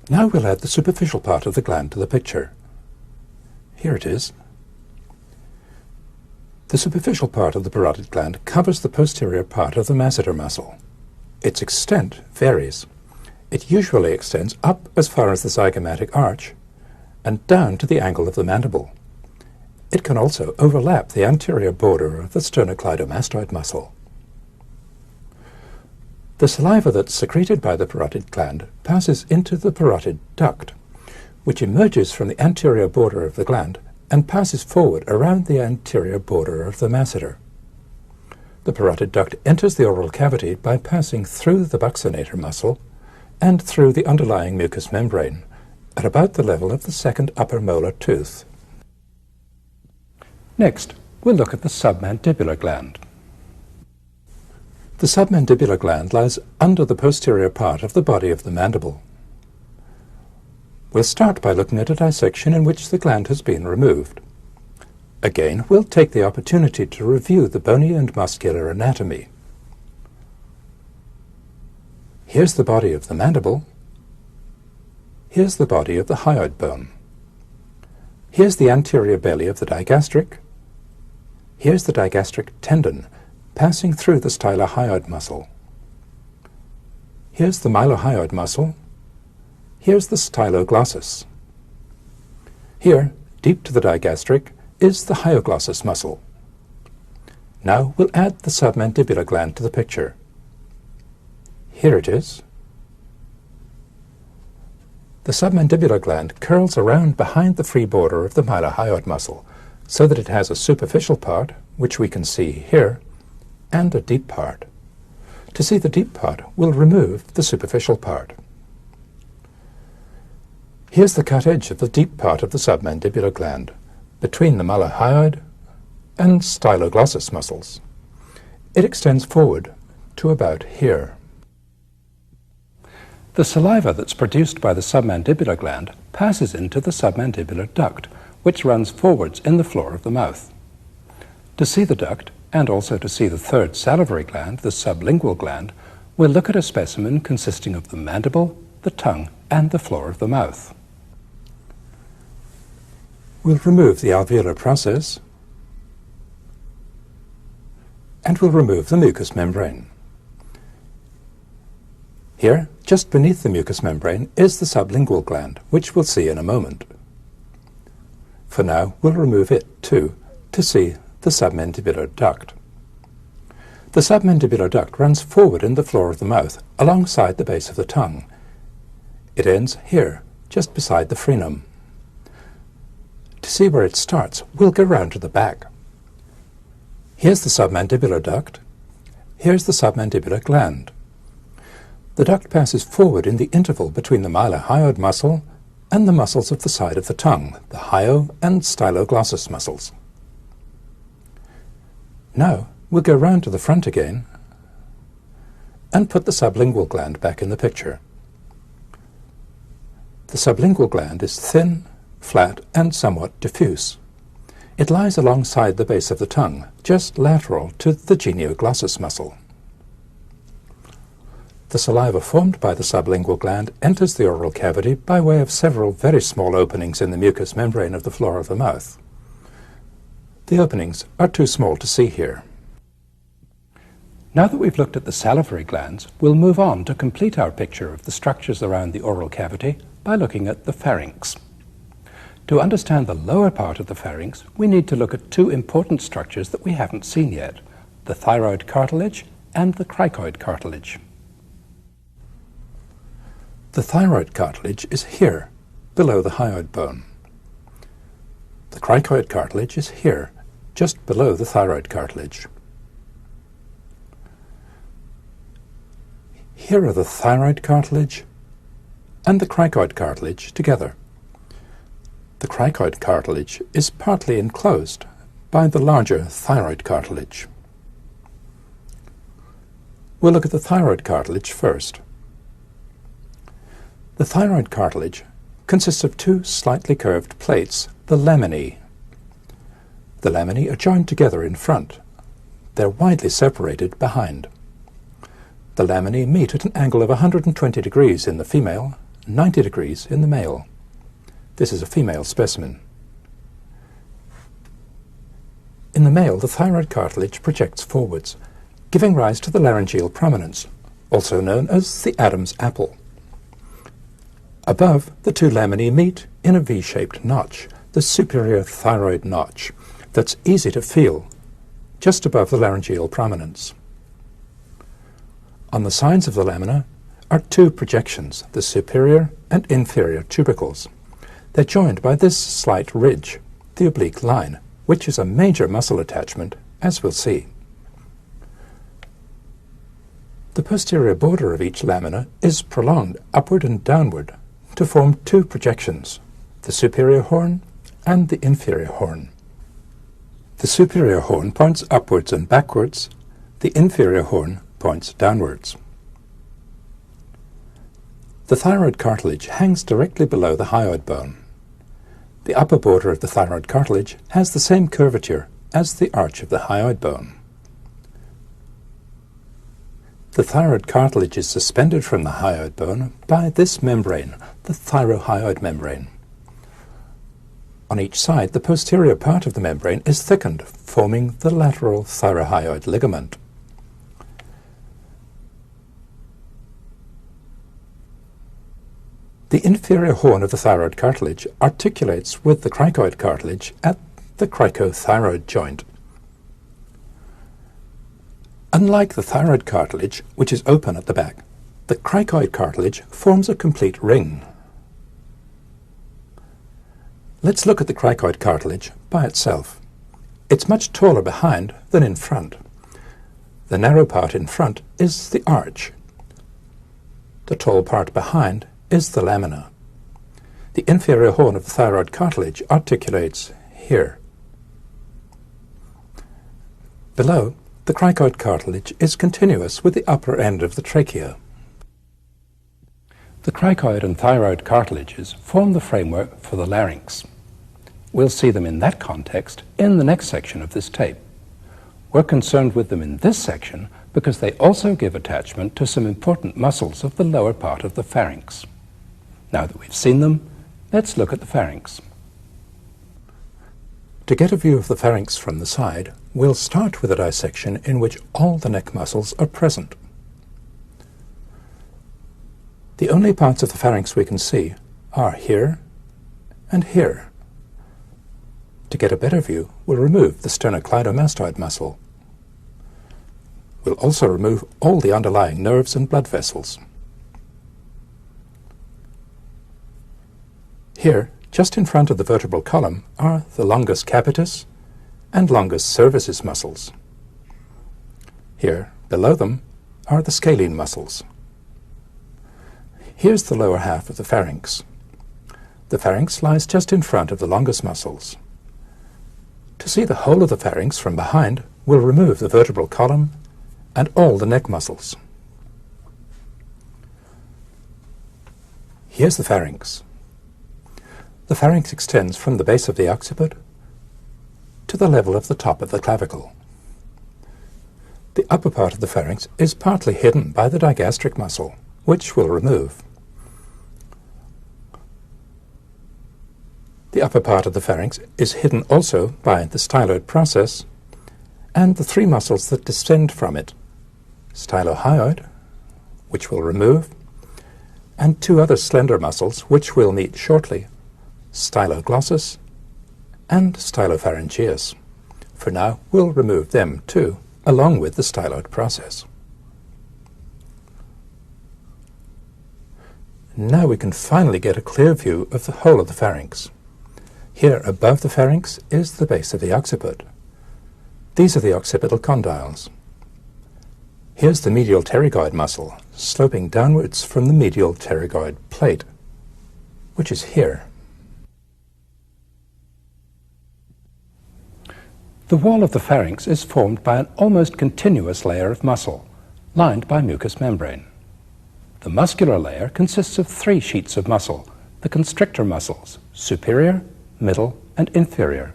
Now we'll add the superficial part of the gland to the picture. Here it is. The superficial part of the parotid gland covers the posterior part of the masseter muscle. Its extent varies. It usually extends up as far as the zygomatic arch and down to the angle of the mandible. It can also overlap the anterior border of the sternocleidomastoid muscle. The saliva that's secreted by the parotid gland passes into the parotid duct, which emerges from the anterior border of the gland and passes forward around the anterior border of the masseter. The parotid duct enters the oral cavity by passing through the buccinator muscle and through the underlying mucous membrane at about the level of the second upper molar tooth. Next, we'll look at the submandibular gland. The submandibular gland lies under the posterior part of the body of the mandible. We'll start by looking at a dissection in which the gland has been removed. Again, we'll take the opportunity to review the bony and muscular anatomy. Here's the body of the mandible. Here's the body of the hyoid bone. Here's the anterior belly of the digastric. Here's the digastric tendon passing through the stylohyoid muscle. Here's the mylohyoid muscle. Here's the styloglossus. Here, deep to the digastric, is the hyoglossus muscle. Now we'll add the submandibular gland to the picture. Here it is. The submandibular gland curls around behind the free border of the mylohyoid muscle, so that it has a superficial part, which we can see here, and a deep part. To see the deep part, we'll remove the superficial part. Here's the cut edge of the deep part of the submandibular gland, between the mylohyoid and styloglossus muscles. It extends forward to about here. The saliva that's produced by the submandibular gland passes into the submandibular duct, which runs forwards in the floor of the mouth. To see the duct, and also to see the third salivary gland, the sublingual gland, we'll look at a specimen consisting of the mandible, the tongue, and the floor of the mouth. We'll remove the alveolar process, and we'll remove the mucous membrane. Here, just beneath the mucous membrane, is the sublingual gland, which we'll see in a moment. For now, we'll remove it too, to see the submandibular duct. The submandibular duct runs forward in the floor of the mouth, alongside the base of the tongue. It ends here, just beside the frenum. To see where it starts, we'll go round to the back. Here's the submandibular duct. Here's the submandibular gland. The duct passes forward in the interval between the mylohyoid muscle and the muscles of the side of the tongue, the hyo and styloglossus muscles. Now we'll go round to the front again and put the sublingual gland back in the picture. The sublingual gland is thin, flat, and somewhat diffuse. It lies alongside the base of the tongue, just lateral to the genioglossus muscle. The saliva formed by the sublingual gland enters the oral cavity by way of several very small openings in the mucous membrane of the floor of the mouth. The openings are too small to see here. Now that we've looked at the salivary glands, we'll move on to complete our picture of the structures around the oral cavity by looking at the pharynx. To understand the lower part of the pharynx, we need to look at two important structures that we haven't seen yet, the thyroid cartilage and the cricoid cartilage. The thyroid cartilage is here, below the hyoid bone. The cricoid cartilage is here, just below the thyroid cartilage. Here are the thyroid cartilage and the cricoid cartilage together. The cricoid cartilage is partly enclosed by the larger thyroid cartilage. We'll look at the thyroid cartilage first. The thyroid cartilage consists of two slightly curved plates, the laminae. The laminae are joined together in front. They're widely separated behind. The laminae meet at an angle of 120 degrees in the female, 90 degrees in the male. This is a female specimen. In the male, the thyroid cartilage projects forwards, giving rise to the laryngeal prominence, also known as the Adam's apple. Above, the two laminae meet in a V-shaped notch, the superior thyroid notch, that's easy to feel, just above the laryngeal prominence. On the sides of the lamina are two projections, the superior and inferior tubercles. They're joined by this slight ridge, the oblique line, which is a major muscle attachment, as we'll see. The posterior border of each lamina is prolonged upward and downward to form two projections, the superior horn and the inferior horn. The superior horn points upwards and backwards, the inferior horn points downwards. The thyroid cartilage hangs directly below the hyoid bone. The upper border of the thyroid cartilage has the same curvature as the arch of the hyoid bone. The thyroid cartilage is suspended from the hyoid bone by this membrane, the thyrohyoid membrane. On each side, the posterior part of the membrane is thickened, forming the lateral thyrohyoid ligament. The inferior horn of the thyroid cartilage articulates with the cricoid cartilage at the cricothyroid joint. Unlike the thyroid cartilage, which is open at the back, the cricoid cartilage forms a complete ring. Let's look at the cricoid cartilage by itself. It's much taller behind than in front. The narrow part in front is the arch. The tall part behind is the lamina. The inferior horn of the thyroid cartilage articulates here. Below, the cricoid cartilage is continuous with the upper end of the trachea. The cricoid and thyroid cartilages form the framework for the larynx. We'll see them in that context in the next section of this tape. We're concerned with them in this section because they also give attachment to some important muscles of the lower part of the pharynx. Now that we've seen them, let's look at the pharynx. To get a view of the pharynx from the side, we'll start with a dissection in which all the neck muscles are present. The only parts of the pharynx we can see are here and here. To get a better view, we'll remove the sternocleidomastoid muscle. We'll also remove all the underlying nerves and blood vessels. Here, just in front of the vertebral column, are the longus capitis and longus cervicis muscles. Here, below them, are the scalene muscles. Here's the lower half of the pharynx. The pharynx lies just in front of the longus muscles. To see the whole of the pharynx from behind, we'll remove the vertebral column and all the neck muscles. Here's the pharynx. The pharynx extends from the base of the occiput to the level of the top of the clavicle. The upper part of the pharynx is partly hidden by the digastric muscle, which we'll remove. The upper part of the pharynx is hidden also by the styloid process and the three muscles that descend from it, stylohyoid, which we'll remove, and two other slender muscles which we'll meet shortly, styloglossus and stylopharyngeus. For now, we'll remove them too, along with the styloid process. Now we can finally get a clear view of the whole of the pharynx. Here above the pharynx is the base of the occiput. These are the occipital condyles. Here's the medial pterygoid muscle, sloping downwards from the medial pterygoid plate, which is here. The wall of the pharynx is formed by an almost continuous layer of muscle, lined by mucous membrane. The muscular layer consists of three sheets of muscle, the constrictor muscles, superior, middle, and inferior.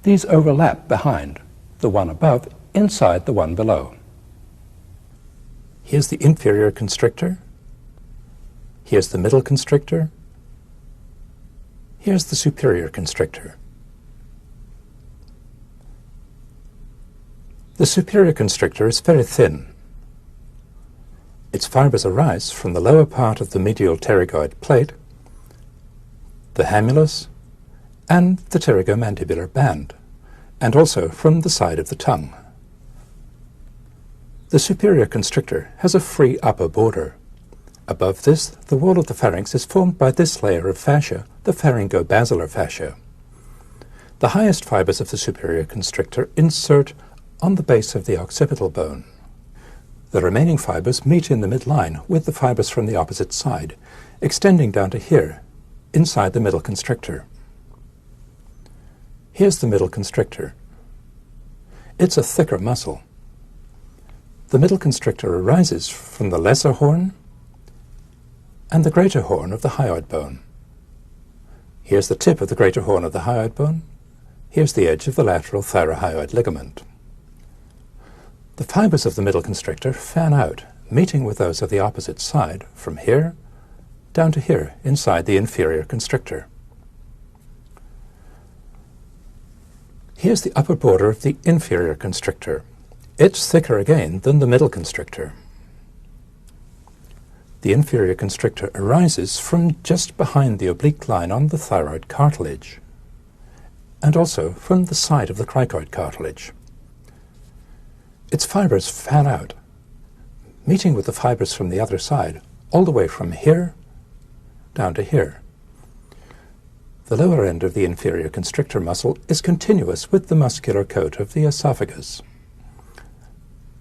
These overlap behind, the one above inside the one below. Here's the inferior constrictor. Here's the middle constrictor. Here's the superior constrictor. The superior constrictor is very thin. Its fibers arise from the lower part of the medial pterygoid plate, the hamulus, and the pterygomandibular band, and also from the side of the tongue. The superior constrictor has a free upper border. Above this, the wall of the pharynx is formed by this layer of fascia, the pharyngobasilar fascia. The highest fibers of the superior constrictor insert on the base of the occipital bone. The remaining fibers meet in the midline with the fibers from the opposite side, extending down to here, inside the middle constrictor. Here's the middle constrictor. It's a thicker muscle. The middle constrictor arises from the lesser horn and the greater horn of the hyoid bone. Here's the tip of the greater horn of the hyoid bone. Here's the edge of the lateral thyrohyoid ligament. The fibers of the middle constrictor fan out, meeting with those of the opposite side from here down to here inside the inferior constrictor. Here's the upper border of the inferior constrictor. It's thicker again than the middle constrictor. The inferior constrictor arises from just behind the oblique line on the thyroid cartilage, and also from the side of the cricoid cartilage. Its fibers fan out, meeting with the fibers from the other side, all the way from here down to here. The lower end of the inferior constrictor muscle is continuous with the muscular coat of the esophagus.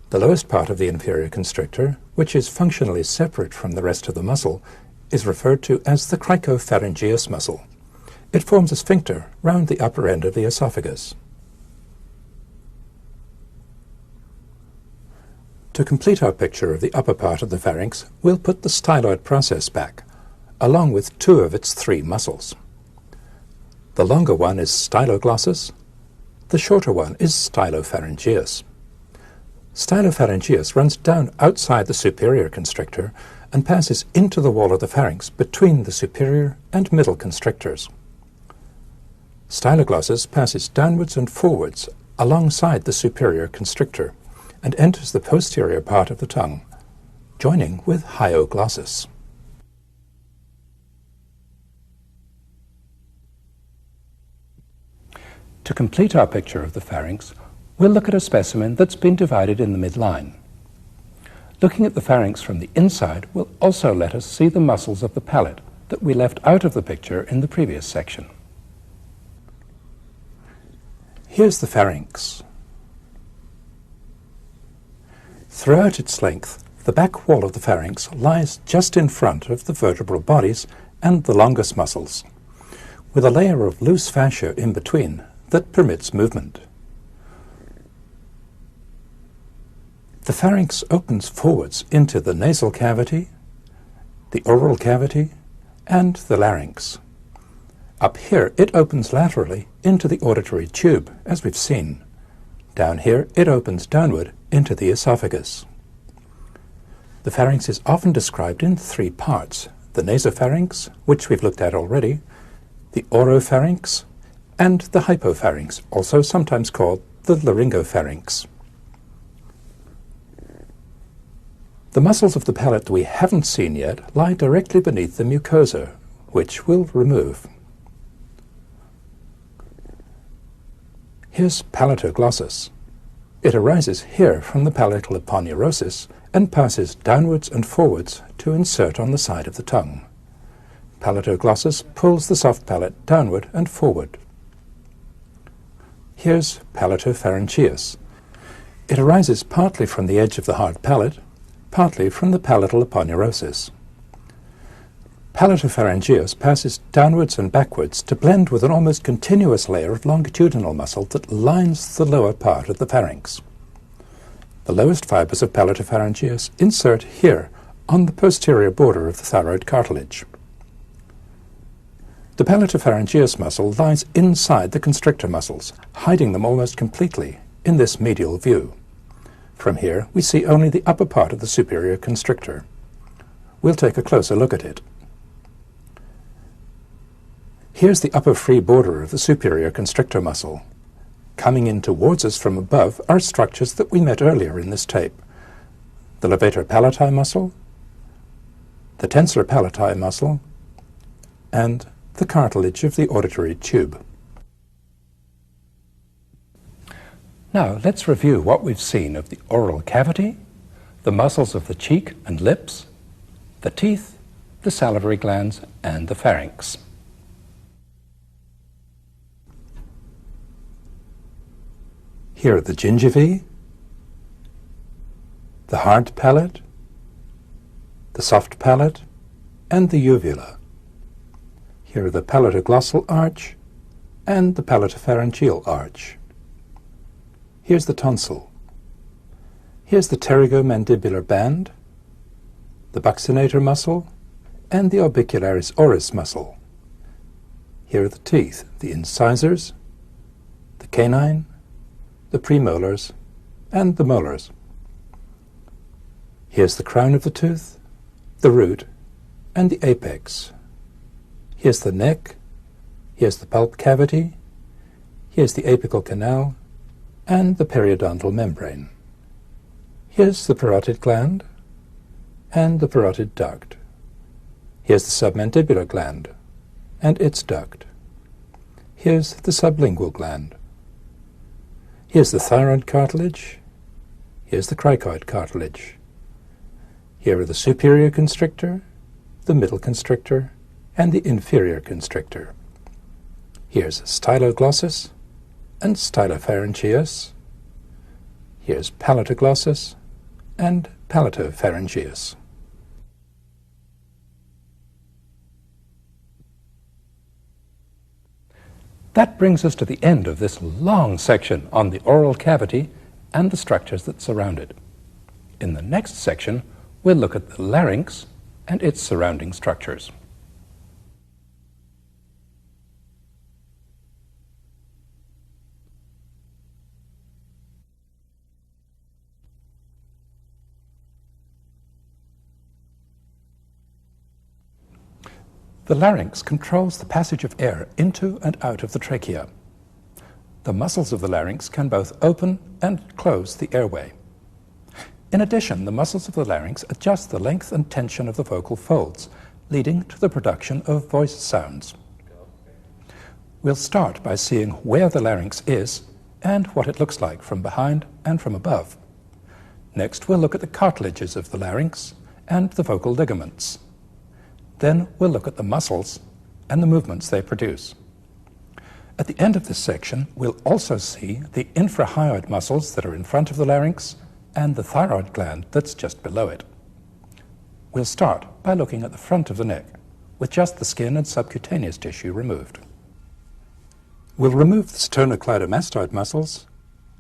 The lowest part of the inferior constrictor, which is functionally separate from the rest of the muscle, is referred to as the cricopharyngeus muscle. It forms a sphincter round the upper end of the esophagus. To complete our picture of the upper part of the pharynx, we'll put the styloid process back, along with 2 of its 3 muscles. The longer one is styloglossus, the shorter one is stylopharyngeus. Stylopharyngeus runs down outside the superior constrictor and passes into the wall of the pharynx between the superior and middle constrictors. Styloglossus passes downwards and forwards alongside the superior constrictor and enters the posterior part of the tongue, joining with hyoglossus. To complete our picture of the pharynx, we'll look at a specimen that's been divided in the midline. Looking at the pharynx from the inside will also let us see the muscles of the palate that we left out of the picture in the previous section. Here's the pharynx. Throughout its length, the back wall of the pharynx lies just in front of the vertebral bodies and the longus muscles, with a layer of loose fascia in between that permits movement. The pharynx opens forwards into the nasal cavity, the oral cavity, and the larynx. Up here it opens laterally into the auditory tube, as we've seen. Down here it opens downward into the esophagus. The pharynx is often described in 3 parts: the nasopharynx, which we've looked at already, the oropharynx, and the hypopharynx, also sometimes called the laryngopharynx. The muscles of the palate that we haven't seen yet lie directly beneath the mucosa, which we'll remove. Here's palatoglossus. It arises here from the palatal aponeurosis and passes downwards and forwards to insert on the side of the tongue. Palatoglossus pulls the soft palate downward and forward. Here's palatopharyngeus. It arises partly from the edge of the hard palate, partly from the palatal aponeurosis. Palatopharyngeus passes downwards and backwards to blend with an almost continuous layer of longitudinal muscle that lines the lower part of the pharynx. The lowest fibers of palatopharyngeus insert here on the posterior border of the thyroid cartilage. The palatopharyngeus muscle lies inside the constrictor muscles, hiding them almost completely in this medial view. From here we see only the upper part of the superior constrictor. We'll take a closer look at it. Here's the upper free border of the superior constrictor muscle. Coming in towards us from above are structures that we met earlier in this tape: the levator palati muscle, the tensor palati muscle, and the cartilage of the auditory tube. Now let's review what we've seen of the oral cavity, the muscles of the cheek and lips, the teeth, the salivary glands, and the pharynx. Here are the gingivae, the hard palate, the soft palate, and the uvula. Here are the palatoglossal arch and the palatopharyngeal arch. Here's the tonsil. Here's the pterygomandibular band, the buccinator muscle, and the orbicularis oris muscle. Here are the teeth, the incisors, the canine, the premolars, and the molars. Here's the crown of the tooth, the root, and the apex. Here's the neck, here's the pulp cavity, here's the apical canal, and the periodontal membrane. Here's the parotid gland and the parotid duct. Here's the submandibular gland and its duct. Here's the sublingual gland. Here's the thyroid cartilage. Here's the cricoid cartilage. Here are the superior constrictor, the middle constrictor, and the inferior constrictor. Here's styloglossus and stylopharyngeus. Here's palatoglossus and palatopharyngeus. That brings us to the end of this long section on the oral cavity and the structures that surround it. In the next section, we'll look at the larynx and its surrounding structures. The larynx controls the passage of air into and out of the trachea. The muscles of the larynx can both open and close the airway. In addition, the muscles of the larynx adjust the length and tension of the vocal folds, leading to the production of voice sounds. We'll start by seeing where the larynx is and what it looks like from behind and from above. Next, we'll look at the cartilages of the larynx and the vocal ligaments. Then we'll look at the muscles and the movements they produce. At the end of this section, we'll also see the infrahyoid muscles that are in front of the larynx and the thyroid gland that's just below it. We'll start by looking at the front of the neck, with just the skin and subcutaneous tissue removed. We'll remove the sternocleidomastoid muscles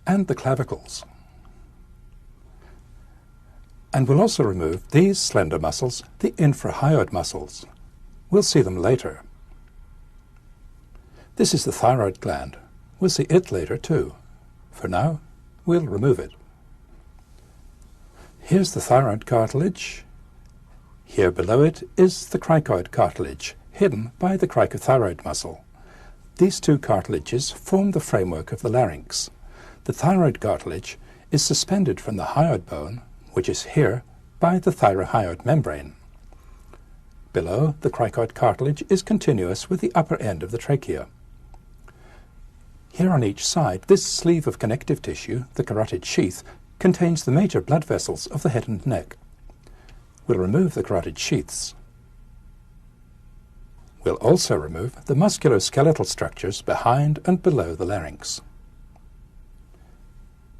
and the clavicles. And we'll also remove these slender muscles, the infrahyoid muscles. We'll see them later. This is the thyroid gland. We'll see it later too. For now, we'll remove it. Here's the thyroid cartilage. Here below it is the cricoid cartilage, hidden by the cricothyroid muscle. These two cartilages form the framework of the larynx. The thyroid cartilage is suspended from the hyoid bone, which is here, by the thyrohyoid membrane. Below, the cricoid cartilage is continuous with the upper end of the trachea. Here on each side, this sleeve of connective tissue, the carotid sheath, contains the major blood vessels of the head and neck. We'll remove the carotid sheaths. We'll also remove the musculoskeletal structures behind and below the larynx.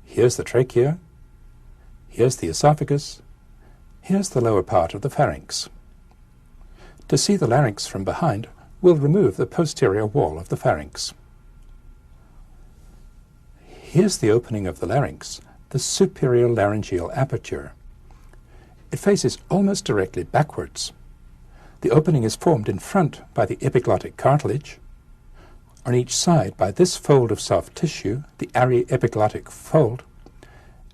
Here's the trachea. Here's the esophagus. Here's the lower part of the pharynx. To see the larynx from behind, we'll remove the posterior wall of the pharynx. Here's the opening of the larynx, the superior laryngeal aperture. It faces almost directly backwards. The opening is formed in front by the epiglottic cartilage, on each side by this fold of soft tissue, the aryepiglottic fold,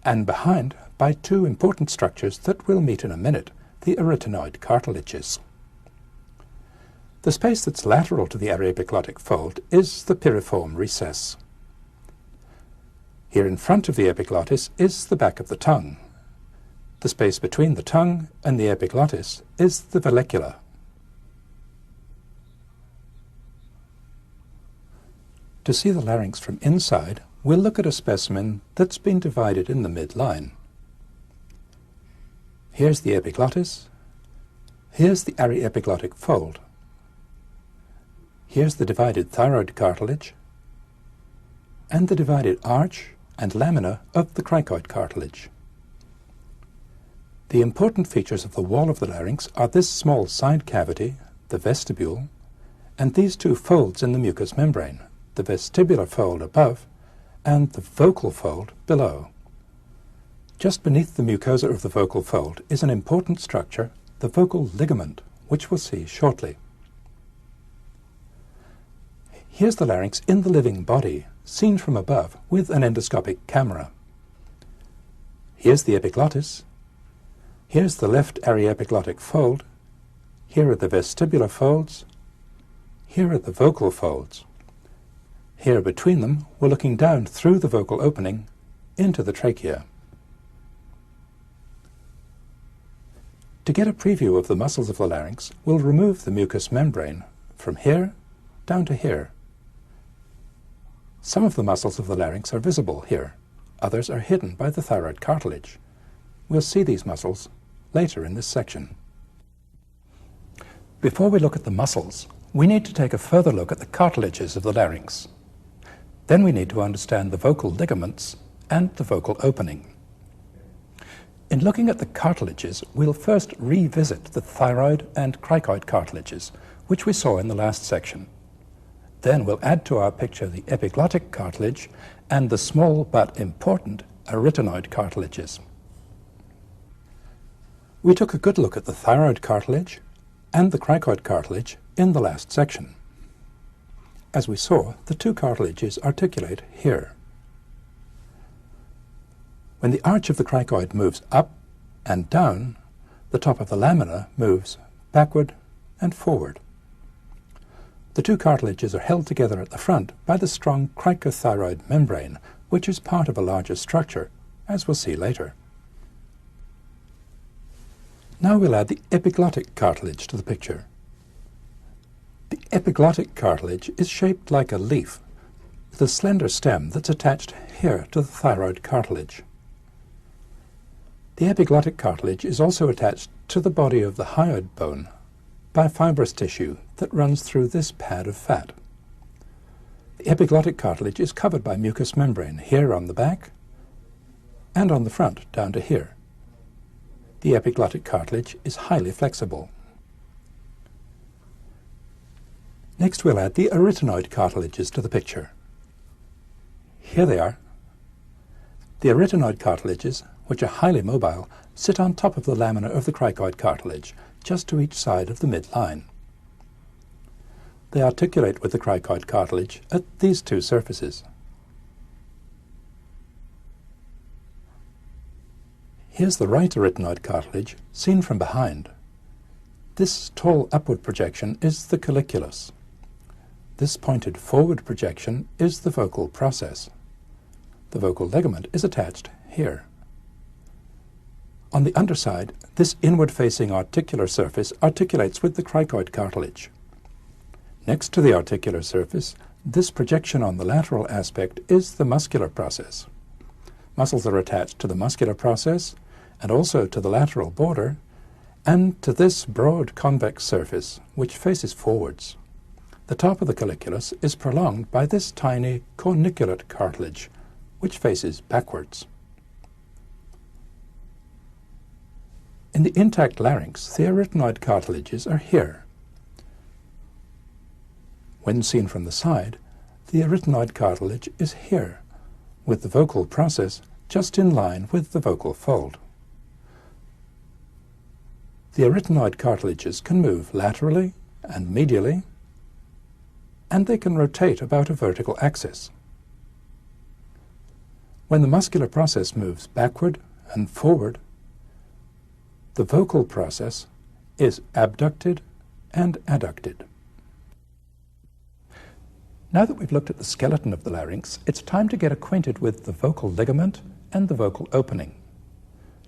and behind by two important structures that we'll meet in a minute, the arytenoid cartilages. The space that's lateral to the aryepiglottic fold is the piriform recess. Here in front of the epiglottis is the back of the tongue. The space between the tongue and the epiglottis is the vallecula. To see the larynx from inside, we'll look at a specimen that's been divided in the midline. Here's the epiglottis. Here's the aryepiglottic fold. Here's the divided thyroid cartilage and the divided arch and lamina of the cricoid cartilage. The important features of the wall of the larynx are this small side cavity, the vestibule, and these two folds in the mucous membrane, the vestibular fold above and the vocal fold below. Just beneath the mucosa of the vocal fold is an important structure, the vocal ligament, which we'll see shortly. Here's the larynx in the living body, seen from above with an endoscopic camera. Here's the epiglottis. Here's the left aryepiglottic fold. Here are the vestibular folds. Here are the vocal folds. Here between them, we're looking down through the vocal opening into the trachea. To get a preview of the muscles of the larynx, we'll remove the mucous membrane from here down to here. Some of the muscles of the larynx are visible here. Others are hidden by the thyroid cartilage. We'll see these muscles later in this section. Before we look at the muscles, we need to take a further look at the cartilages of the larynx. Then we need to understand the vocal ligaments and the vocal opening. In looking at the cartilages, we'll first revisit the thyroid and cricoid cartilages, which we saw in the last section. Then we'll add to our picture the epiglottic cartilage and the small but important arytenoid cartilages. We took a good look at the thyroid cartilage and the cricoid cartilage in the last section. As we saw, the two cartilages articulate here. When the arch of the cricoid moves up and down, the top of the lamina moves backward and forward. The two cartilages are held together at the front by the strong cricothyroid membrane, which is part of a larger structure, as we'll see later. Now we'll add the epiglottic cartilage to the picture. The epiglottic cartilage is shaped like a leaf, with a slender stem that's attached here to the thyroid cartilage. The epiglottic cartilage is also attached to the body of the hyoid bone by fibrous tissue that runs through this pad of fat. The epiglottic cartilage is covered by mucous membrane here on the back and on the front down to here. The epiglottic cartilage is highly flexible. Next we'll add the arytenoid cartilages to the picture. Here they are. The arytenoid cartilages, which are highly mobile, sit on top of the lamina of the cricoid cartilage, just to each side of the midline. They articulate with the cricoid cartilage at these two surfaces. Here's the right arytenoid cartilage, seen from behind. This tall upward projection is the colliculus. This pointed forward projection is the vocal process. The vocal ligament is attached here. On the underside, this inward-facing articular surface articulates with the cricoid cartilage. Next to the articular surface, this projection on the lateral aspect is the muscular process. Muscles are attached to the muscular process and also to the lateral border and to this broad convex surface which faces forwards. The top of the colliculus is prolonged by this tiny corniculate cartilage which faces backwards. In the intact larynx, the arytenoid cartilages are here. When seen from the side, the arytenoid cartilage is here, with the vocal process just in line with the vocal fold. The arytenoid cartilages can move laterally and medially, and they can rotate about a vertical axis. When the muscular process moves backward and forward, the vocal process is abducted and adducted. Now that we've looked at the skeleton of the larynx, it's time to get acquainted with the vocal ligament and the vocal opening.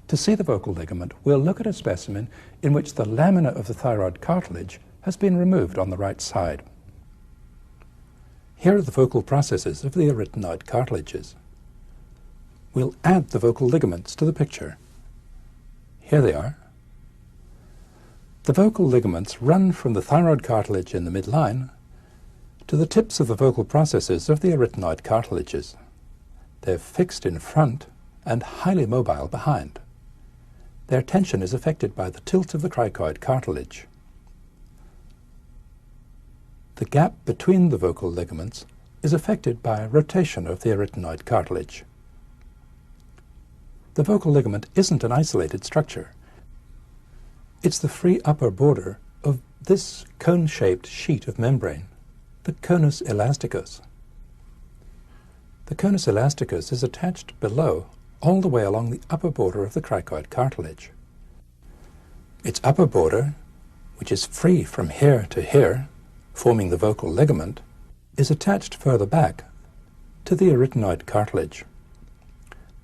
To see the vocal ligament, we'll look at a specimen in which the lamina of the thyroid cartilage has been removed on the right side. Here are the vocal processes of the arytenoid cartilages. We'll add the vocal ligaments to the picture. Here they are. The vocal ligaments run from the thyroid cartilage in the midline to the tips of the vocal processes of the arytenoid cartilages. They're fixed in front and highly mobile behind. Their tension is affected by the tilt of the cricoid cartilage. The gap between the vocal ligaments is affected by rotation of the arytenoid cartilage. The vocal ligament isn't an isolated structure. It's the free upper border of this cone-shaped sheet of membrane, the conus elasticus. The conus elasticus is attached below all the way along the upper border of the cricoid cartilage. Its upper border, which is free from here to here, forming the vocal ligament, is attached further back to the arytenoid cartilage.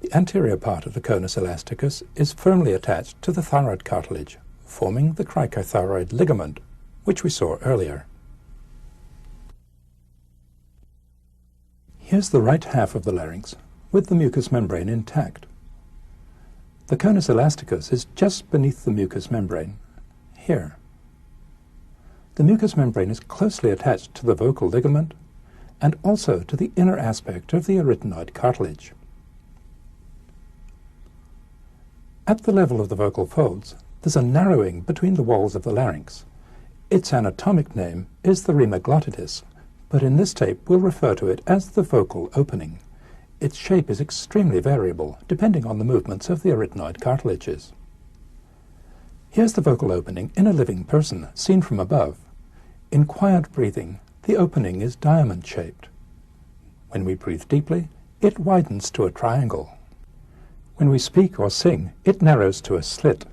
The anterior part of the conus elasticus is firmly attached to the thyroid cartilage, forming the cricothyroid ligament, which we saw earlier. Here's the right half of the larynx, with the mucous membrane intact. The conus elasticus is just beneath the mucous membrane, here. The mucous membrane is closely attached to the vocal ligament and also to the inner aspect of the arytenoid cartilage. At the level of the vocal folds, there's a narrowing between the walls of the larynx. Its anatomic name is the rima glottis, but in this tape we'll refer to it as the vocal opening. Its shape is extremely variable, depending on the movements of the arytenoid cartilages. Here's the vocal opening in a living person, seen from above. In quiet breathing, the opening is diamond-shaped. When we breathe deeply, it widens to a triangle. When we speak or sing, it narrows to a slit.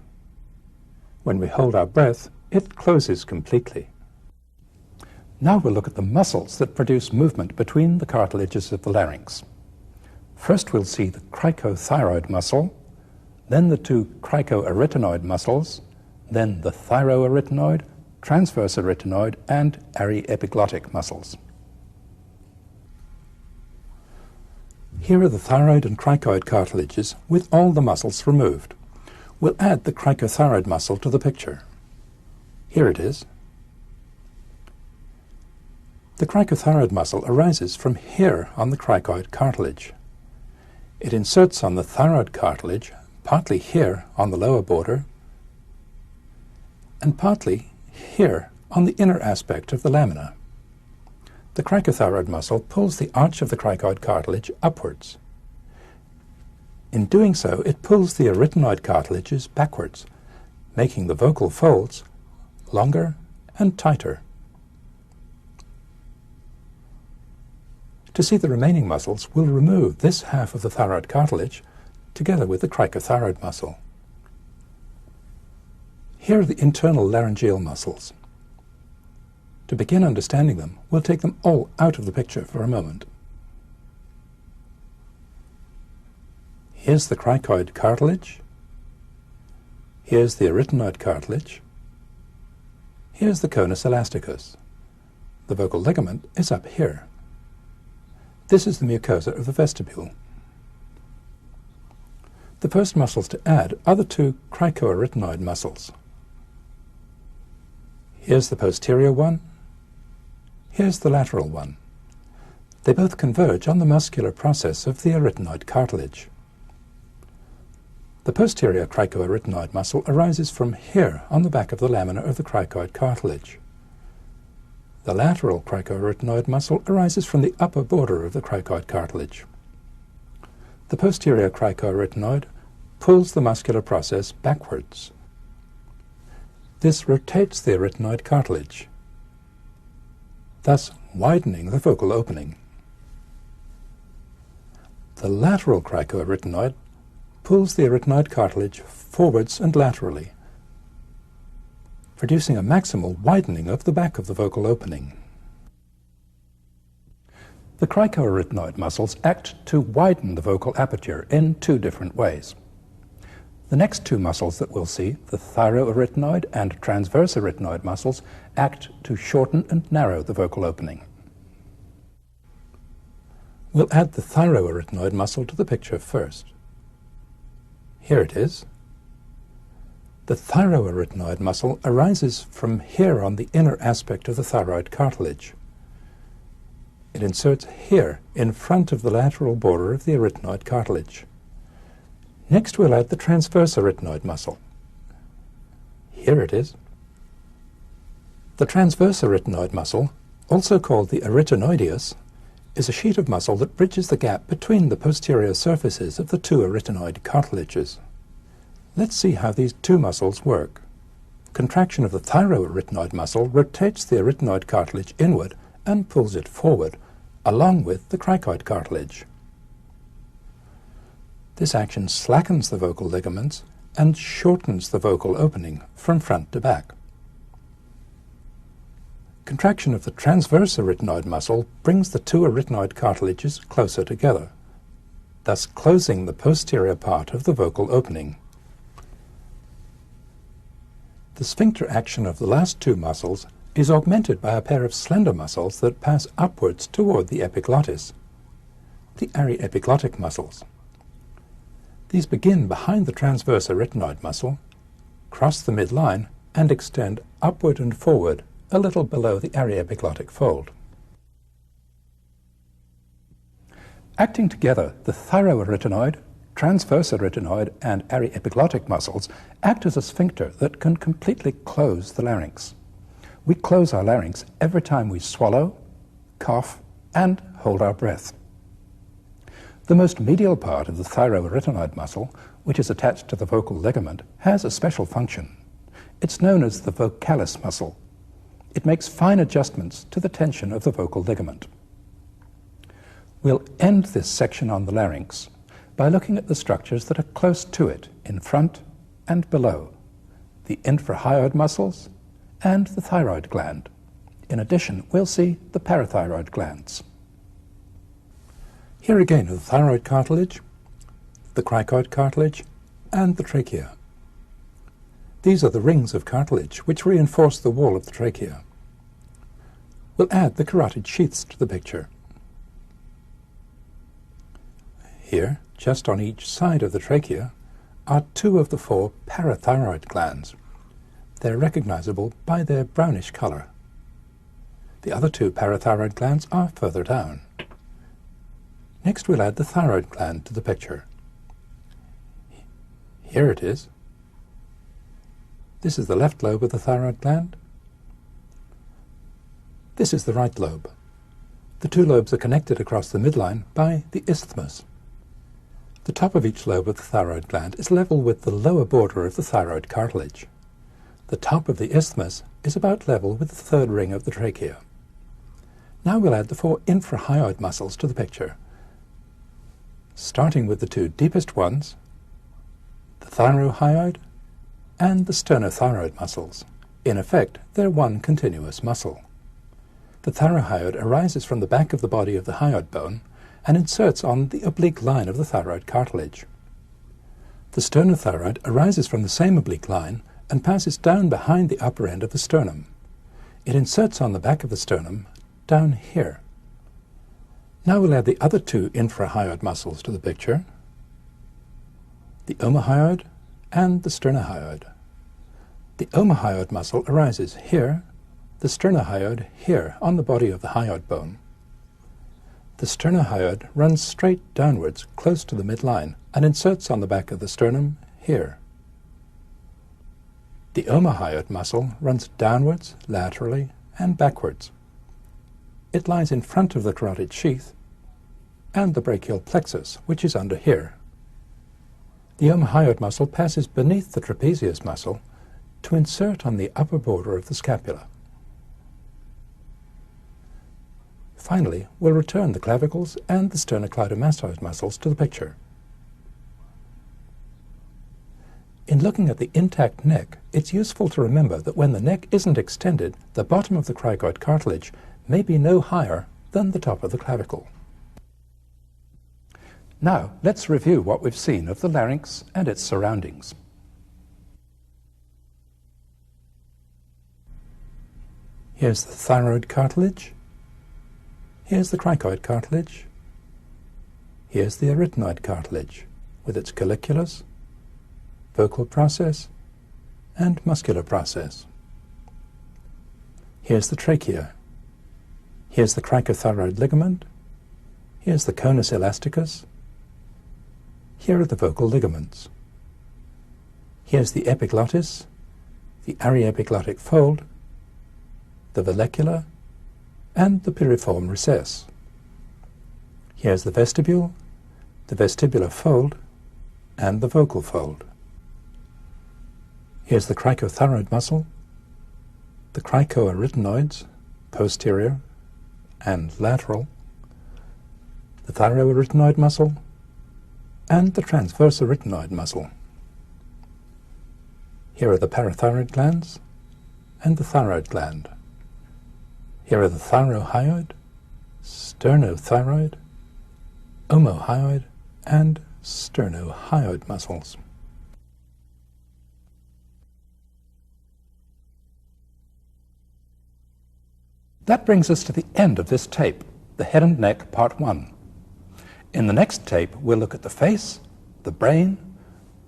When we hold our breath, it closes completely. Now we'll look at the muscles that produce movement between the cartilages of the larynx. First we'll see the cricothyroid muscle, then the two cricoarytenoid muscles, then the thyroarytenoid, transverse arytenoid, and aryepiglottic muscles. Here are the thyroid and cricoid cartilages with all the muscles removed. We'll add the cricothyroid muscle to the picture. Here it is. The cricothyroid muscle arises from here on the cricoid cartilage. It inserts on the thyroid cartilage, partly here on the lower border, and partly here on the inner aspect of the lamina. The cricothyroid muscle pulls the arch of the cricoid cartilage upwards. In doing so, it pulls the arytenoid cartilages backwards, making the vocal folds longer and tighter. To see the remaining muscles, we'll remove this half of the thyroid cartilage together with the cricothyroid muscle. Here are the internal laryngeal muscles. To begin understanding them, we'll take them all out of the picture for a moment. Here's the cricoid cartilage. Here's the arytenoid cartilage. Here's the conus elasticus. The vocal ligament is up here. This is the mucosa of the vestibule. The first muscles to add are the two cricoarytenoid muscles. Here's the posterior one. Here's the lateral one. They both converge on the muscular process of the arytenoid cartilage. The posterior cricoarytenoid muscle arises from here on the back of the lamina of the cricoid cartilage. The lateral cricoarytenoid muscle arises from the upper border of the cricoid cartilage. The posterior cricoarytenoid pulls the muscular process backwards. This rotates the arytenoid cartilage, thus widening the vocal opening. The lateral cricoarytenoid pulls the arytenoid cartilage forwards and laterally, producing a maximal widening of the back of the vocal opening. The cricoarytenoid muscles act to widen the vocal aperture in two different ways. The next two muscles that we'll see, the thyroarytenoid and transverse arytenoid muscles, act to shorten and narrow the vocal opening. We'll add the thyroarytenoid muscle to the picture first. Here it is. The thyroarytenoid muscle arises from here on the inner aspect of the thyroid cartilage. It inserts here in front of the lateral border of the arytenoid cartilage. Next we'll add the transverse arytenoid muscle. Here it is. The transverse arytenoid muscle, also called the arytenoideus, is a sheet of muscle that bridges the gap between the posterior surfaces of the two arytenoid cartilages. Let's see how these two muscles work. Contraction of the thyroarytenoid muscle rotates the arytenoid cartilage inward and pulls it forward, along with the cricoid cartilage. This action slackens the vocal ligaments and shortens the vocal opening from front to back. Contraction of the transverse arytenoid muscle brings the two arytenoid cartilages closer together, thus closing the posterior part of the vocal opening. The sphincter action of the last two muscles is augmented by a pair of slender muscles that pass upwards toward the epiglottis, the aryepiglottic muscles. These begin behind the transverse arytenoid muscle, cross the midline, and extend upward and forward a little below the aryepiglottic fold. Acting together, the thyroarytenoid, transverse arytenoid, and aryepiglottic muscles act as a sphincter that can completely close the larynx. We close our larynx every time we swallow, cough, and hold our breath. The most medial part of the thyroarytenoid muscle, which is attached to the vocal ligament, has a special function. It's known as the vocalis muscle. It makes fine adjustments to the tension of the vocal ligament. We'll end this section on the larynx by looking at the structures that are close to it, in front and below, the infrahyoid muscles and the thyroid gland. In addition, we'll see the parathyroid glands. Here again are the thyroid cartilage, the cricoid cartilage, and the trachea. These are the rings of cartilage which reinforce the wall of the trachea. We'll add the carotid sheaths to the picture. Here, just on each side of the trachea, are 2 of the 4 parathyroid glands. They're recognizable by their brownish color. The other 2 parathyroid glands are further down. Next, we'll add the thyroid gland to the picture. Here it is. This is the left lobe of the thyroid gland. This is the right lobe. The 2 lobes are connected across the midline by the isthmus. The top of each lobe of the thyroid gland is level with the lower border of the thyroid cartilage. The top of the isthmus is about level with the 3rd ring of the trachea. Now we'll add the 4 infrahyoid muscles to the picture, starting with the 2 deepest ones, the thyrohyoid and the sternothyroid muscles. In effect, they're one continuous muscle. The thyrohyoid arises from the back of the body of the hyoid bone and inserts on the oblique line of the thyroid cartilage. The sternothyroid arises from the same oblique line and passes down behind the upper end of the sternum. It inserts on the back of the sternum down here. Now we'll add the other 2 infrahyoid muscles to the picture, the omohyoid and the sternohyoid. The omohyoid muscle arises here, the sternohyoid here on the body of the hyoid bone. The sternohyoid runs straight downwards close to the midline and inserts on the back of the sternum here. The omohyoid muscle runs downwards, laterally, and backwards. It lies in front of the carotid sheath and the brachial plexus, which is under here. The omohyoid muscle passes beneath the trapezius muscle to insert on the upper border of the scapula. Finally, we'll return the clavicles and the sternocleidomastoid muscles to the picture. In looking at the intact neck, it's useful to remember that when the neck isn't extended, the bottom of the cricoid cartilage may be no higher than the top of the clavicle. Now, let's review what we've seen of the larynx and its surroundings. Here's the thyroid cartilage. Here's the cricoid cartilage. Here's the arytenoid cartilage with its colliculus, vocal process, and muscular process. Here's the trachea. Here's the cricothyroid ligament. Here's the conus elasticus. Here are the vocal ligaments. Here's the epiglottis, the aryepiglottic fold, the vallecula, and the piriform recess. Here's the vestibule, the vestibular fold, and the vocal fold. Here's the cricothyroid muscle, the cricoarytenoids, posterior and lateral, the thyroarytenoid muscle, and the transverse arytenoid muscle. Here are the parathyroid glands and the thyroid gland. Here are the thyrohyoid, sternothyroid, omohyoid, and sternohyoid muscles. That brings us to the end of this tape, the Head and Neck Part 1. In the next tape, we'll look at the face, the brain,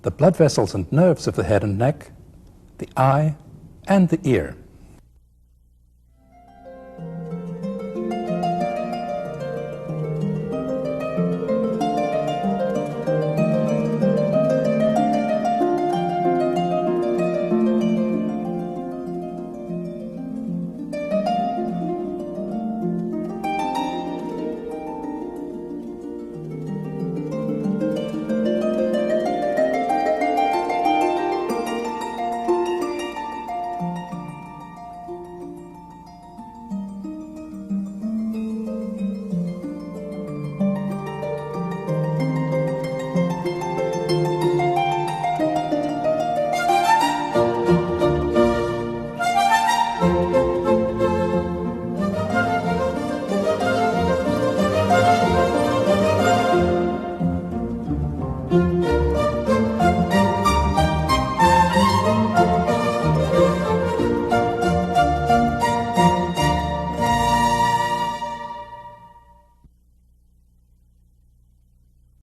the blood vessels and nerves of the head and neck, the eye, and the ear. you.